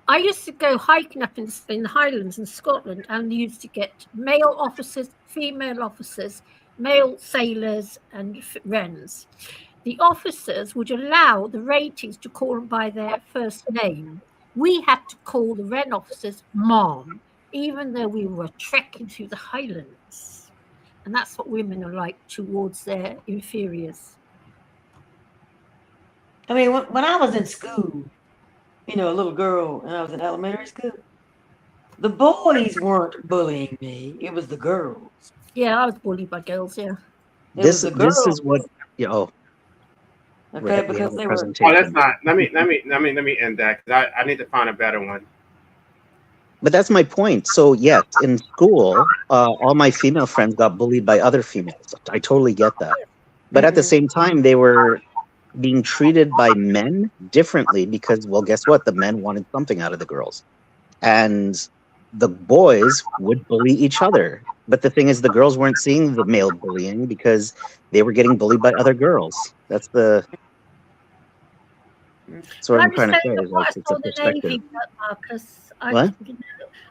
I used to go hiking up in the Highlands in Scotland and used to get male officers, female officers, male sailors, and wrens. the officers would allow the ratings to call them by their first name. We had to call the Wren officers Mom, even though we were trekking through the Highlands. And that's what women are like towards their inferiors. I mean, when I was in school, you know, a little girl, and I was in elementary school, the boys weren't bullying me. It was the girls. Yeah, I was bullied by girls, yeah. It was the This is girls. what, yeah, oh, Okay, we because have a they were. Oh, presentation. that's not. Let me end that, because I need to find a better one. But that's my point. So yes, in school, all my female friends got bullied by other females. I totally get that. But at the Mhm. same time, they were being treated by men differently because, well, guess what? The men wanted something out of the girls. And the boys would bully each other. But the thing is, the girls weren't seeing the male bullying because they were getting bullied by other girls. That's what But I'm I'm just trying to saying say. that Is what like I it's a saw in the perspective. Navy, Marcus. What?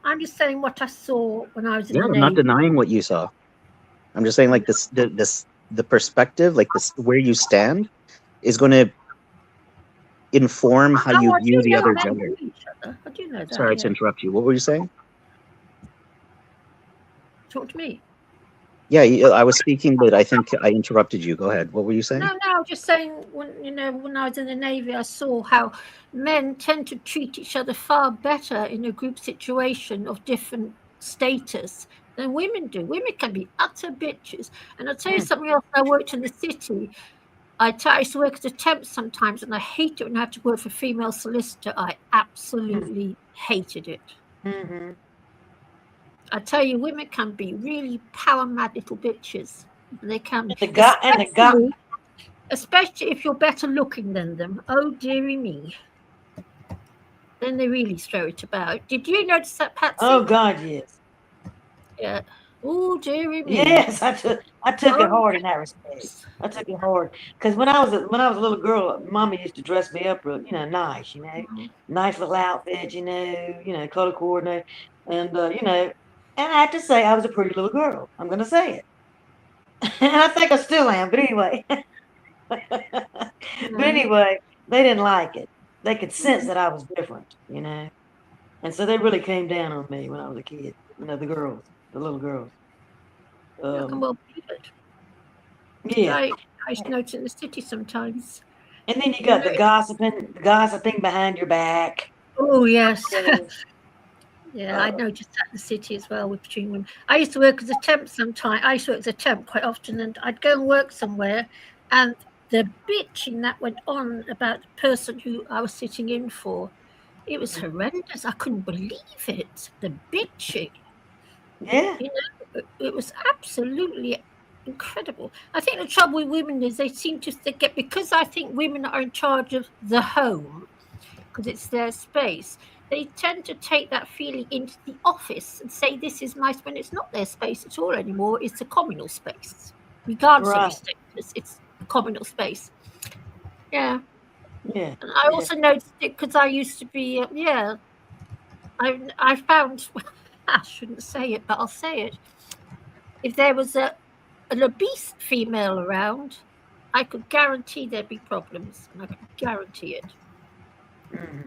I'm just saying what I saw when I was in Yeah, the I'm not Navy. denying what you saw. I'm just saying, like the perspective, like this, where you stand, is going to inform how you I view do the know other men gender. bully each other. I do know that. Sorry Yeah. to interrupt you. What were you saying? Talk to me. Yeah, I was speaking, but I think I interrupted you. Go ahead. What were you saying? No, I was just saying when I was in the Navy, I saw how men tend to treat each other far better in a group situation of different status than women do. Women can be utter bitches. And I'll tell you something else. I worked in the city. I used to work as a temp sometimes, and I hate it when I have to work for a female solicitor. I absolutely hated it. Mm-hmm. I tell you, women can be really power mad little bitches. They can be. The guy. Especially if you're better looking than them. Oh, dearie me. Then they really throw it about. Did you notice that, Patsy? Oh God, yes. Yeah. Oh, dearie me. Yes, I took it hard in that respect. I took it hard because when I was a little girl, Mama used to dress me up real, nice, nice little outfit, color coordinate, and and I have to say I was a pretty little girl. I'm gonna say it, and I think I still am. But anyway, they didn't like it. They could sense that I was different, and so they really came down on me when I was a kid. The little girls. I can well believe it. Yeah. I used to notice in the city sometimes. And then you got the gossiping behind your back. Oh, yes. So, Yeah, I noticed that in the city as well with between women. I used to work as a temp sometimes. I used to work as a temp quite often, and I'd go and work somewhere, and the bitching that went on about the person who I was sitting in for, it was horrendous. I couldn't believe it. The bitching. yeah. It was absolutely incredible. I think the trouble with women is they seem to get, because I think women are in charge of the home, because it's their space, they tend to take that feeling into the office and say this is my space, when it's not their space at all anymore. It's a communal space, regardless of your status. It's a communal space. Yeah. Yeah. And I also noticed it because I used to be I found I shouldn't say it, but I'll say it. If there was an obese female around, I could guarantee there'd be problems, and I could guarantee it. Mm-hmm.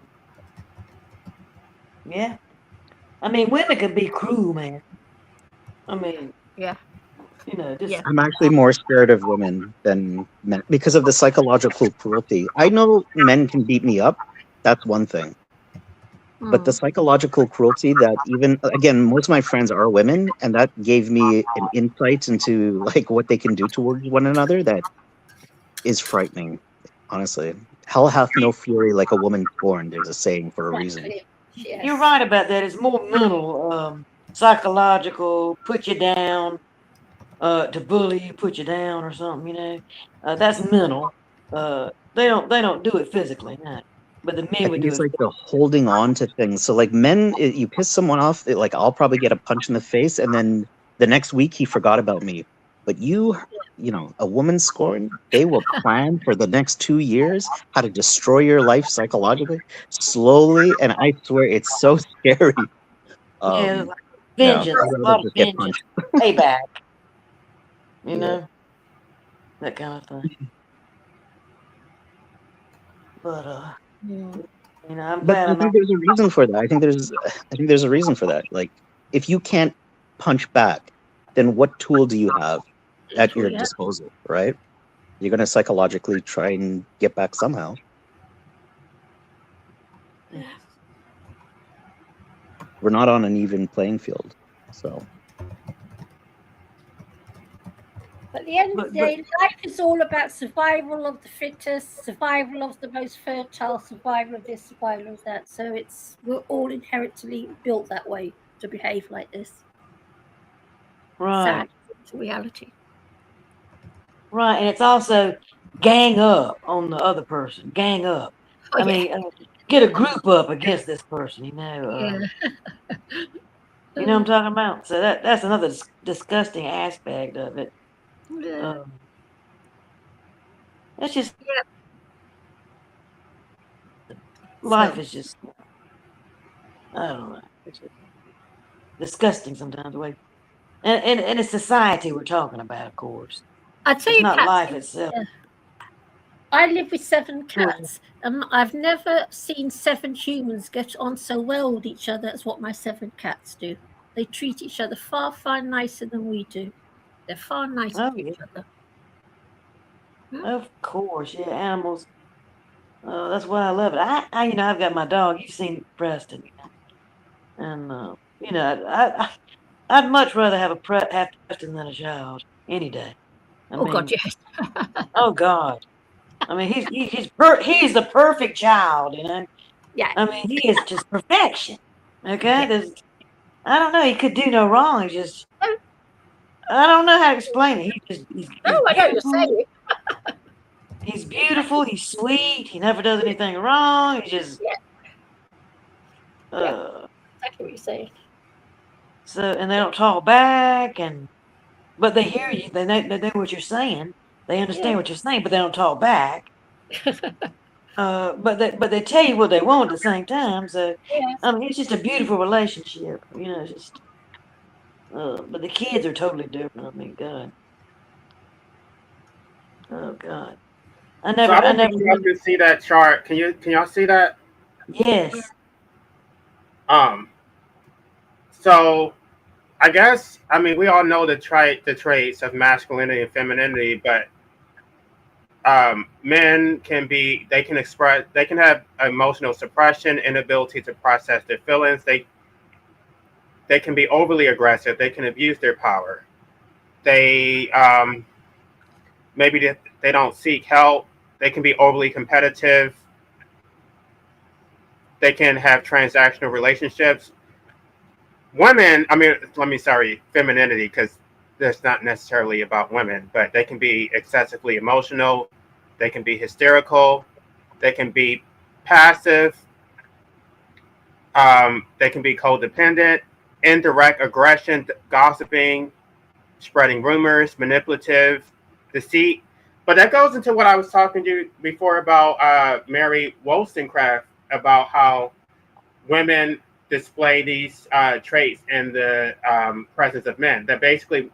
Yeah. I mean, women can be cruel, man. I mean, yeah. I'm actually more scared of women than men because of the psychological cruelty. I know men can beat me up. That's one thing. But the psychological cruelty that even, again, most of my friends are women, and that gave me an insight into like what they can do towards one another that is frightening, honestly. Hell hath no fury like a woman scorned, there's a saying for a reason. Yes. You're right about that. It's more mental, psychological, put you down, to bully you, put you down or something, that's mental. They don't do it physically, no. But the men I would think do it's it. like the holding on to things. So like men, you piss someone off, like I'll probably get a punch in the face, and then the next week he forgot about me. But a woman scorned, they will plan for the next 2 years how to destroy your life psychologically, slowly, and I swear it's so scary. Like Yeah, vengeance, I'd a rather lot of just get vengeance, punched. payback, that kind of thing. But Mm. you know, I'm But glad I I'm not. think there's a reason for that. I think there's a reason for that. Like, if you can't punch back, then what tool do you have at your Yeah. disposal, right? You're going to psychologically try and get back somehow. We're not on an even playing field. So, But at the end of the But day, life is all about survival of the fittest, survival of the most fertile, survival of this, survival of that. So we're all inherently built that way to behave like this. right, Sad reality. right, and it's also gang up on the other person. Gang up. Oh, I mean, get a group up against this person. You know. You know what I'm talking about? So that's another disgusting aspect of it. Yeah. It's just Yeah. life So is just I don't know. It's just disgusting sometimes the way and it's society we're talking about, of course. I tell It's you, not life Patsy, itself. I live with 7 Go ahead. cats, and I've never seen 7 humans get on so well with each other as what my 7 cats do. They treat each other far, far nicer than we do. They're far nicer Oh to yeah, each other. of course, yeah. Animals. That's why I love it. I you know, I've got my dog. You've seen Preston, you know, and you know, I'd much rather have have Preston than a child any day. I Oh God, mean, yes. oh God. I mean, he's the perfect child, you know. Yeah, I mean, he is just perfection. Okay, yeah. I don't know. He could do no wrong. He just Oh, I don't know how to explain it. He's I know what you're beautiful. saying. He's beautiful. He's sweet. He never does anything wrong. He just Yeah, yeah. uh. Exactly what you're saying. So and they don't talk back, but they hear you. They know what you're saying. They Yeah. understand what you're saying, but they don't talk back. But they tell you what they want at the same time. So Yes. I mean, it's just a beautiful relationship. You know, it's just. But the kids are totally different. I mean, God. Oh God. So I I don't know never if y'all really. can see that chart. Can y'all see that? Yes. Um. So I guess we all know the traits of masculinity and femininity, but men they can have emotional suppression, inability to process their feelings. They can be overly aggressive. They can abuse their power. They maybe they don't seek help. They can be overly competitive. They can have transactional relationships. Women, femininity, because that's not necessarily about women, but they can be excessively emotional. They can be hysterical. They can be passive. They can be codependent, indirect aggression, gossiping, spreading rumors, manipulative, deceit. But that goes into what I was talking to you before about Mary Wollstonecraft, about how women display these traits in the presence of men. That basically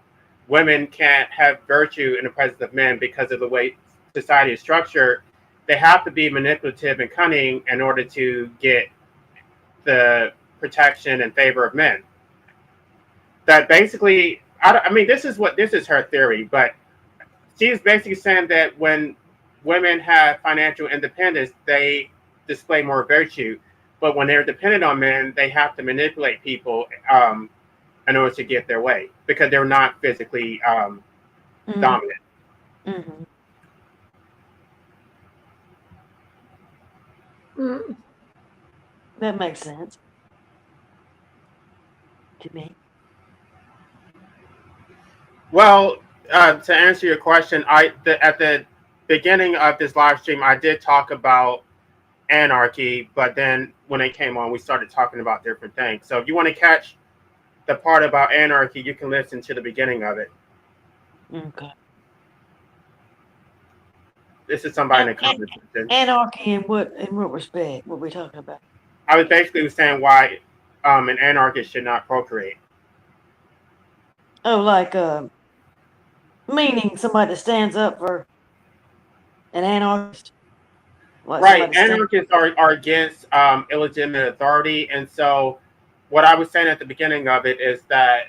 women can't have virtue in the presence of men because of the way society is structured. They have to be manipulative and cunning in order to get the protection and favor of men. That basically, this is her theory, but she's basically saying that when women have financial independence, they display more virtue. But when they're dependent on men, they have to manipulate people in order to get their way because they're not physically dominant. Mm-hmm. Mm. That makes sense to me. Well, to answer your question, at the beginning of this live stream, I did talk about anarchy, but then when it came on, we started talking about different things. So if you want to catch the part about anarchy, you can listen to the beginning of it. Okay. This is somebody in the comments. Anarchy in what respect? What are we talking about? I was basically saying why an anarchist should not procreate. Oh, like meaning somebody that stands up for an anarchist. Like Right. somebody stand. Anarchists are against illegitimate authority. And so, what I was saying at the beginning of it is that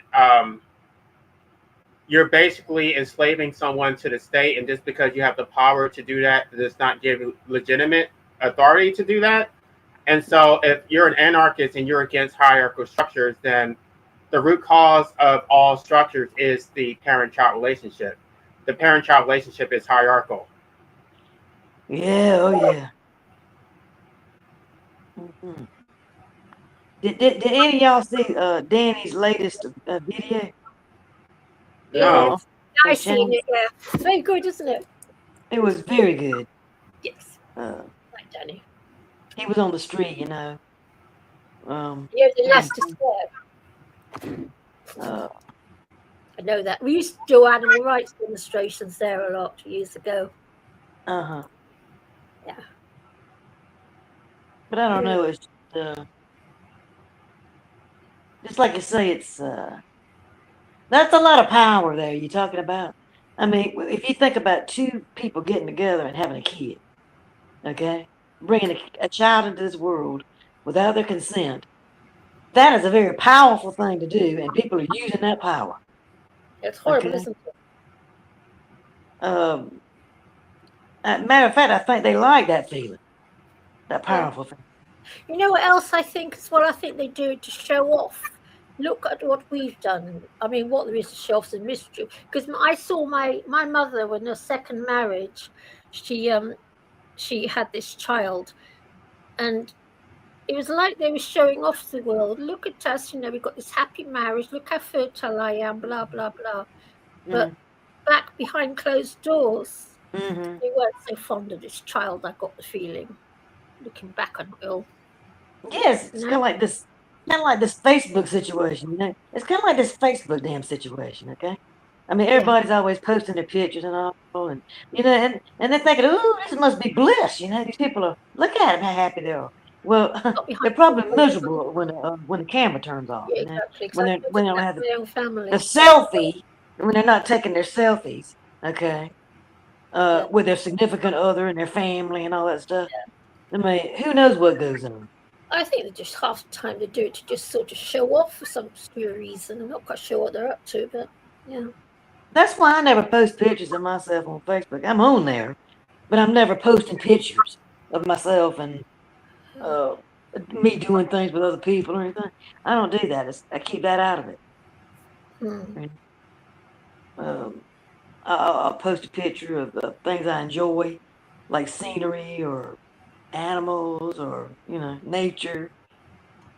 you're basically enslaving someone to the state. And just because you have the power to do that does not give you legitimate authority to do that. And so, if you're an anarchist and you're against hierarchical structures, then the root cause of all structures is the parent-child relationship. The parent-child relationship is hierarchical. Yeah, oh yeah. Mhm. Did any of y'all see Danny's latest video Yeah, No. on I've his seen channel? it. Yeah, it's very good, isn't it? It was very good. Yes, like Danny. He was on the street, you know. Yeah, the Doing, Leicester Square. uh, I know that. We used to do animal rights demonstrations there a lot years ago. uh-huh. Yeah. But I don't Yeah. know. It's just like you say. It's that's a lot of power there you're talking about. I mean, if you think about two people getting together and having a kid, okay, bringing a child into this world without their consent, that is a very powerful thing to do, and people are using that power. It's horrible, Okay. isn't it? Matter of fact, I think they like that feeling, that Yeah. powerful feeling. You know what else I think is what I think they do to show off? Look at what we've done. I mean, what there is to show off is a mystery. Because I saw my mother when her second marriage, she had this child, and it was like they were showing off to the world. Look at us, we've got this happy marriage. Look how fertile I am. Blah blah blah. But back behind closed doors, Mm-hmm. they weren't so fond of this child. I got the feeling, looking back on it all. Yes, it's You kind of like this, Facebook situation. You know, it's kind of like this Facebook damn situation. Okay, I mean, Yeah. everybody's always posting their pictures and all, and and they're thinking, "Ooh, this must be bliss." You know, these people are look at them how happy they are. Well, Got behind they're probably closed doors. miserable when the camera turns off. Yeah, You know, exactly. when Because I they look don't at have my own the family. selfie, when they're not taking their selfies. Okay, Yeah. with their significant other and their family and all that stuff. I mean, who knows what goes on? I think that just half the time they do it to just sort of show off for some obscure reason. I'm not quite sure what they're up to, but yeah. That's why I never post pictures of myself on Facebook. I'm on there, but I'm never posting pictures of myself and uh, me doing things with other people or anything. I don't do that. I keep that out of it. Hmm. I'll post a picture of things I enjoy, like scenery or animals or nature.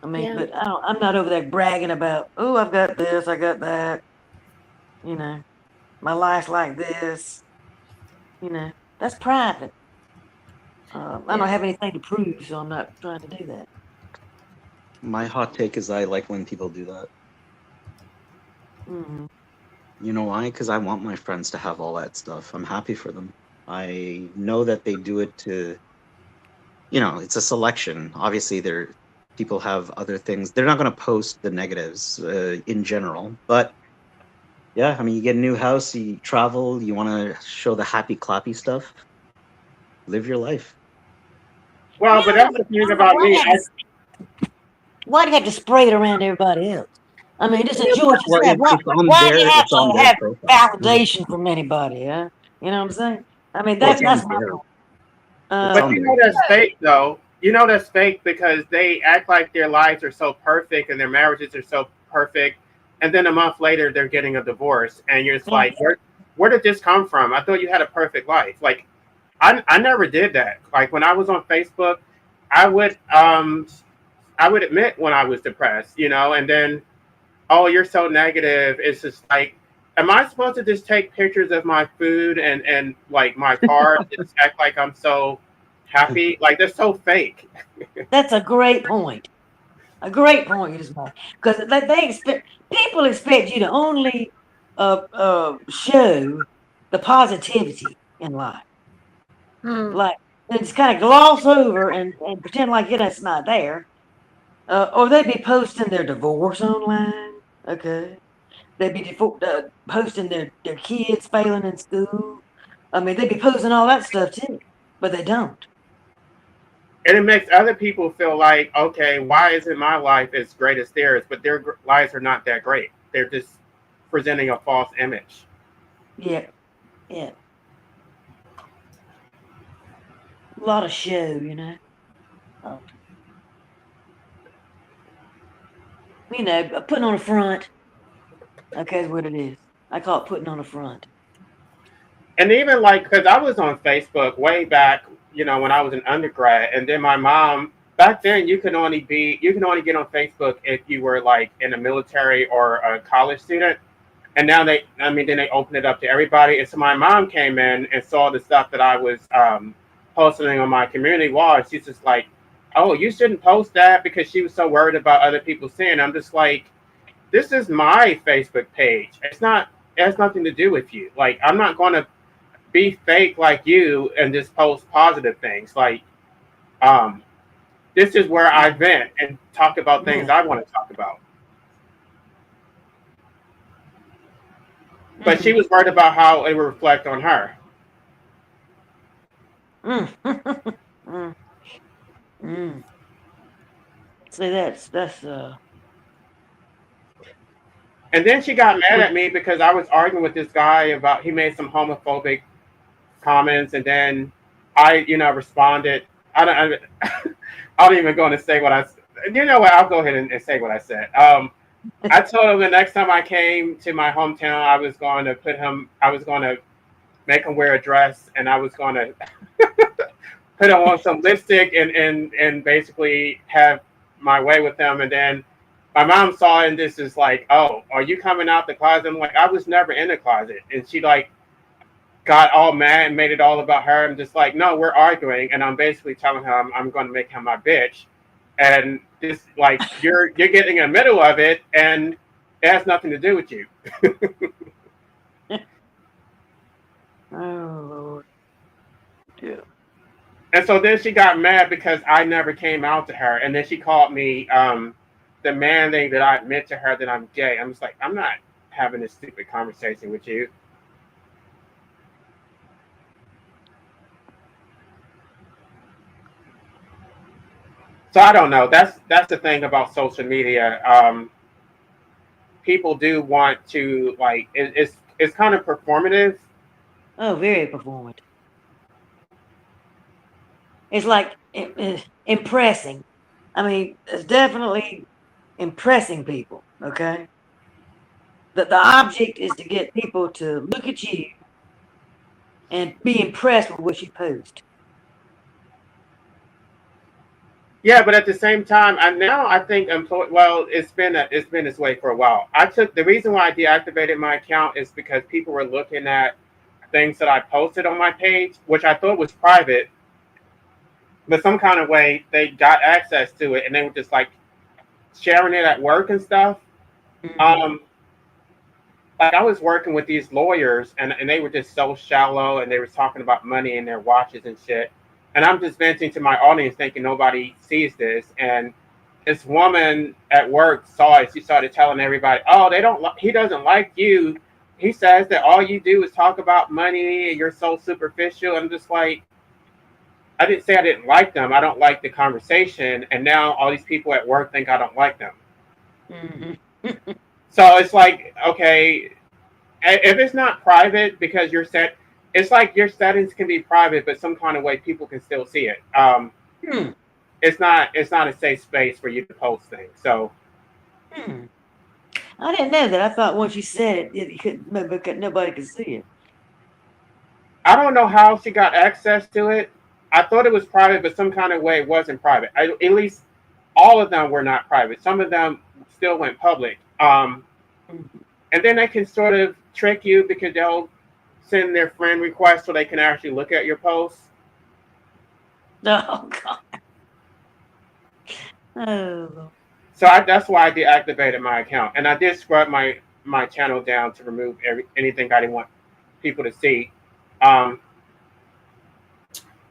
I mean, Yeah. but I'm not over there bragging about, oh, I've got this, I got that. You know, my life's like this. That's private. I don't have anything to prove, so I'm not trying to do that. My hot take is I like when people do that. Hmm. You know why? Because I want my friends to have all that stuff. I'm happy for them. I know that they do it to, it's a selection. Obviously, people have other things. They're not going to post the negatives in general, but yeah, I mean, you get a new house, you travel, you want to show the happy, clappy stuff. Live your life. Well, but that's the thing about me. Why do you have to spray it around everybody else? I mean, just enjoy it Well, yourself. it's on Why do you have it's on to their have profile. validation from anybody? Huh? You know what I'm saying? I mean, Well, it's that's on my their. point. It's But on you there. know that's fake, though. You know that's fake because they act like their lives are so perfect and their marriages are so perfect, and then a month later they're getting a divorce, and you're just Yeah. like, where did this come from? I thought you had a perfect life. Like, I never did that. Like when I was on Facebook, I would admit when I was depressed, and then, oh, you're so negative. It's just like, am I supposed to just take pictures of my food and like my car and just act like I'm so happy? Like they're so fake. That's a great point. A great point you just made. Because people expect you to only show the positivity in life. Hmm. Like, they just kind of gloss over and pretend like it's not there. Or they'd be posting their divorce online. Okay. They'd be posting their kids failing in school. I mean, they'd be posting all that stuff too, but they don't. And it makes other people feel like, okay, why isn't my life as great as theirs? But their lives are not that great. They're just presenting a false image. Yeah. Yeah. A lot of show, you know. You know, putting on a front. Okay, is what it is. I call it putting on a front. And even like, because I was on Facebook way back, when I was an undergrad, and then my mom, back then you can only get on Facebook if you were like in the military or a college student. And now then they open it up to everybody. And so my mom came in and saw the stuff that I was posting on my community wall. And she's just like, oh, you shouldn't post that, because she was so worried about other people seeing. I'm just like, this is my Facebook page. It has nothing to do with you. Like, I'm not going to be fake like you and just post positive things. Like, this is where I vent and talk about things I want to talk about. But she was worried about how it would reflect on her. See, that's And then she got mad at me because I was arguing with this guy about, he made some homophobic comments, and then I, responded. I don't even going to say what I said. You know what? I'll go ahead and say what I said. I told him the next time I came to my hometown, I was going to make him wear a dress, and I was going to put on some lipstick and basically have my way with him. And then my mom saw it, and this is like, oh, are you coming out the closet? I'm like, I was never in the closet. And she like got all mad and made it all about her. I'm just like, no, we're arguing, and I'm basically telling her I'm going to make him my bitch. And this, like, you're getting in the middle of it, and it has nothing to do with you. oh Lord. Yeah. And so then she got mad because I never came out to her, and then she called me demanding that I admit to her that I'm gay. I'm just like, I'm not having this stupid conversation with you. So I don't know. That's the thing about social media. People do want to, like, it's kind of performative. Oh, very performative. It's like impressing. I mean, it's definitely impressing people. Okay. The object is to get people to look at you and be impressed with what you post. Yeah, but at the same time, I think it's been this way for a while. The reason why I deactivated my account is because people were looking at things that I posted on my page, which I thought was private, but some kind of way they got access to it, and they were just like sharing it at work and stuff. Mm-hmm. Like, I was working with these lawyers, and they were just so shallow, and they were talking about money and their watches and shit. And I'm just venting to my audience thinking nobody sees this. And this woman at work saw it. She started telling everybody, oh, he doesn't like you. He says that all you do is talk about money and you're so superficial. I'm just like, I didn't say I didn't like them. I don't like the conversation. And now all these people at work think I don't like them. Mm-hmm. So it's like, okay, if it's not private because it's like your settings can be private, but some kind of way people can still see it. It's not a safe space for you to post things. So I didn't know that. I thought once you said it, nobody could see it. I don't know how she got access to it. I thought it was private, but some kind of way it wasn't private. At least all of them were not private. Some of them still went public. And then they can sort of trick you because they'll send their friend requests so they can actually look at your posts. Oh God. Oh. So that's why I deactivated my account, and I did scrub my channel down to remove anything I didn't want people to see. And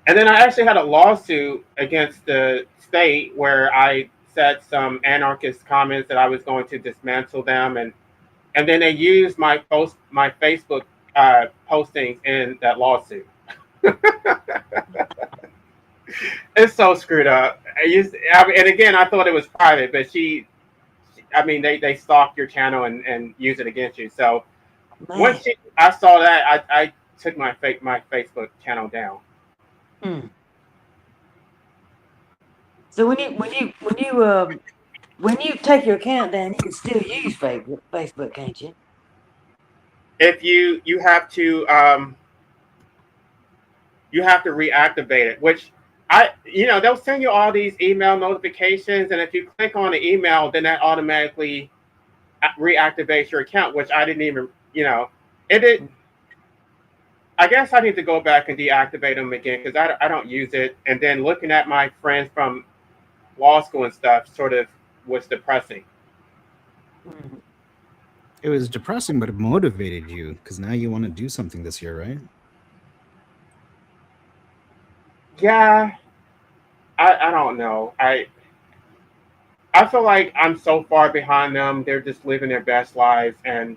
then I actually had a lawsuit against the state where I said some anarchist comments that I was going to dismantle them, and then they used my Facebook postings in that lawsuit. It's so screwed up. And again, I thought it was private, but I mean, they stalk your channel and use it against you. So Man. once I saw that, I took my Facebook channel down. Hmm. So when you take your account down, you can still use Facebook, can't you? If you have to reactivate it, which they'll send you all these email notifications, and if you click on the email, then that automatically reactivates your account, which I didn't even, it did. I guess I need to go back and deactivate them again because I don't use it. And then looking at my friends from law school and stuff sort of was depressing. Mhm. It was depressing, but it motivated you because now you want to do something this year, right? Yeah, I don't know. I feel like I'm so far behind them. They're just living their best lives, and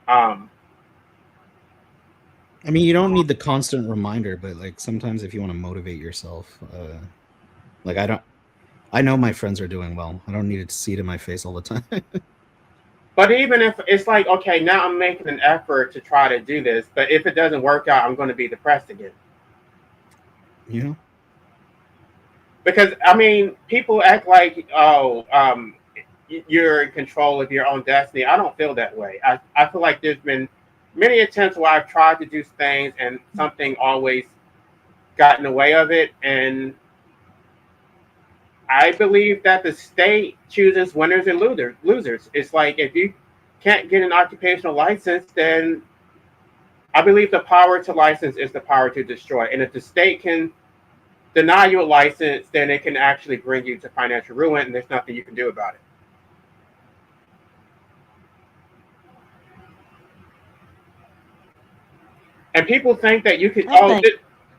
I mean, you don't need the constant reminder, but like sometimes if you want to motivate yourself, like I know my friends are doing well. I don't need to see it in my face all the time. but even if it's like, okay, now I'm making an effort to try to do this, but if it doesn't work out, I'm going to be depressed again. You know? Because I mean, people act like, oh, you're in control of your own destiny. I don't feel that way. I feel like there's been many attempts where I've tried to do things and something always got in the way of it. And I believe that the state chooses winners and losers. It's like if you can't get an occupational license, then I believe the power to license is the power to destroy. And if the state can deny you a license, then it can actually bring you to financial ruin, and there's nothing you can do about it. And people think that you could.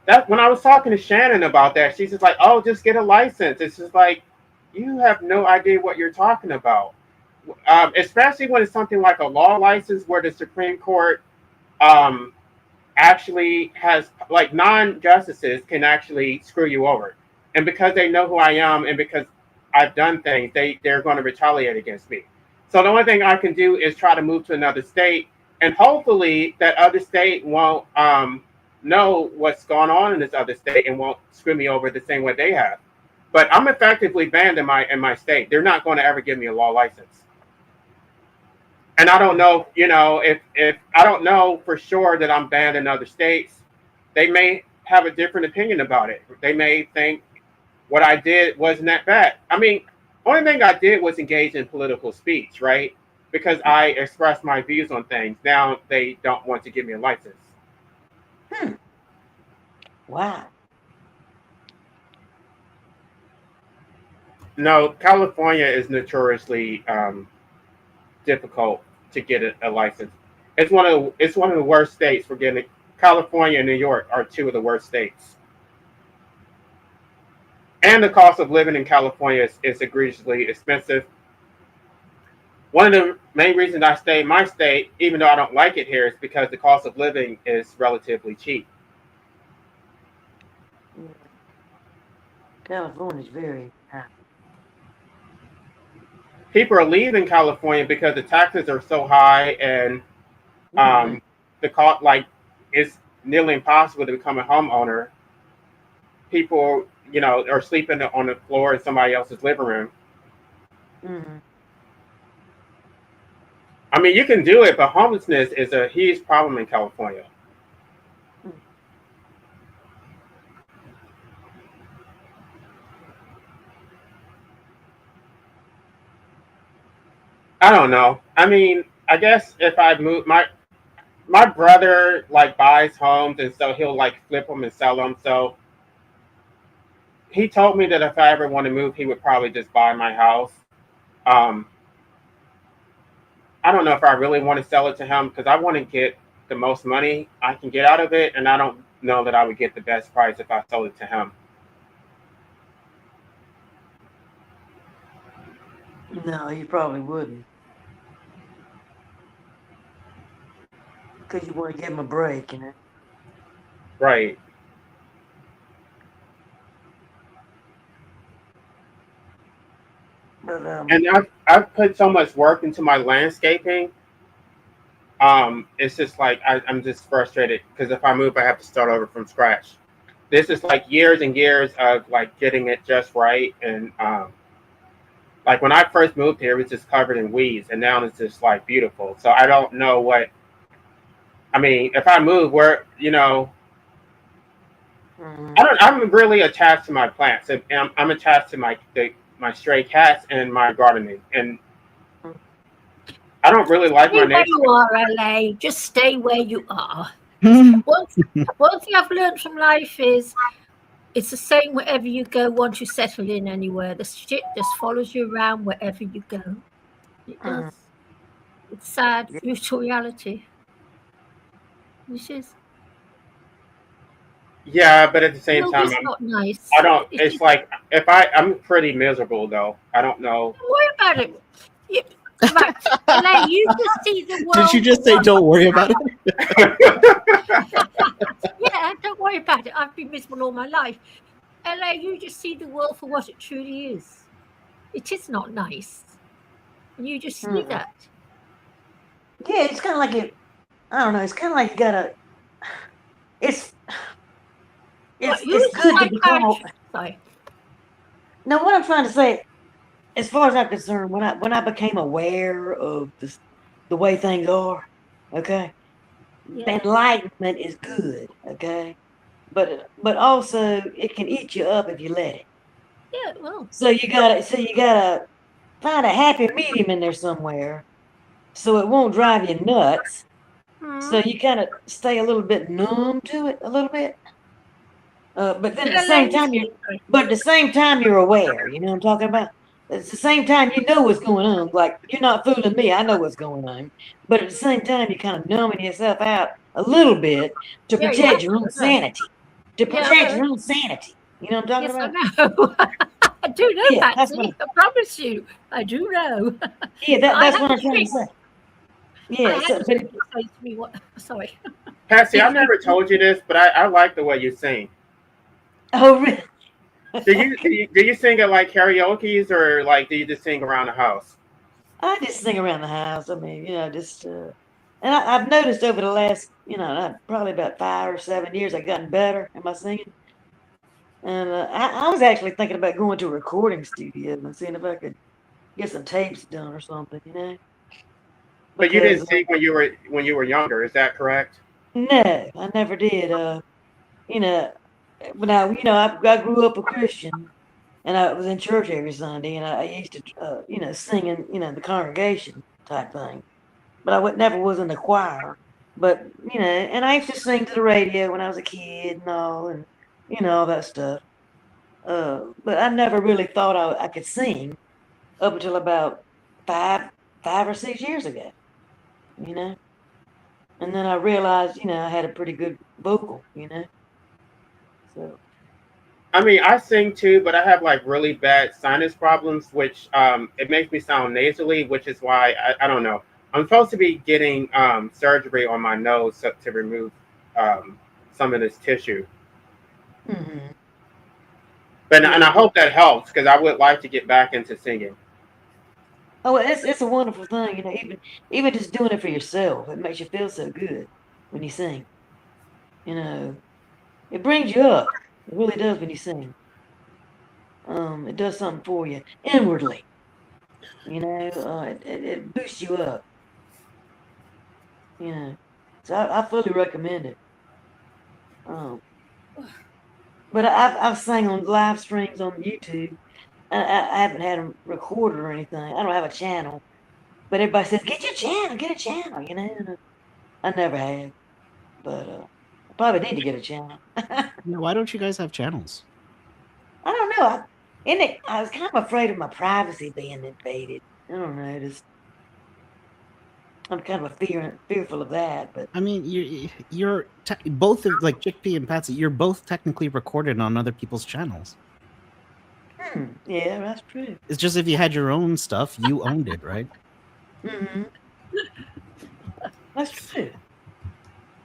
That when I was talking to Shannon about that, she's just like, "Oh, just get a license." It's just like you have no idea what you're talking about, especially when it's something like a law license, where the Supreme Court actually has like non-justices can actually screw you over, and because they know who I am and because I've done things, they're going to retaliate against me. So the only thing I can do is try to move to another state, and hopefully that other state won't know what's going on in this other state and won't screw me over the same way they have. But I'm effectively banned in my state. They're not going to ever give me a law license. And I don't know, if I don't know for sure that I'm banned in other states, they may have a different opinion about it. They may think what I did wasn't that bad. I mean, only thing I did was engage in political speech, right? Because I expressed my views on things. Now they don't want to give me a license. Wow. No, California is notoriously difficult to get a license. It's one of the worst states for getting it. California and New York are two of the worst states. And the cost of living in California is egregiously expensive. One of the main reasons I stay in my state, even though I don't like it here, is because the cost of living is relatively cheap. California's very high. People are leaving California because the taxes are so high, and the cost, like, it's nearly impossible to become a homeowner. People, are sleeping on the floor in somebody else's living room. Mm-hmm. I mean, you can do it, but homelessness is a huge problem in California. I don't know. I mean, I guess if I move, my brother like buys homes, and so he'll like flip them and sell them. So he told me that if I ever want to move, he would probably just buy my house. I don't know if I really want to sell it to him because I want to get the most money I can get out of it, and I don't know that I would get the best price if I sold it to him. No, you probably wouldn't. Because you want to give him a break, Right. But And I've put so much work into my landscaping. It's just like I'm just frustrated because if I move, I have to start over from scratch. This is like years and years of like getting it just right, and like when I first moved here, it was just covered in weeds, and now it's just like beautiful. So I don't know what. I mean, if I move, where I'm really attached to my plants, and I'm attached to my stray cats and my gardening, and I don't really like Stay my where neighbors. you are, LA. Just stay where you are. One thing I've learned from life is it's the same wherever you go once you settle in anywhere. The shit just follows you around wherever you go. It does. It's sad, brutal reality. Which is Yeah, but at the same no, time, it's not nice. I don't. It's like if I'm pretty miserable though. I don't know. Don't worry about it. Right, LA, you just see the world. Did you just say don't worry about it? Yeah, don't worry about it. I've been miserable all my life. LA, you just see the world for what it truly is. It is not nice. And you just see that. Yeah, it's kind of like I don't know. It's kind of like you gotta. It's good to become. Sorry. No, what I'm trying to say, as far as I'm concerned, when I became aware of the way things are, okay, enlightenment is good, okay, but also it can eat you up if you let it. Yeah, well. So you gotta find a happy medium in there somewhere, so it won't drive you nuts. So you kind of stay a little bit numb to it, a little bit. But then at the same time you're aware. You know what I'm talking about? At the same time you know what's going on. Like you're not fooling me. I know what's going on. But at the same time you're kind of numbing yourself out a little bit to protect your own sanity. To protect your own sanity. You know what I'm talking about? I know. I do know, Patsy. I promise you, I do know. Yeah, that's what I'm trying to say. Yeah, sorry. Patsy, I never told you this, but I like the way you sing. Oh, really? Do you sing at like karaoke's or like do you just sing around the house? I just sing around the house. I mean, just and I've noticed over the last, probably about 5 or 7 years, I've gotten better at my singing. And I was actually thinking about going to a recording studio and seeing if I could get some tapes done or something, But you didn't sing when you were younger, is that correct? No, I never did. When I grew up a Christian, and I was in church every Sunday, and I used to, sing in, the congregation type thing. But I never was in the choir. But and I used to sing to the radio when I was a kid and all, and all that stuff. But I never really thought I could sing up until about 5 or 6 years ago. And then I realized, I had a pretty good vocal, So. I mean, I sing too, but I have like really bad sinus problems, which it makes me sound nasally, which is why I don't know. I'm supposed to be getting surgery on my nose to remove some of this tissue. Mm-hmm. And I hope that helps because I would like to get back into singing. Oh, it's a wonderful thing, even just doing it for yourself, it makes you feel so good when you sing. It brings you up. It really does when you sing. It does something for you inwardly. It boosts you up. So I fully recommend it. But I've sang on live streams on YouTube. I haven't had them recorded or anything. I don't have a channel. But everybody says, get a channel, and I never have. But I probably need to get a channel. Why don't you guys have channels? I don't know. I was kind of afraid of my privacy being invaded. I don't know. I'm kind of fearful of that. But I mean, you're both like Chickpea and Patsy. You're both technically recorded on other people's channels. Yeah, that's true. It's just if you had your own stuff, you owned it, right? Mm-hmm. That's true.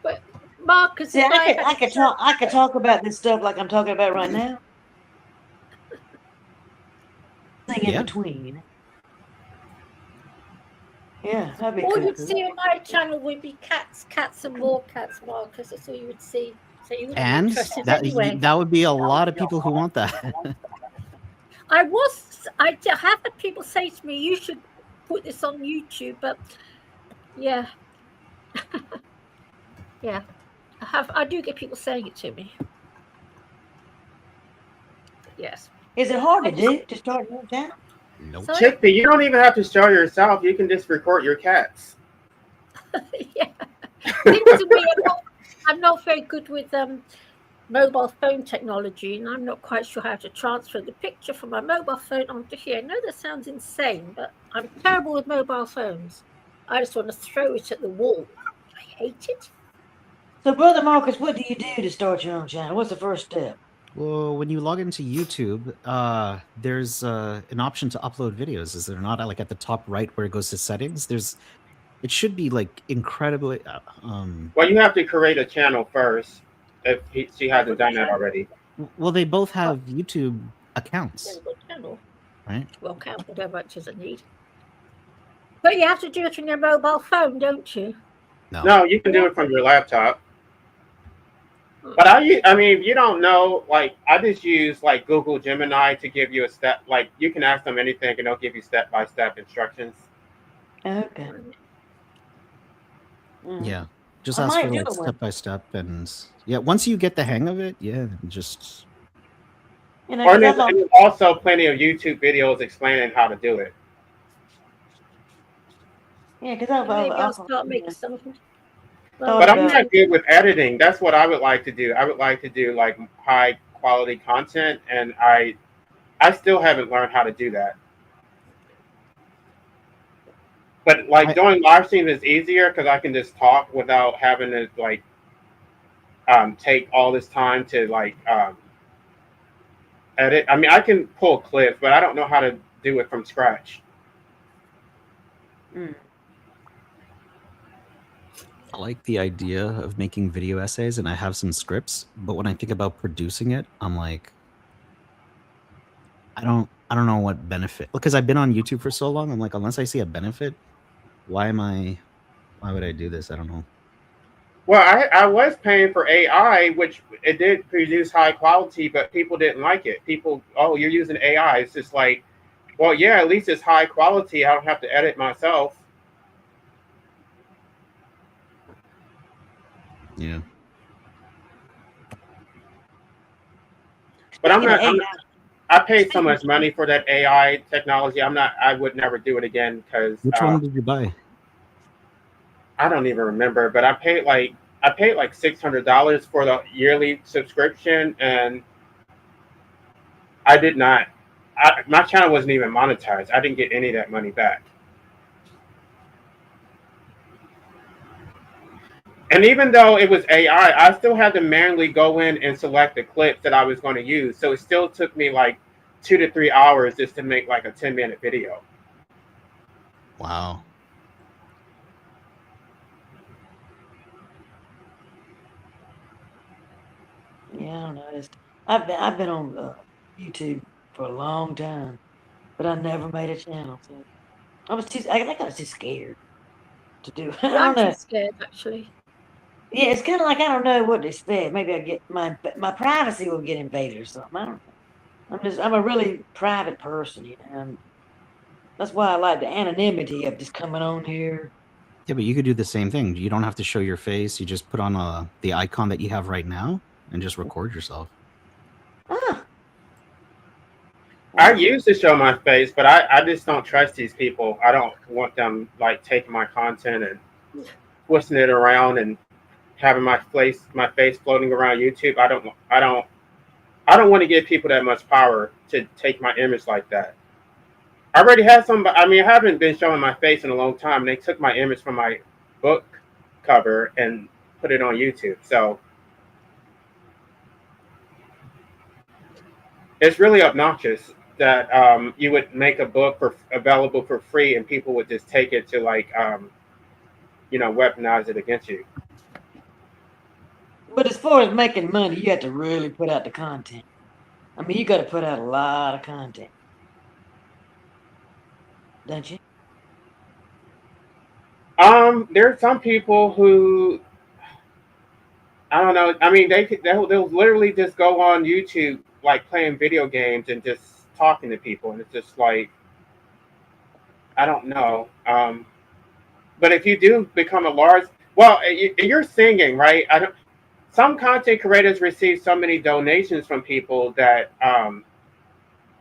But Marcus, I could talk about this stuff like I'm talking about right now. Thing in between. Yeah, that'd be All cool. you'd see on my channel would be cats and more cats, Marcus. That's all you would see. So you wouldn't be And interested that anyway. that would be a lot of people who want that. I have had people say to me, you should put this on YouTube, but yeah. Yeah. I do get people saying it to me. Yes. Is it hard to do to start your own channel? Nope. Sorry? Chickpea, you don't even have to show yourself. You can just record your cats. Yeah. Thing is with me, I'm not very good with mobile phone technology, and I'm not quite sure how to transfer the picture from my mobile phone onto here. I know that sounds insane, but I'm terrible with mobile phones. I just want to throw it at the wall. I hate it. So, Brother Marcus, what do you do to start your own channel? What's the first step? Well, when you log into YouTube, there's an option to upload videos. Is there not? Like at the top right where it goes to settings, it should be like incredibly. Well, you have to create a channel first if she hasn't done that already. Well, they both have YouTube accounts, Channel. right? Well, count whatever it doesn't need. But you have to do it on your mobile phone, don't you? No, you can do it from your laptop. But I mean, if you don't know, like, I just use like Google Gemini to give you a step. Like, you can ask them anything, and they'll give you step-by-step instructions. Okay. Yeah, just I ask might for do like one. step by step, and yeah, once you get the hang of it, yeah, just You know, Or 'cause there's I'm there's also plenty of YouTube videos explaining how to do it. yeah, because Maybe I'll start making some of them. Well, But I'm about- not good with editing. That's what I would like to do. I would like to do like high quality content, and I still haven't learned how to do that. But like doing live streams is easier because I can just talk without having to like take all this time to like edit. I mean, I can pull clips, but I don't know how to do it from scratch. I like the idea of making video essays, and I have some scripts, but when I think about producing it, I'm like, I don't know what benefit, because I've been on YouTube for so long. I'm like, unless I see a benefit, why would I do this? I don't know. Well, I was paying for AI, which it did produce high quality, but people didn't like it. People, oh, you're using AI. It's just like, well, yeah, at least it's high quality. I don't have to edit myself. Yeah. But I paid so much money for that AI technology. I would never do it again because Which one did you buy? I don't even remember, but I paid like $600 for the yearly subscription, and I did not. My channel wasn't even monetized. I didn't get any of that money back. And even though it was AI, I still had to manually go in and select the clips that I was going to use. So it still took me like 2 to 3 hours just to make like a 10-minute video. Wow. Yeah, I don't know. I've been on YouTube for a long time, but I never made a channel. So I think I was too scared to do it. I I'm don't know. too scared, actually. Yeah, it's kind of like I don't know what to expect. Maybe I get my privacy will get invaded or something. I don't know. I'm a really private person, you know. And that's why I like the anonymity of just coming on here. Yeah, but you could do the same thing. You don't have to show your face. You just put on the icon that you have right now and just record yourself. Ah. I used to show my face, but I just don't trust these people. I don't want them like taking my content and twisting it around and having my face floating around YouTube. I don't want to give people that much power to take my image like that. I already had some. I mean, I haven't been showing my face in a long time. They took my image from my book cover and put it on YouTube. So it's really obnoxious that you would make a book available for free and people would just take it to like weaponize it against you. But as far as making money, you have to really put out the content. I mean, you got to put out a lot of content, don't you? There are some people who, I don't know. I mean, they'll literally just go on YouTube like playing video games and just talking to people, and it's just like, I don't know. But if you do become a large, well, you're singing, right? I don't. Some content creators receive so many donations from people that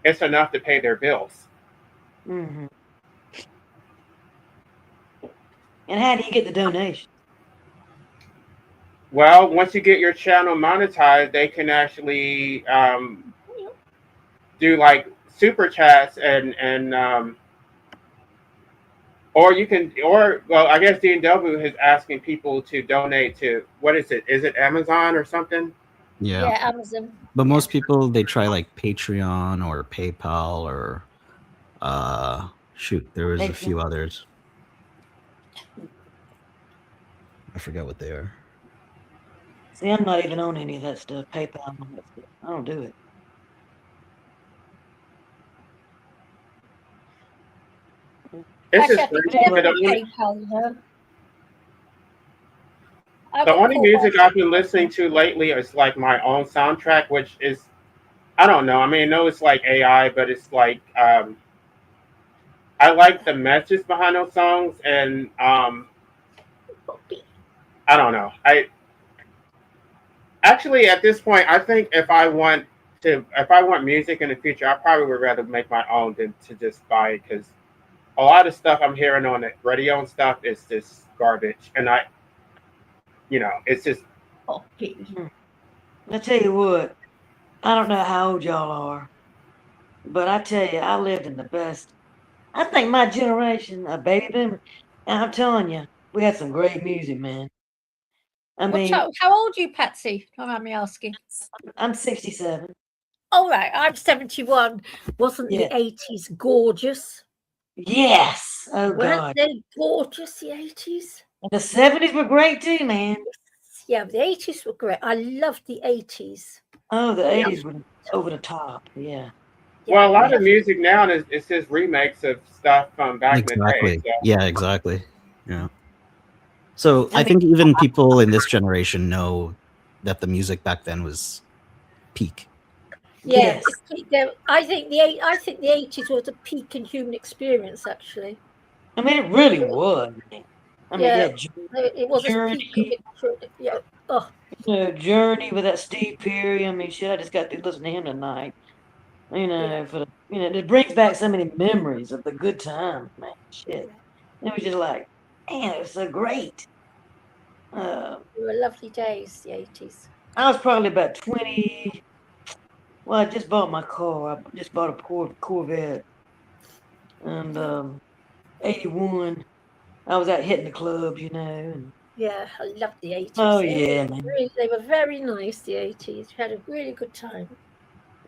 it's enough to pay their bills. Mm-hmm. And how do you get the donation? Well, once you get your channel monetized, they can actually do like super chats and or you can, or well, I guess DW is asking people to donate to, what is it? Is it Amazon or something? Yeah. Yeah, Amazon. But most people, they try like Patreon or PayPal or shoot, there was a few others. I forget what they are. See, I'm not even on any of that stuff. PayPal, all that stuff. I don't do it. It's just Actually, I think crazy, but PayPal, you know. the only music I've been listening to lately is like my own soundtrack, which is, I don't know. I mean, I know it's like AI, but it's like I like the messages behind those songs, and I don't know. I actually, at this point, I think if I want music in the future, I probably would rather make my own than to just buy it, because a lot of stuff I'm hearing on the radio and stuff is just garbage, and it's just. I tell you what, I don't know how old y'all are, but I tell you, I lived in the best. I think my generation, a baby boomer, and I'm telling you, we had some great music, man. I mean, how old are you, Patsy? Don't mind me asking. I'm 67. All right, I'm 71. Wasn't the 80s gorgeous? Yes. Oh, Weren't God. they gorgeous, the 80s? And the 70s were great too, man. Yeah, the 80s were great. I loved the 80s. Oh, the 80s were over the top. Yeah. Well, a lot of music now is just remakes of stuff from back in the day. So. Yeah, exactly. Yeah. So I think even people in this generation know that the music back then was peak. Yeah, I think the 80s was a peak in human experience, actually. I mean, it really was. I mean, it was a peak of Journey with that Steve Perry. I mean, shit, I just got to listen to him tonight. It brings back so many memories of the good times, man. Shit, it was just like, man, it was so great. They were lovely days, the 80s. I was probably about 20. Well, I just bought my car. I just bought a Corvette, and 81. I was out hitting the clubs, And, yeah, I loved the 80s. Oh, yeah, man. They were very nice, the 80s. We had a really good time.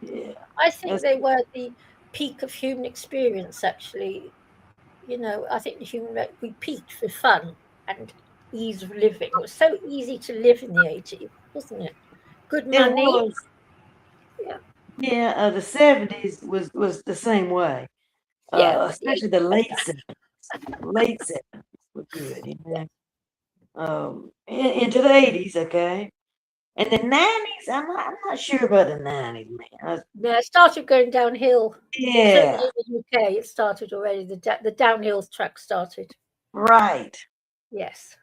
Yeah. I think they were the peak of human experience, actually. I think we peaked for fun and ease of living. It was so easy to live in the 80s, wasn't it? Good money. It was. Yeah, the 70s was the same way. Especially the late 70s. Late 70s were good, into the 80s, okay? And the 90s, I'm not sure about the 90s, man. It started going downhill. Yeah. In the UK, it started already. The downhill track started. Right. Yes.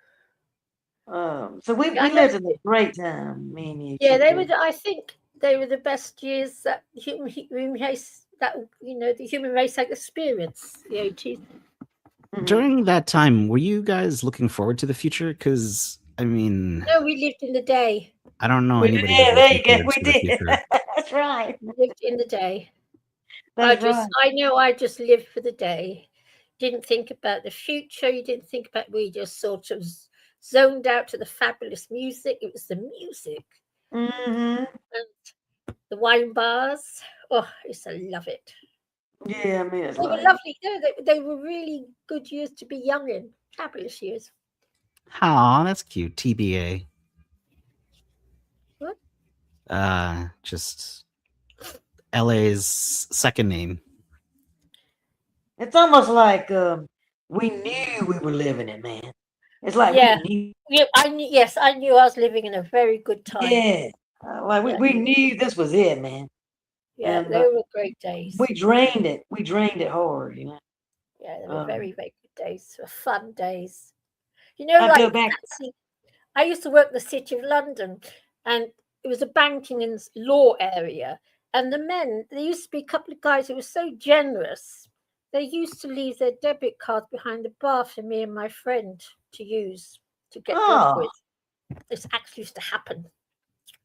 So we lived in a great time, me and you. Yeah, they were. I think they were the best years that the human race had experienced. The 80s. During that time, were you guys looking forward to the future? Because I mean, no, we lived in the day. I don't know anybody. Yeah, there you go. We did. That's right. We lived in the day. That's right. I know. I just lived for the day. Didn't think about the future. You didn't think about. We just sort of zoned out to the fabulous music. It was the music. Mm-hmm. And the wine bars. Oh, I used to love it. Yeah, I mean, they were lovely. They were really good years to be young in. Fabulous years. Aw, that's cute. TBA. What? Just LA's second name. It's almost like we knew we were living it, man. It's like Yeah. we knew. Yeah, I knew. Yes, I knew I was living in a very good time. Yeah. Like Yeah. we knew this was it, man. Yeah, And they were great days. we drained it. We drained it hard, you know. Yeah, they were Um, very, very good days. They were fun days. You know, I'd like go back. Patsy, I used to work in the City of London, and it was a banking and law area. And the men, there used to be a couple of guys who were so generous. They used to leave their debit cards behind the bar for me and my friend to use to get drunk Oh, with. This actually used to happen.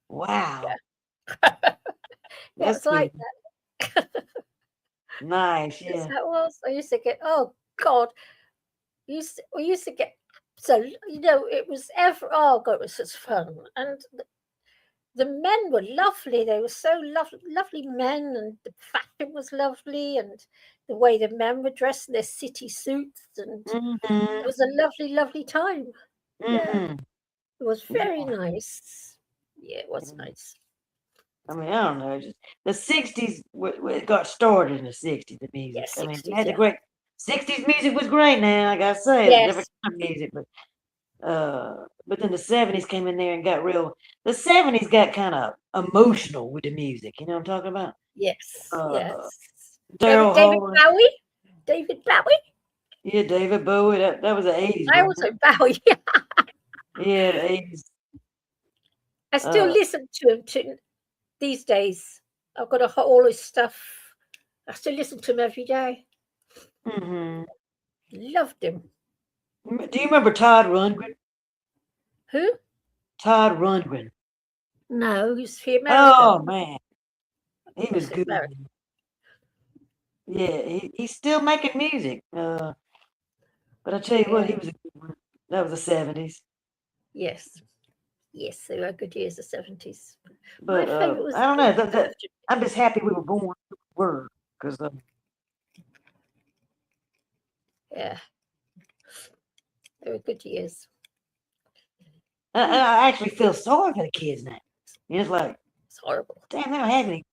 wow. Yeah, That's it's like good. that. Nice, That's yeah. how it was. I used to get, oh God, we used to get, so, you know, it was oh God, it was such fun. And the men were lovely. They were so lovely men, and the fashion was lovely, and the way the men were dressed in their city suits, and it was a lovely, lovely time. Yeah, Mm-hmm. it was very Yeah. nice. Yeah, it was nice. I mean, I don't know. Just the '60s, it got started in the '60s. The music. Yeah, I mean, 60s, it had the yeah. great '60s music was great. Now I gotta say, it's a Yes, different kind of music, but then the '70s came in there and got real. The '70s got kind of emotional with the music. You know what I'm talking about? yes, yes. Daryl David Hall. Bowie? David Bowie? Yeah, David Bowie. That was the '80s. I Wasn't also Bowie. it? Yeah, the '80s. I still listen to him these days. I've got all his stuff. I still listen to him every day. Mm-hmm. Loved him. Do you remember Todd Rundgren? Who? Todd Rundgren. No, he's the American. Oh man, he was good. American. Yeah, he's still making music. But I tell you what, he was a good one. That was the '70s. Yes. Yes, they were good years, the 70s. But My favourite was I don't know. I'm just happy we were born. Were because yeah, they were good years. I actually feel sorry for the kids now. It's like, It's horrible. damn, they don't have any.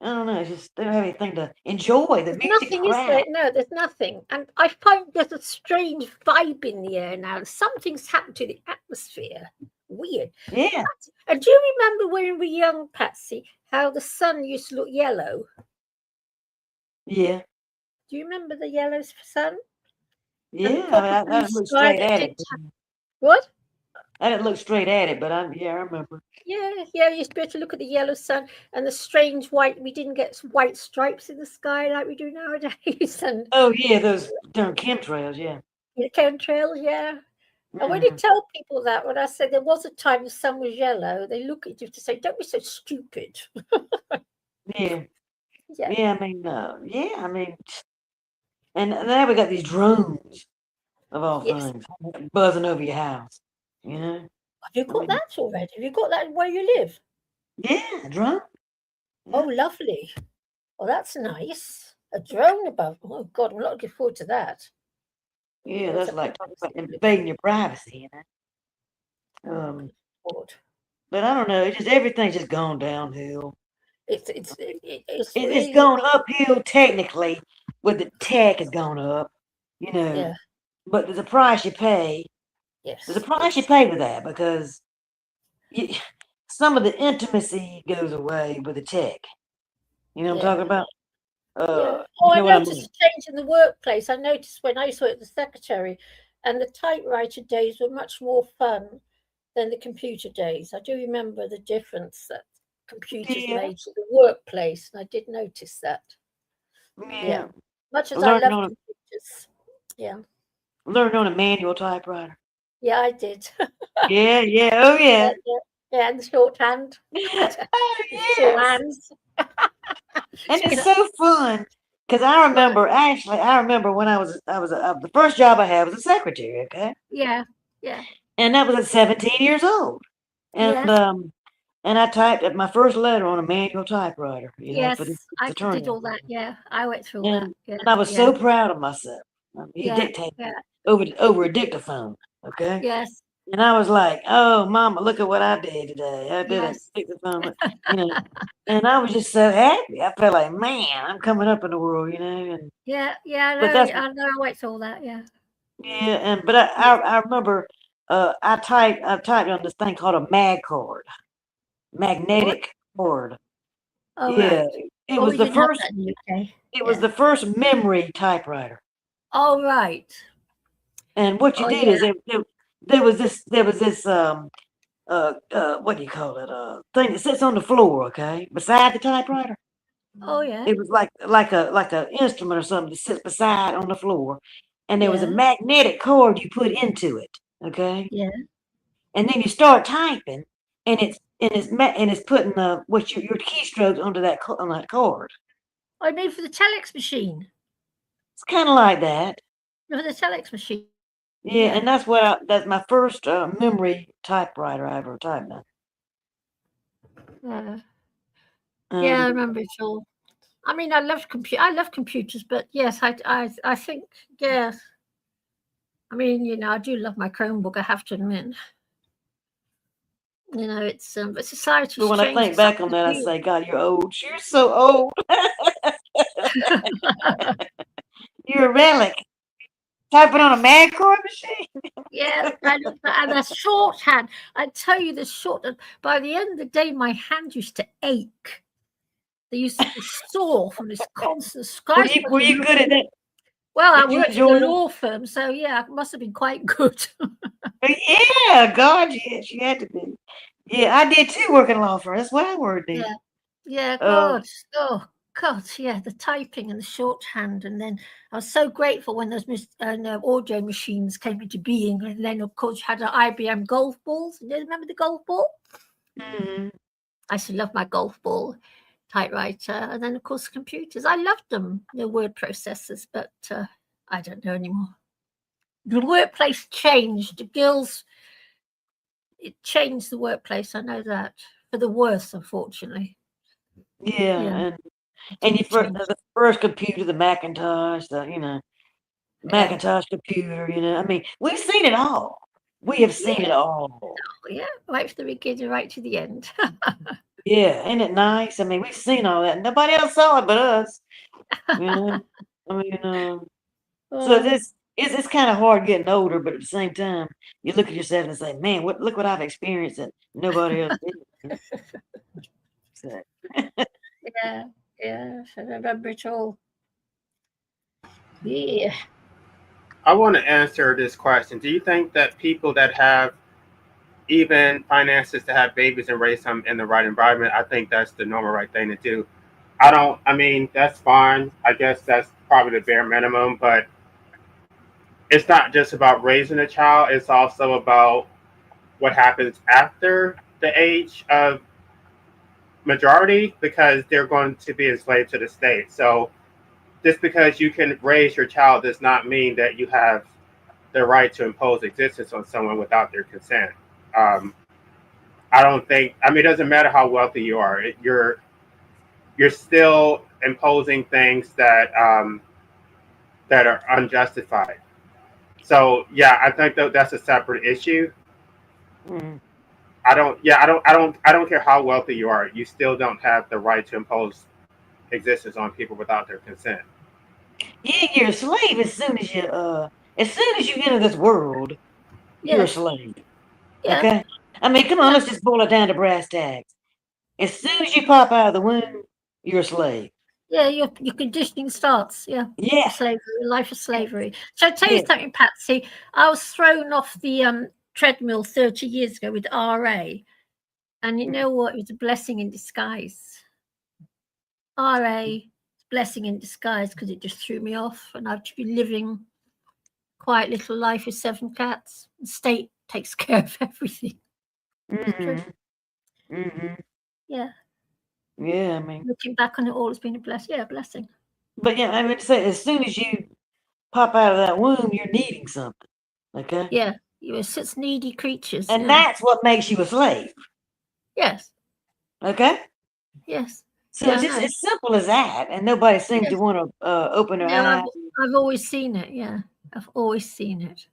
I don't know. It's just they don't have anything to enjoy. The There's music's nothing, is crap. there? No, there's nothing. And I find there's a strange vibe in the air now. Something's happened to the atmosphere. Weird. Yeah. And do you remember when we were young, Patsy, how the sun used to look yellow? Yeah. Do you remember the yellow sun? Yeah. I didn't look straight at it. What? I didn't look straight at it, but I remember. Yeah, you used to be able to look at the yellow sun and the strange white. We didn't get white stripes in the sky like we do nowadays. And oh yeah, those darn chemtrails. Yeah. Chemtrails, yeah. Mm-hmm. And when you tell people that, when I said there was a time the sun was yellow, they look at you to say, "Don't be so stupid." Yeah. Yeah. I mean, I mean, and now we got these drones of all things buzzing over your house. You know. Have you got that already? Have you got that where you live? Yeah, drone. Yeah. Oh, lovely. Oh, that's nice. A drone above. Oh God, I'm not looking forward to that. Yeah, that's like talking about invading your privacy, you know. But I don't know. It's just everything's just gone downhill. It's gone uphill technically, with the tech has gone up, you know. Yeah. But there's a price you pay. Yes. There's a price you pay with that because some of the intimacy goes away with the tech. You know what I'm talking about? Yeah. Oh, I noticed a change in the workplace. I noticed when I used to work as a secretary, and the typewriter days were much more fun than the computer days. I do remember the difference that computers made to the workplace, and I did notice that. Yeah. Much as I love computers. Yeah. Learned on a manual typewriter. Yeah, I did. Yeah. Oh, yeah. Yeah, and the shorthand. Oh, yes. Short hands. And it's so fun because I remember when I was the first job I had was a secretary. Okay. Yeah. And that was at 17 years old, and and I typed up my first letter on a manual typewriter. Yes, I did all that. Yeah, I went through all that. Yeah. And I was so proud of myself. He dictated over a dictaphone. Okay. Yes. And I was like, "Oh, Mama, look at what I did today! I did a dictaphone, you know." And I was just so happy. I felt like, man, I'm coming up in the world, you know. And I know. I went through all that. Yeah. Yeah, but I remember I typed on this thing called a mag card, magnetic cord. Oh, Yeah, right. it Well, was we the didn't have first. that in the UK. It was Yeah. the first memory typewriter. Oh, right. And what you Oh, did yeah. is there was this what do you call it, thing that sits on the floor, okay, beside the typewriter. Oh, yeah. It was like a instrument or something that sits beside on the floor, and there was a Yeah. magnetic cord you put into it, okay, Yeah. and then you start typing, and it's putting your keystrokes onto on that cord. I mean, for the telex machine. It's kind of like that. No, the telex machine. Yeah, Yeah. and that's my first memory typewriter I ever typed on. Yeah. Yeah, I Um, remember it all. I mean, I love computers, but yes, I think, yes. I mean, I do love my Chromebook, I have to admit. It's but society's but when I changed. think back on that, I say, God, you're old. You're so old. You're a relic. Typing on a mag cord machine. Yeah, and a shorthand. I tell you, the shorthand. By the end of the day, my hand used to ache. They used to be sore from this constant skyscraper. Were you good at that? Well, I Did you worked in enjoy a them? law firm, so yeah, I must have been quite good. Yeah, God, yes, you had to be. Yeah, I did too, working in law firm. That's what I worked in. Yeah, God. Oh, God, yeah, the typing and the shorthand. And then I was so grateful when those audio machines came into being. And then, of course, you had an IBM golf balls. You remember the golf ball? Mm-hmm. I used to love my golf ball typewriter. And then, of course, computers. I loved them, word processors, but I don't know anymore. The workplace changed. The girls, it changed the workplace. I know that. For the worse, unfortunately. Yeah, and the first computer, the Macintosh, Macintosh computer, I mean, we've seen it all. We have seen it all. Yeah, right from the beginning, right to the end. Yeah, ain't it nice? I mean, we've seen all that. Nobody else saw it but us. I mean, so it's kind of hard getting older, but at the same time, you look at yourself and say, "Man, look what I've experienced that nobody else did." So, Yeah, I remember it all. Yeah. I want to answer this question. Do you think that people that have even finances to have babies and raise them in the right environment, I think that's the normal right thing to do. I mean, that's fine. I guess that's probably the bare minimum, but it's not just about raising a child. It's also about what happens after the age of majority, because they're going to be enslaved to the state. So just because you can raise your child does not mean that you have the right to impose existence on someone without their consent. I don't think. I mean, it doesn't matter how wealthy you are. You're still imposing things that that are unjustified. So yeah, I think that's a separate issue. mm. I don't care how wealthy you are. You still don't have the right to impose existence on people without their consent. Yeah, you're a slave as soon as you enter this world. You're a slave. Yeah. Okay. I mean, come on, let's just boil it down to brass tacks. As soon as you pop out of the womb, you're a slave. Yeah, your conditioning starts. Yeah. Yeah. Slavery, life of slavery. So I tell you something, Patsy. I was thrown off the treadmill 30 years ago with RA. And you know what? It was a blessing in disguise. RA, blessing in disguise, because it just threw me off. And I've been living quiet little life with 7 cats. The state takes care of everything. Mm-hmm. Mm-hmm. Yeah. Yeah, I mean, looking back on it all, it's been a blessing. But yeah, I mean, say as soon as you pop out of that womb, you're needing something. Okay. Yeah, you were such needy creatures, and that's what makes you a slave. Yes. Okay. Yes. So it's just as simple as that, and nobody seems to want to open their eyes. I've always seen it. Yeah, I've always seen it.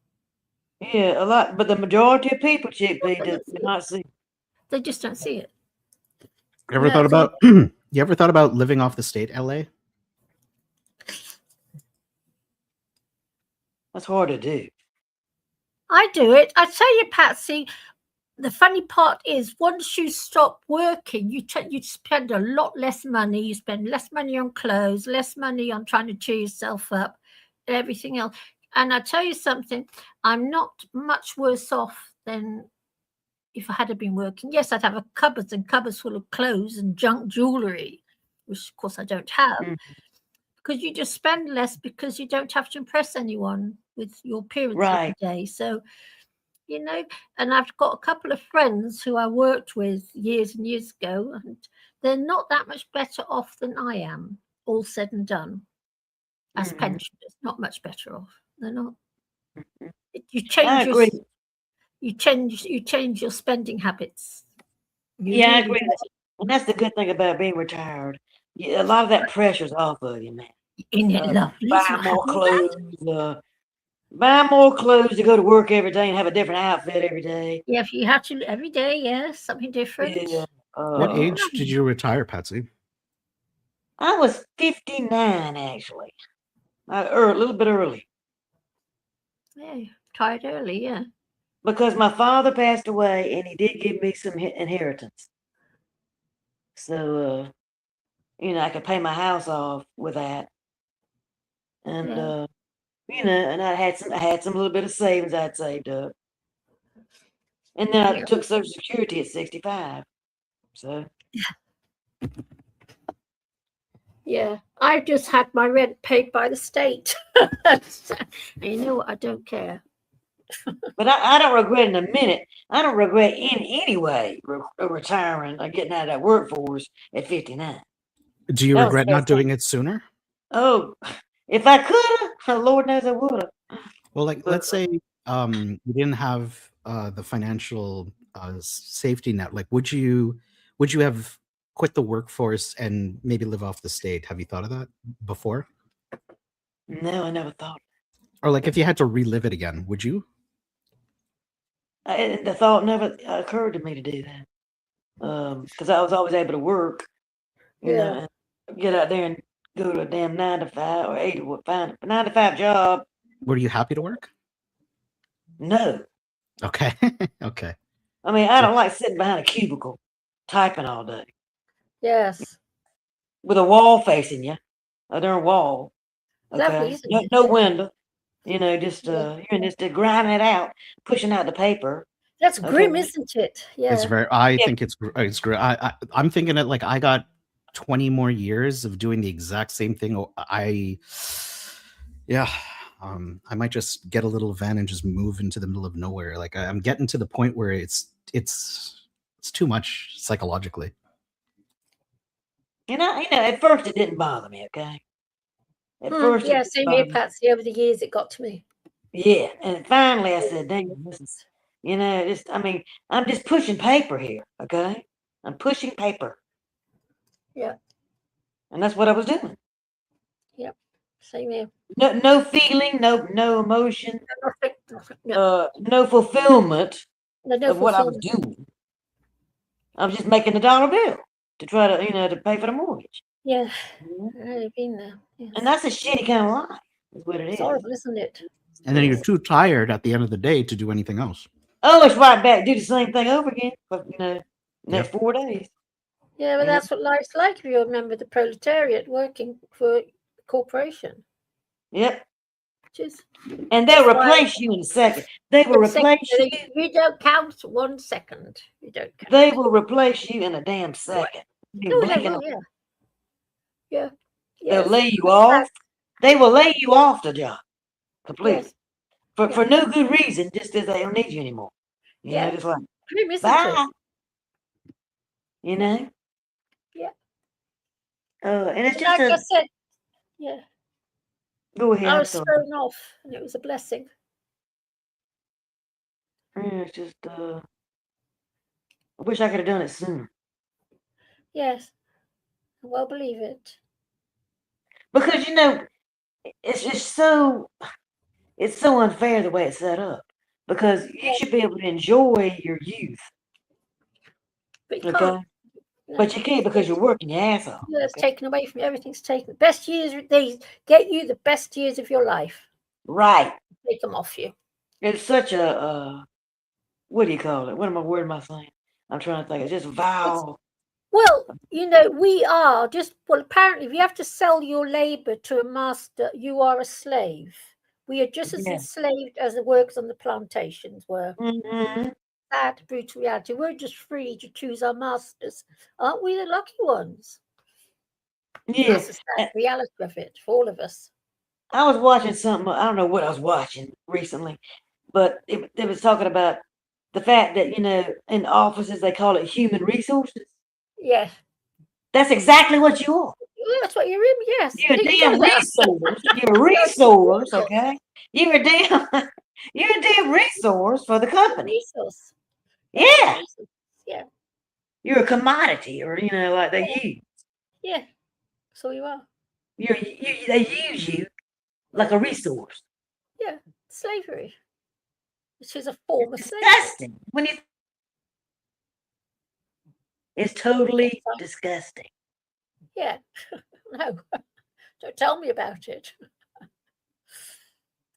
Yeah, a lot, but the majority of people, Chick B, do not see. They just don't see it. You ever thought about? You ever thought about living off the state, LA? That's hard to do. I do it. I tell you, Patsy, the funny part is once you stop working, you spend a lot less money. You spend less money on clothes, less money on trying to cheer yourself up, and everything else. And I tell you something, I'm not much worse off than if I had been working. Yes, I'd have a cupboards and cupboards full of clothes and junk jewelry, which of course I don't have. Because you just spend less because you don't have to impress anyone with your appearance every day. So, you know, and I've got a couple of friends who I worked with years and years ago, and they're not that much better off than I am, all said and done. As pensioners, not much better off. They're not. You change you change your spending habits. I agree with that. And that's the good thing about being retired. A lot of that pressure's off of you, man. Isn't it lovely? Buy more clothes. Buy more clothes to go to work every day and have a different outfit every day. Yeah, if you have to every day, yes, something different. Yeah. What age did you retire, Patsy? I was 59, actually. A little bit early. Yeah, retired early, yeah. Because my father passed away and he did give me some inheritance. So, you know, I could pay my house off with that. And, you know, and I had some little bit of savings I'd saved up. And then I took Social Security at 65. So. Yeah, I just had my rent paid by the state. You know what? I don't care. But I don't regret in a minute. I don't regret in any way retiring or getting out of that workforce at 59. Do you regret not doing it sooner? Oh, if I could have, Lord knows I would have. Well, like, let's say you didn't have the financial safety net. Like, would you have quit the workforce and maybe live off the state? Have you thought of that before? No, I never thought. Or like, if you had to relive it again, would you? The thought never occurred to me to do that. Because I was always able to work, you know, and get out there and go to a damn 9 to 5 or 8 to 5, 9 to 5 job. Were you happy to work? No. Okay. Okay. I mean, I don't like sitting behind a cubicle typing all day. Yes. With a wall facing you, a darn wall. Lovely, Okay. No window. You know, just you're just grinding it out, pushing out the paper. That's grim, isn't it? Yeah. It's very. I think it's great. I'm thinking it like I got 20 more years of doing the exact same thing. I might just get a little van and just move into the middle of nowhere. Like I'm getting to the point where it's too much psychologically. You know, at first it didn't bother me. Okay. At first, yeah, same here, Patsy. Over the years, it got to me. Yeah, and finally I said, "Dang, this is, you know, I'm just pushing paper here, okay? I'm pushing paper." Yeah. And that's what I was doing. Yep, same here. No feeling, no emotion, no fulfillment of what I was doing. I was just making a dollar bill to try to, to pay for the mortgage. Yeah, I've been there. Yes. And that's a shitty kind of life, is what it is. Horrible, isn't it? And then you're too tired at the end of the day to do anything else. Oh, it's right back, do the same thing over again for, next 4 days. Yeah, but that's what life's like if you remember the proletariat working for a corporation. Yep. Just, and they'll replace you in a second. They will replace you. You don't count 1 second. You don't count. They will replace you in a damn second. Yeah. They'll lay you off. They will lay you off the job completely. Yes. For no good reason, just as they don't need you anymore. You know, just like, bye. You know? Yeah. And it's just like I said, yeah. Go ahead. I was thrown off, and it was a blessing. It's just, I wish I could have done it sooner. Yes. I well believe it. Because, it's just it's so unfair the way it's set up. Because you should be able to enjoy your youth. But you can't. No. But you can't because you're working your ass off. Yeah, it's taken away from you. Everything's taken. The best years, they get you the best years of your life. Right. Take them off you. It's such a what do you call it? What am I saying? I'm trying to think. It's just vile. Well, we are apparently, if you have to sell your labor to a master, you are a slave. We are just as Yeah. enslaved as the workers on the plantations were. Mm-hmm. Sad, brutal reality. We're just free to choose our masters. Aren't we the lucky ones? Yeah. That's the sad reality of it for all of us. I was watching something. I don't know what I was watching recently, but it was talking about the fact that in offices they call it human resources. Yeah. That's exactly what you are. That's what you're in, yes. You're a damn resource. You're a resource, okay? You're a damn resource for the company. Resource. Yeah. Yeah. You're a commodity, or like they use. Yeah. So you are. They use you like a resource. Yeah. Slavery. Which is a form of slavery. Disgusting. It's totally disgusting. Yeah. No. Don't tell me about it.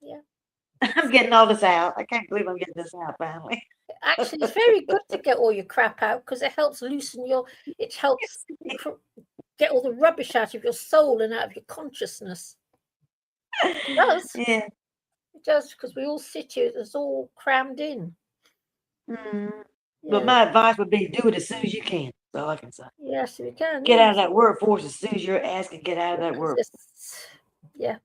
Yeah. I'm getting all this out. I can't believe I'm getting this out finally. Actually, it's very good to get all your crap out because it helps loosen it helps get all the rubbish out of your soul and out of your consciousness. It does. Yeah. It does, because we all sit here, it's all crammed in. Mm. Yeah. But my advice would be do it as soon as you can. That's all I can say. Yes, we can. Get out of that workforce as soon as your ass can get out of that workforce. Yeah.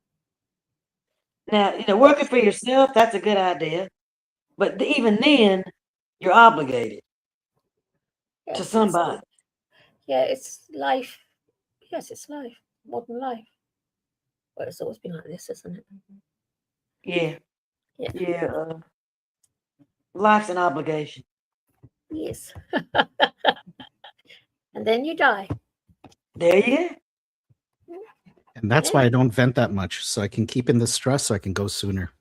Now, working for yourself, that's a good idea. But even then, you're obligated to somebody. It's life. Yes, it's life. Modern life. Well, it's always been like this, isn't it? Yeah. Yeah. Yeah. Life's an obligation. Yes. And then you die. There you go. And that's why I don't vent that much, so I can keep in the stress so I can go sooner.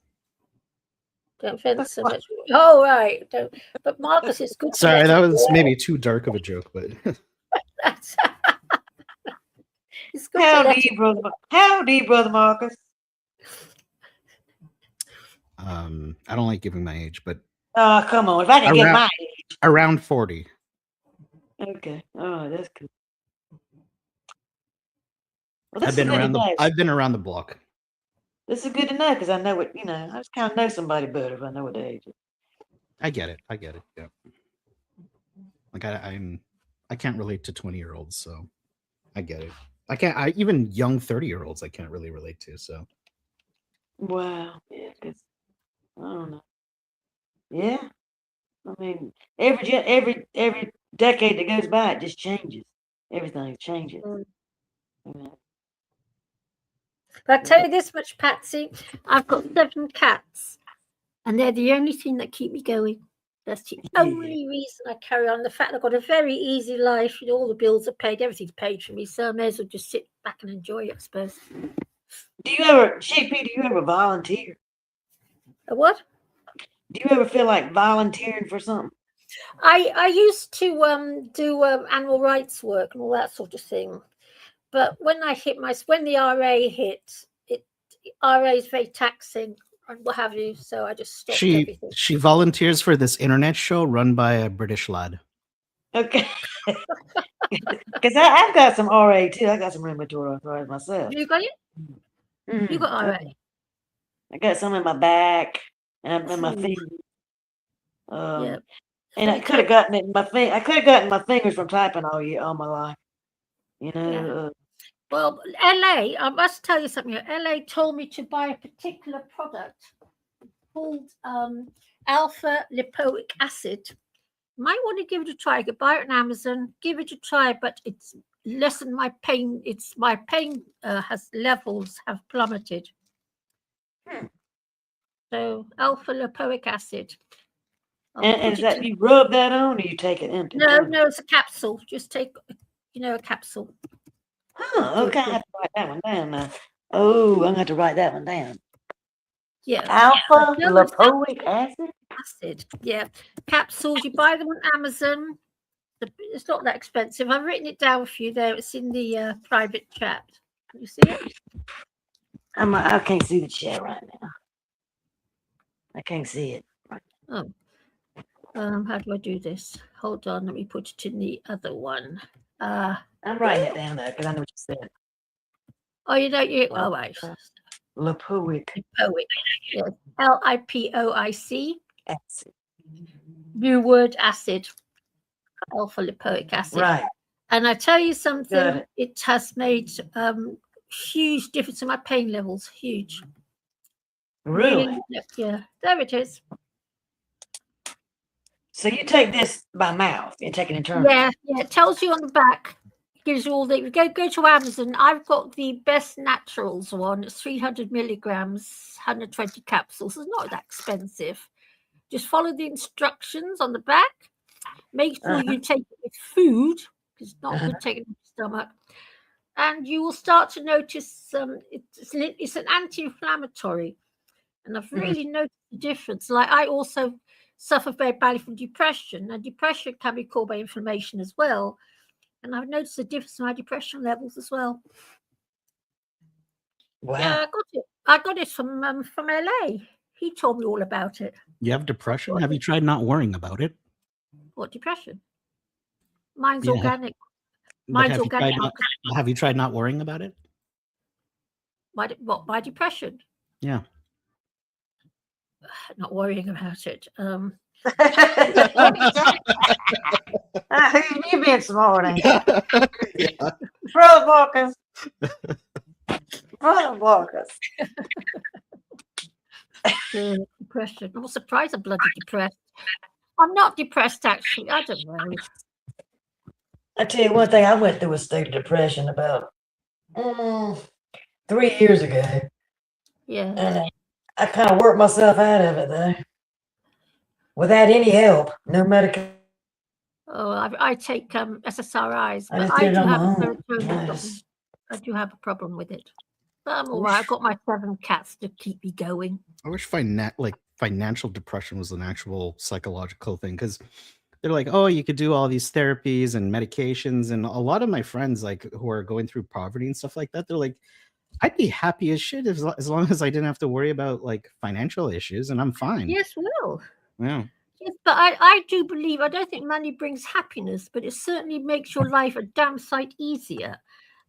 Don't vent so much. Oh, right. But Marcus is good. Sorry, that was maybe too dark of a joke, but That's it's good. Howdy, brother Marcus. I don't like giving my age, but Oh, come on. If I can get my age. Around 40. Okay. Oh, that's good. Well, I've been around the block. This is good to know because I know what I just kind of know somebody better if I know what their age is. I get it. Yeah. Like I can't relate to 20-year-olds, so I get it. Even young 30-year-olds I can't really relate to. So. Wow. Yeah. Cause I don't know. Yeah. I mean, every decade that goes by, it just changes. Everything changes. But I'll tell you this much, Patsy. I've got 7 cats, and they're the only thing that keep me going. That's the only reason I carry on. The fact I've got a very easy life. All the bills are paid, everything's paid for me, so I may as well just sit back and enjoy it, I suppose. Do you ever volunteer? A what? Do you ever feel like volunteering for something? I used to do animal rights work and all that sort of thing. But when the RA hit, RA is very taxing and what have you, so I just stopped everything. She volunteers for this internet show run by a British lad. Okay. Because I've got some RA too. I got some rheumatoid arthritis myself. You got it? Mm-hmm. You got RA? I got some in my back and in my feet. Yeah. And I could have gotten it in my I could have gotten my fingers from typing all my life. Yeah. Well, LA, I must tell you something. LA told me to buy a particular product called alpha lipoic acid. Might want to give it a try. You could buy it on Amazon. Give it a try, but it's lessened my pain. My pain levels have plummeted. So alpha lipoic acid. And is that you rub that on, or you take it empty? No, it's a capsule. Just take, a capsule. Oh, okay. I have to write that one down now. Oh, I'm going to have to write that one down. Yeah. Alpha lipoic acid? Yeah. Capsules. You buy them on Amazon. It's not that expensive. I've written it down for you there. It's in the private chat. Can you see it? I can't see the chat right now. I can't see it. Oh. How do I do this? Hold on, let me put it in the other one. I'm writing it down though, because I know what you said. Oh, you don't, oh, right. Lipoic Lipoic. Yes. Lipoic. acid. New word, acid. Alpha lipoic acid. Right. And I tell you Got something, it. it has made huge difference in my pain levels. Huge. Really? Yeah, there it is. So you take this by mouth. You take it internally. Yeah, it tells you on the back. Gives you all the go to Amazon. I've got the best naturals one. It's 300 milligrams, 120 capsules. It's not that expensive. Just follow the instructions on the back. Make sure you take it with food because it's not good taking it in your stomach. And you will start to notice it's an anti-inflammatory, and I've really noticed the difference. Like I also suffer very badly from depression, and depression can be caused by inflammation as well. And I've noticed a difference in my depression levels as well. Wow. Yeah, I got it. I got it from LA. He told me all about it. You have depression? Have you tried not worrying about it? What depression? Mine's Yeah. organic. But Mine's have organic. Have you tried not worrying about it? My depression? Yeah. Not worrying about it. You being smart, ain't you? Yeah. Brother Marcus. Brother Marcus. Depression. I'm surprised I'm bloody depressed. I'm not depressed, actually. I don't know. I tell you one thing, I went through a state of depression about 3 years ago. Yeah. And I kind of worked myself out of it, though. Without any help, no medication. Oh, I take SSRIs, I but just I did it do on have my a own. serotonin problem. Yes. I do have a problem with it. But I'm all right. I've got my 7 cats to keep me going. I wish financial depression was an actual psychological thing, because they're like, oh, you could do all these therapies and medications, and a lot of my friends like who are going through poverty and stuff like that, they're like, I'd be happy as shit as long as I didn't have to worry about like financial issues, and I'm fine. Yes, Will. Yeah. Yes, but I do believe, I don't think money brings happiness, but it certainly makes your life a damn sight easier.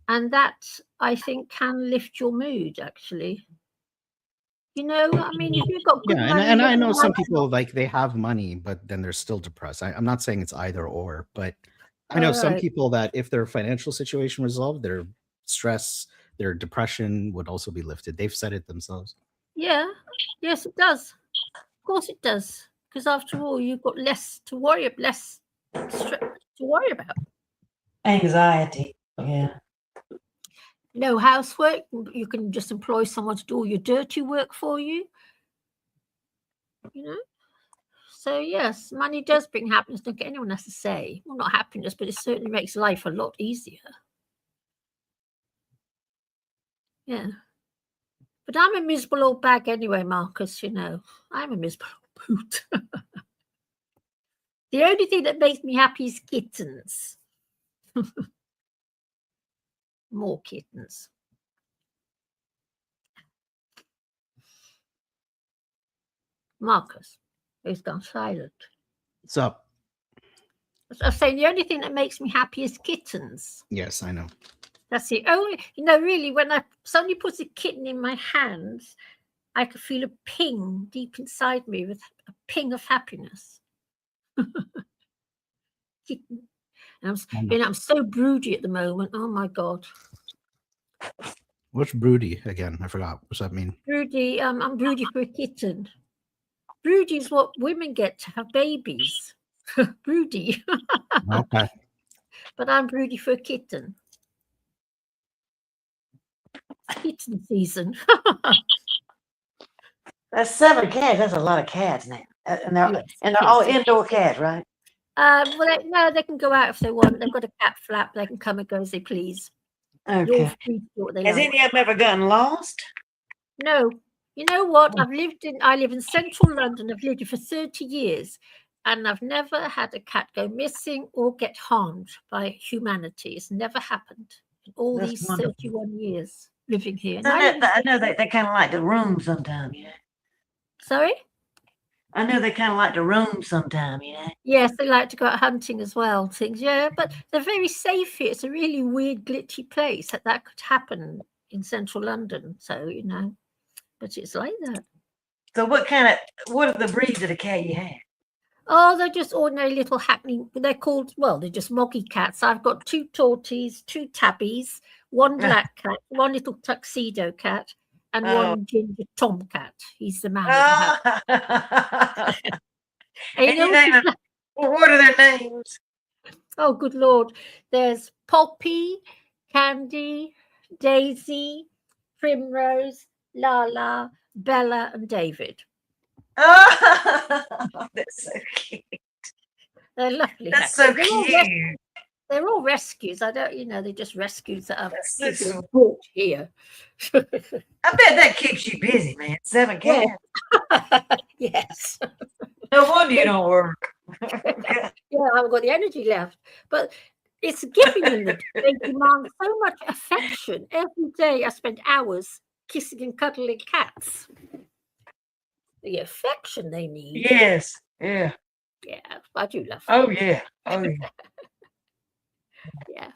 And that, I think, can lift your mood, actually. You know, I mean, if you've got good Yeah, money... and I your know some life- people like they have money, but then they're still depressed. I'm not saying it's either or, but I know some Alright. people that if their financial situation resolved, their stress, their depression would also be lifted. They've said it themselves. Yeah, yes, it does. Of course it does. Because after all, you've got less to worry about. Anxiety. Yeah. No housework. You can just employ someone to do all your dirty work for you. You know? So, yes, money does bring happiness. Don't get anyone has to say. Well, not happiness, but it certainly makes life a lot easier. Yeah. But I'm a miserable old bag anyway, Marcus, you know. I'm a miserable old boot. The only thing that makes me happy is kittens. More kittens. Marcus, who's gone silent. What's up? I was saying the only thing that makes me happy is kittens. Yes, I know. That's the only, you know, really, when somebody puts a kitten in my hands, I could feel a ping deep inside me with a ping of happiness. Kitten. And I'm so broody at the moment. Oh my God. What's broody again? I forgot. What's that mean? Broody, I'm broody for a kitten. Broody is what women get to have babies. Broody. Okay. But I'm broody for a kitten. Kitten season. That's 7 cats. That's a lot of cats now. And they're Yes, all indoor cats, right? Well, no, they can go out if they want. They've got a cat flap. They can come and go as they please. You're Okay. free to do what they Has like. any of them ever gotten lost? No. You know what? I live in central London. I've lived here for 30 years. And I've never had a cat go missing or get harmed by humanity. It's never happened in all That's these wonderful. 31 years living here. And So I live in I know they kind of like the room sometimes. Yeah. Sorry? I know they kind of like to roam sometime, Yes, they like to go out hunting as well. Things, yeah, but they're very safe here. It's a really weird, glitchy place that could happen in central London. So but it's like that. So what are the breeds of the cat you have? Oh, they're just ordinary little hackney. They're called, well, they're just moggy cats. I've got 2 torties, 2 tabbies, 1 black cat, 1 little tuxedo cat, and 1 ginger tomcat. He's the man of the house. And you name them. Well, what are their names? Oh, good Lord. There's Poppy, Candy, Daisy, Primrose, Lala, Bella, and David. Oh, that's so cute. They're lovely. That's so cute. They're all rescues. I don't, they're just rescues that are brought here. I bet that keeps you busy, man. 7 cats. Yes. No wonder you don't work. Yeah, I haven't got the energy left. But it's giving them they demand so much affection. Every day I spend hours kissing and cuddling cats. The affection they need. Yes. Yeah. Yeah, I do love them. Oh, yeah. Oh, yeah. Yeah.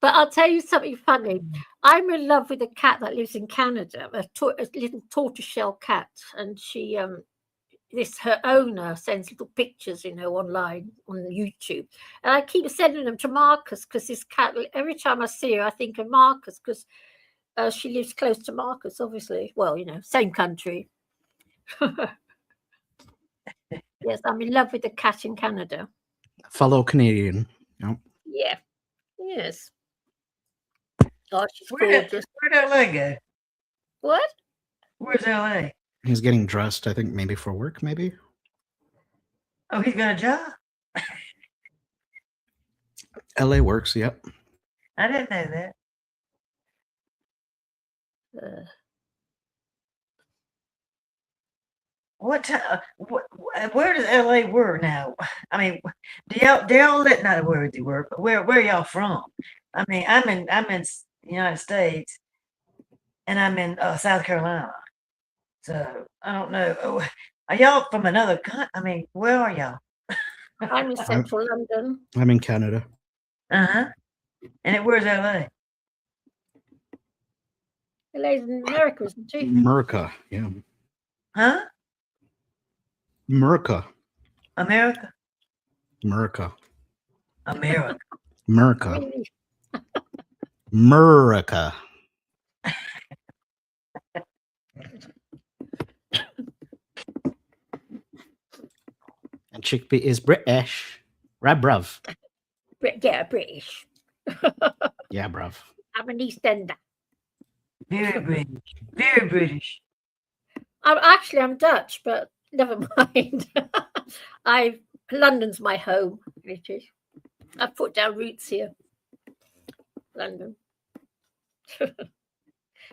But I'll tell you something funny. I'm in love with a cat that lives in Canada, a little tortoiseshell cat. And she, her owner sends little pictures, online on YouTube. And I keep sending them to Marcus because this cat, every time I see her, I think of Marcus because she lives close to Marcus, obviously. Well, same country. Yes, I'm in love with the cat in Canada. Fellow Canadian. Yep. Yeah. Yes. Oh, she's gorgeous. Where'd LA go? What? Where's LA? He's getting dressed, I think, maybe for work, maybe. Oh, he's got a job? LA works, yep. I didn't know that. What time? Where does LA work now? I mean, do y'all let not where they work, but where y'all from? I mean, I'm in the United States, and I'm in South Carolina. So I don't know. Oh, are y'all from another country? I mean, where are y'all? I'm in central London. I'm in Canada. And where's LA? LA's in America, isn't it? America, yeah. Huh? America. America? America. America. America. Really? America. And Chickpea is British. Right, bruv? Yeah, British. Yeah, bruv. I'm an East Ender. Very British. Very British. I'm Dutch, but never mind. London's my home, British. I've put down roots here. London.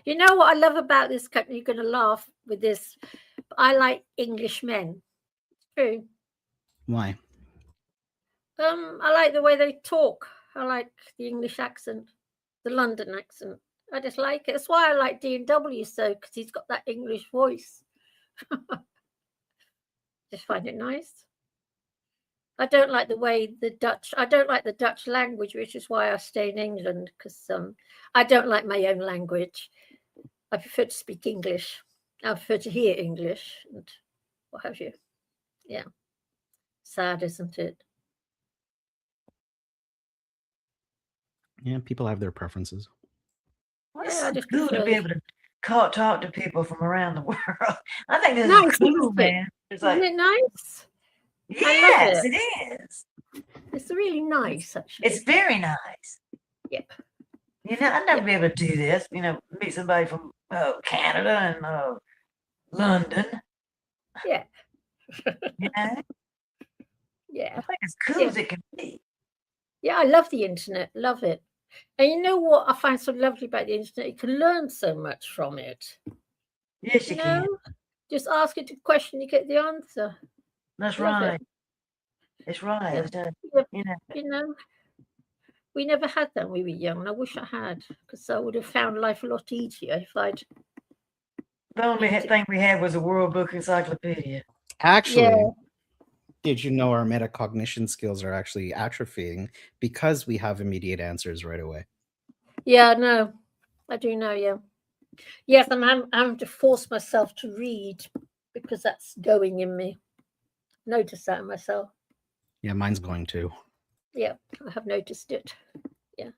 You know what I love about this country? You're going to laugh with this. I like English men. True. Why? I like the way they talk. I like the English accent, the London accent. I just like it. That's why I like D&W so, because he's got that English voice. Just find it nice. I don't like the Dutch language, which is why I stay in England, because I don't like my own language. I prefer to speak English. I prefer to hear English and what have you. Yeah. Sad, isn't it? Yeah, people have their preferences. Well, it's Yeah, so cool to be able to talk to people from around the world. I think this Nice, is cool, isn't it? man. It's Isn't it nice? yes, it is. It's really nice, actually. It's very nice. Yep. I'd never be able to do this. Meet somebody from Canada and London. Yeah. Yeah. Yeah. I think as cool as it can be. Yeah, I love the internet. Love it. And you know what I find so lovely about the internet? You can learn so much from it. Yes, you can. Just ask it a question, you get the answer. That's Love right. it. It's right. Yeah. We never had that when we were young. And I wish I had, because I would have found life a lot easier if I'd. The only thing we had was a World Book Encyclopedia. Actually, did you know our metacognition skills are actually atrophying because we have immediate answers right away? Yeah, no, I do know. Yeah, yes, I'm having to force myself to read because that's going in me. Notice that in myself. Yeah, mine's going to. Yeah, I have noticed it. Yeah.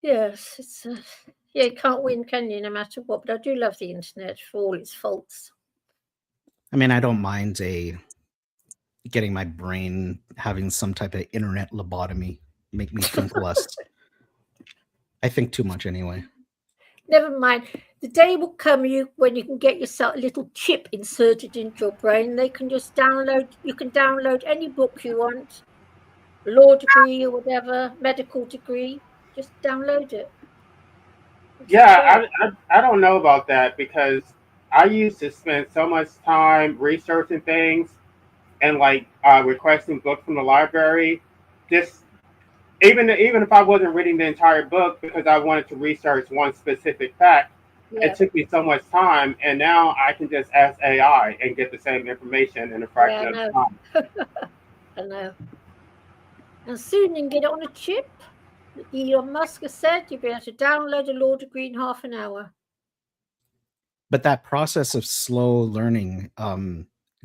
Yes, it's yeah, you can't win, can you? No matter what. But I do love the internet for all its faults. I mean, I don't mind getting my brain having some type of internet lobotomy, make me think less. I think too much anyway. Never mind. The day will come when you can get yourself a little chip inserted into your brain. They can just download. You can download any book you want, law degree or whatever, medical degree. Just download it. Yeah, I don't know about that because I used to spend so much time researching things and like requesting books from the library. Just even if I wasn't reading the entire book because I wanted to research one specific fact, Yeah, it took me so much time, and now I can just ask AI and get the same information in a fraction I of the know. time. I know. And soon you can get it on a chip. Elon Musk has said you'll be able to download a law degree in half an hour. But that process of slow learning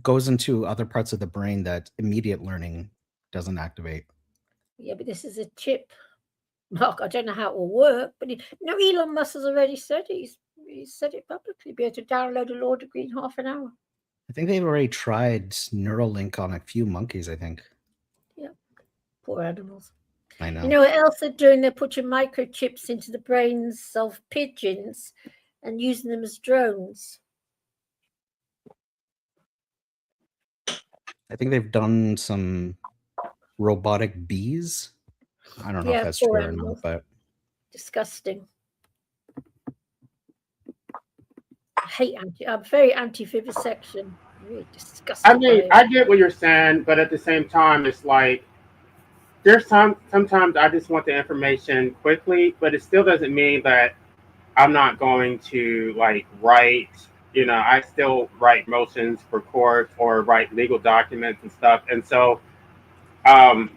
goes into other parts of the brain that immediate learning doesn't activate. Yeah, but this is a chip. Mark, I don't know how it will work, but Elon Musk has already said it. He's said it publicly. Be able to download a law degree in half an hour. I think they've already tried Neuralink on a few monkeys, I think. Yeah, poor animals. I know. You know what else they're doing? They're putting microchips into the brains of pigeons and using them as drones. I think they've done some robotic bees. I don't know if that's poor true or animals. not, but Disgusting. I'm very anti-vivisection. Really disgusted. I mean, I get what you're saying, but at the same time, it's like there's sometimes I just want the information quickly, but it still doesn't mean that I'm not going to like write. You know, I still write motions for court or write legal documents and stuff, and so um,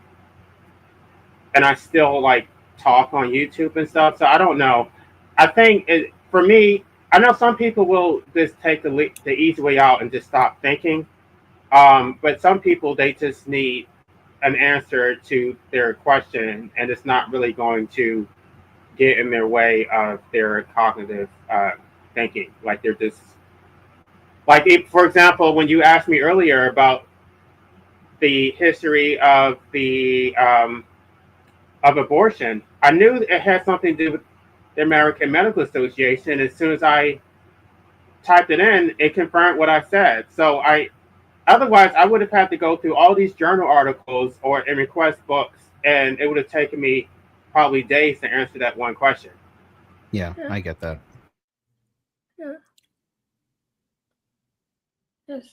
and I still like talk on YouTube and stuff. So I don't know. I think for me, I know some people will just take the easy way out and just stop thinking. But some people they just need an answer to their question, and it's not really going to get in their way of their cognitive thinking. Like they're just like, if, for example, when you asked me earlier about the history of the of abortion, I knew it had something to do with the American Medical Association. As soon as I typed it in, it confirmed what I said. So otherwise I would have had to go through all these journal articles and request books, and it would have taken me probably days to answer that one question. yeah, I get that. Yeah. Yes.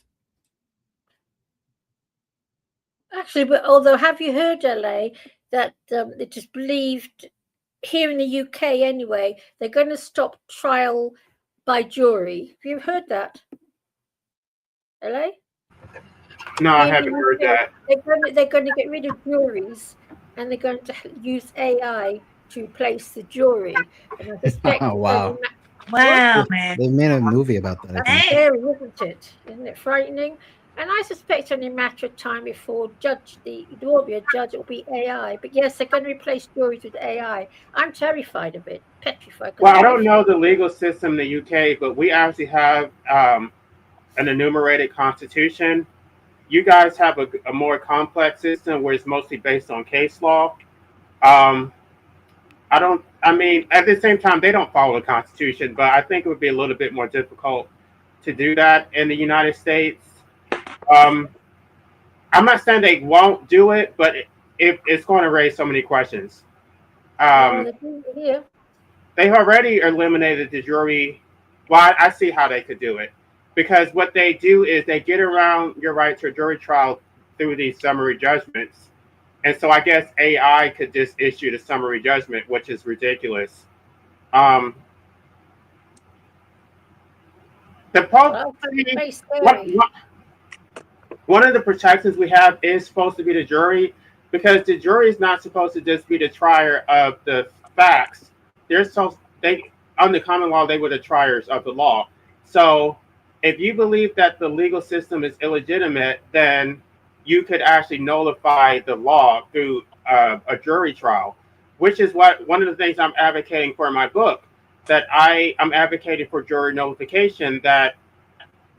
Actually, but although have you heard, LA, that it is believed here in the UK anyway, they're going to stop trial by jury. Have you heard that? LA? No, I haven't heard that. They're going to get rid of juries, and they're going to use AI to replace the jury. And I suspect Oh, wow. Wow, man. They made a movie about that, I think. Hey. scary, isn't it? Isn't it frightening? And I suspect only a matter of time before there will be a judge, it will be AI. But yes, they're going to replace juries with AI. I'm terrified of it, petrified. Well, I don't know the legal system in the UK, but we actually have an enumerated constitution. You guys have a more complex system where it's mostly based on case law. I mean, at the same time, they don't follow the Constitution, but I think it would be a little bit more difficult to do that in the United States. I'm not saying they won't do it, but it's going to raise so many questions. Yeah. They already eliminated the jury. Well, I see how they could do it, because what they do is they get around your right to a jury trial through these summary judgments. And so I guess AI could just issue the summary judgment, which is ridiculous. The Pope, Well, very what, scary. what, one of the protections we have is supposed to be the jury, because the jury is not supposed to just be the trier of the facts. They're so they under common law they were the triers of the law. So if you believe that the legal system is illegitimate, then you could actually nullify the law through a jury trial, which is what one of the things I'm advocating for in my book. That I'm advocating for jury nullification. That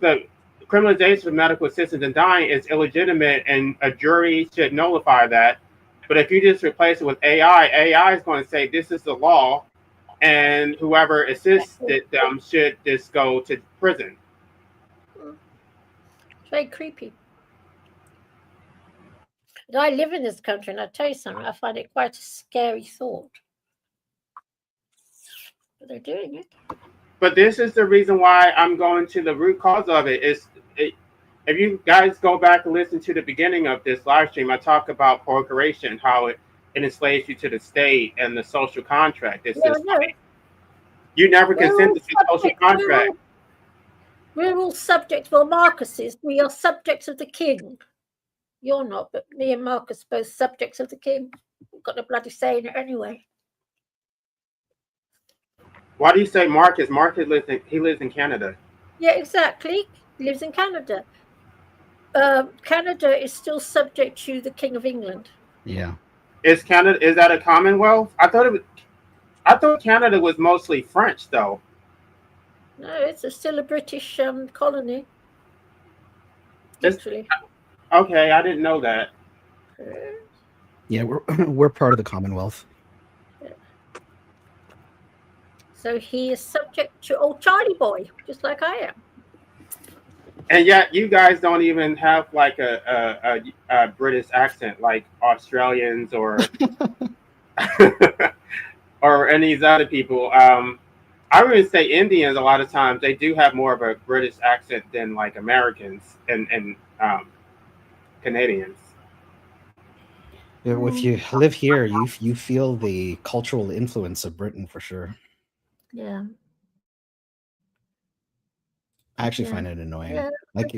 the criminalization of medical assistance in dying is illegitimate, and a jury should nullify that. But if you just replace it with AI is going to say this is the law, and whoever assisted them should just go to prison. It's very creepy. But I live in this country, and I tell you something, I find it quite a scary thought. But they're doing it. But this is the reason why I'm going to the root cause of it. If you guys go back and listen to the beginning of this live stream, I talk about procreation, how it enslaves you to the state and the social contract. It's just like, you never consent to the social contract. We're all subjects. Well, Marcus is. We are subjects of the king. You're not, but me and Marcus both subjects of the king. We've got the bloody say in it anyway. Why do you say Marcus? Marcus lives in Canada. Yeah, exactly. He lives in Canada. Canada is still subject to the King of England. Yeah. Is that a Commonwealth? I thought Canada was mostly French, though. No, it's still a British colony. Literally. Okay, I didn't know that. Yeah, we're part of the Commonwealth. So he is subject to old Charlie Boy, just like I am. And yet, you guys don't even have like a British accent like Australians or or any of these other people. I would even say Indians. A lot of times, they do have more of a British accent than like Americans and Canadians. If you live here, you feel the cultural influence of Britain for sure. Yeah. I actually find it annoying. Yeah. Like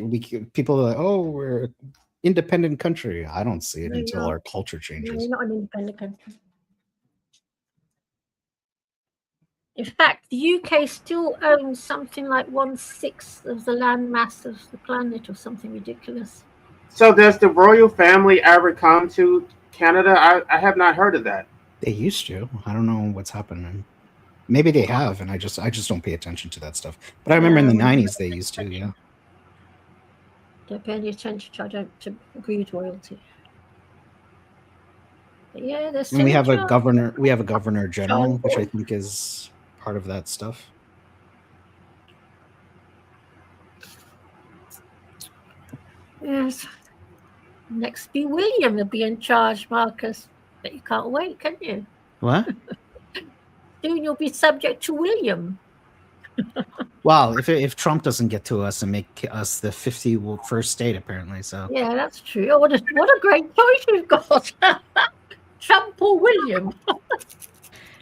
people are like, "Oh, we're an independent country." I don't see it until our culture No, changes. we're not an independent country. In fact, the UK still owns something like 1/6 of the land mass of the planet, or something ridiculous. So, does the royal family ever come to Canada? I have not heard of that. They used to. I don't know what's happening. Maybe they have, and I just don't pay attention to that stuff. But I remember in the 90s they used to. Yeah. Don't pay any attention to. I don't agree with royalty. But yeah, there's. And we have a governor. We have a governor general, which I think is part of that stuff. Yes. Next be William will be in charge, Marcus. But you can't wait, can you? What? Soon you'll be subject to William. Well, if Trump doesn't get to us and make us the 51st state, apparently, so. Yeah, that's true. Oh, what a great choice you've got. Trump or William?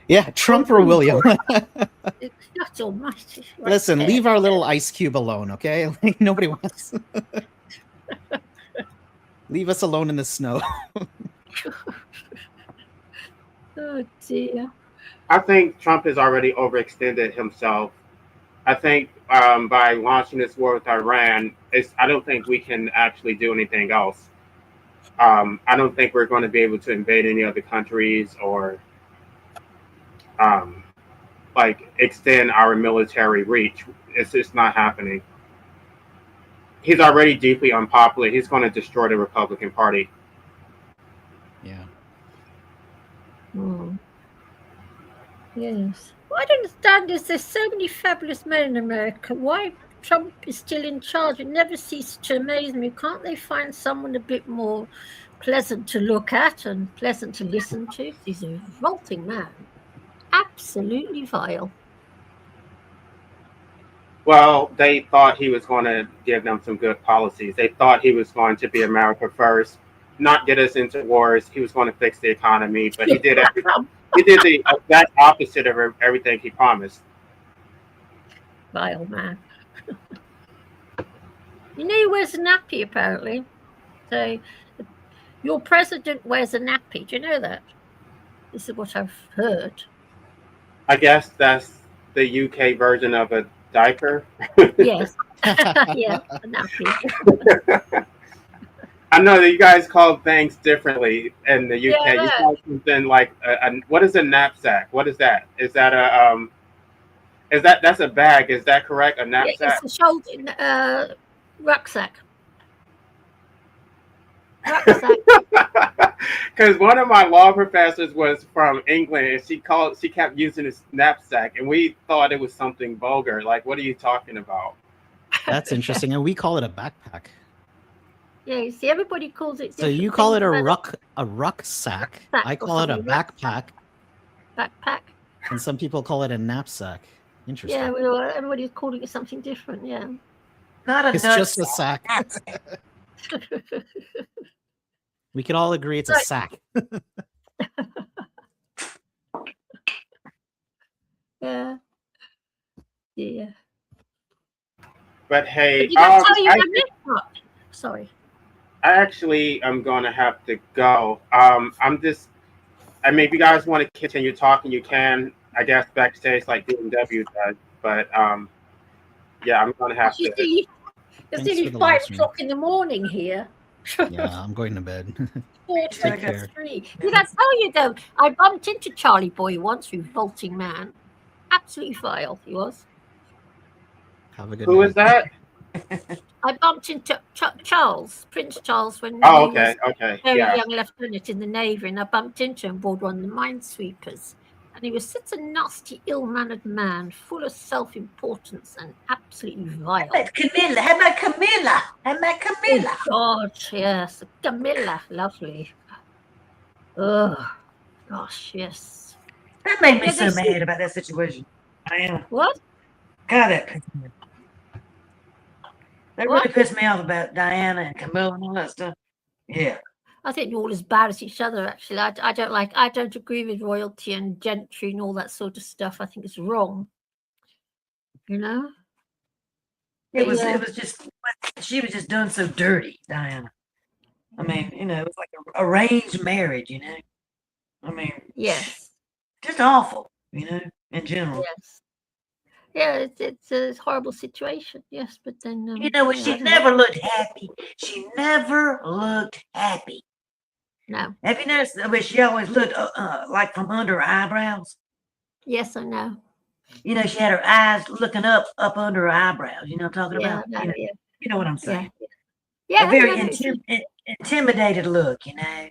Yeah, Trump or William. That's almighty. Right. Listen, leave our little ice cube alone, okay? Like, nobody wants. Leave us alone in the snow. Oh dear. I think Trump has already overextended himself. I think by launching this war with Iran, I don't think we can actually do anything else. I don't think we're going to be able to invade any other countries or like extend our military reach. It's just not happening. He's already deeply unpopular. He's going to destroy the Republican Party. Yeah. Yes. What I don't understand is there's so many fabulous men in America. Why Trump is still in charge? It never ceases to amaze me. Can't they find someone a bit more pleasant to look at and pleasant to listen to? He's a revolting man. Absolutely vile. Well, they thought he was going to give them some good policies. They thought he was going to be America first, not get us into wars. He was going to fix the economy, but he did everything. He did the exact opposite of everything he promised. Vile man. You know, he wears a nappy apparently. So your president wears a nappy. Do you know that? This is what I've heard. I guess that's the UK version of a diaper. Yes. Yeah, a nappy. I know that you guys call things differently in the UK. Yeah. You call something like what is a knapsack? What is that? Is that a that's a bag? Is that correct? A Yeah, knapsack? it's a shoulder rucksack. Rucksack. Because one of my law professors was from England, and she kept using this knapsack, and we thought it was something vulgar. Like, what are you talking about? That's interesting. And we call it a backpack. Yeah, you see, everybody calls it. So you call it a rucksack. I call it a backpack. Backpack. And some people call it a knapsack. Interesting. Yeah, well, everybody's calling it something different. Yeah. Not a It's just a sack. We can all agree it's a sack. Yeah. Yeah. But hey, Did I tell you my next part? Sorry. I actually am going to have to go. I'm just. I mean, if you guys want to continue talking, you can. I guess backstage like DMW does. But yeah, I'm going to have to. It's nearly 5 o'clock in the morning here. Yeah, I'm going to bed. 4:23. Did I tell you though? I bumped into Charlie Boy once, revolting man. Absolutely vile he was. Have a good Who night. is that? I bumped into Charles, Prince Charles, when Oh, he was okay, very yeah. young lieutenant in the Navy, and I bumped into him aboard one of the minesweepers. And he was such a nasty, ill-mannered man, full of self-importance and absolutely vile. How about Camilla? How about Camilla? How about Camilla? Oh, God, yes. Camilla, lovely. Oh, gosh, yes. That made me Yeah, so they mad about that situation. I am. What? God, that pissed me off. That What? really pissed me off about Diana and Camilla and all that stuff. Yeah. I think they're all as bad as each other, actually. I don't agree with royalty and gentry and all that sort of stuff. I think it's wrong. You know? It was just, she was just done so dirty, Diana. I mean, you know, it was like an arranged marriage, you know? I mean, Yes. just awful, you know, in general. Yes. Yeah, it's a horrible situation. Yes, but then You know what? She never looked happy. She never looked happy. No. Have you noticed the way she always looked like from under her eyebrows? Yes, I know. You know, she had her eyes looking up under her eyebrows. You know what I'm talking about? Yeah, You know what I'm saying? Yeah. A very intimidated look, you know?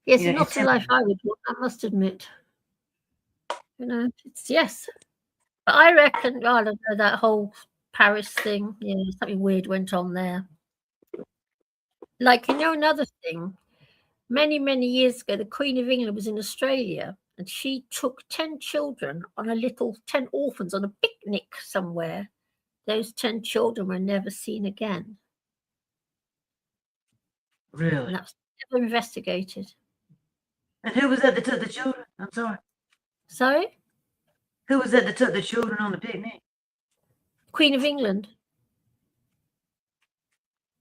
Yes, You know, it's not a life I would want, I must admit. You know, it's yes. But I reckon, I don't know, that whole Paris thing, something weird went on there. Like, you know, another thing, many, many years ago, the Queen of England was in Australia and she took 10 children on 10 orphans on a picnic somewhere. Those 10 children were never seen again. Really? And that was never investigated. And who was that took the children? I'm sorry. Sorry? Who was that took the children on the picnic? Queen of England.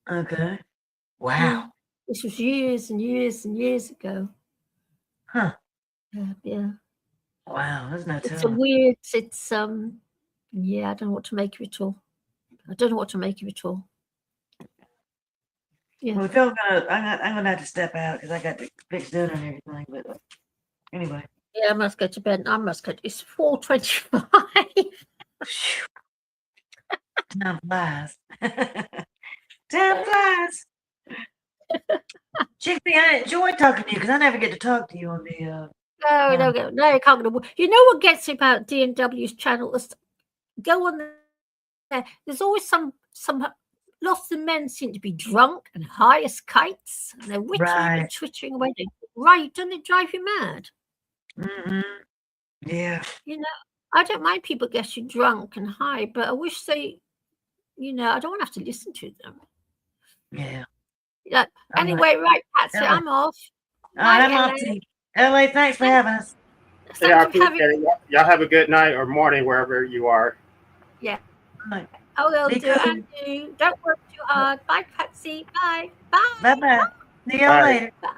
Okay. Wow. This was years and years and years ago. Huh. Yeah. Wow, that's no It's telling. a weird, I don't know what to make of it all. Yeah. Well, if y'all I'm gonna have to step out because I got to fix dinner and everything. But anyway. Yeah, I must go to bed. It's 4:25. Time flies. Time flies. Chickpea, I enjoy talking to you because I never get to talk to you on the. No, you can't go. You know what gets me about DMW's channel? Go on there. There's always some. Lots of men seem to be drunk and high as kites, and they're whittling and twittering away. Right? Don't they drive you mad? Mm-hmm. Yeah. You know, I don't mind people getting drunk and high, but I wish they, I don't want to have to listen to them. Yeah. Anyway, right, Patsy, I'm off. All right, I'm off too. LA, thanks for having us. Y'all have a good night or morning wherever you are. Yeah. I will Be do. cool. And do. Don't work too hard. Bye, Patsy. Bye. Bye. Bye bye. See y'all Bye. later. Bye.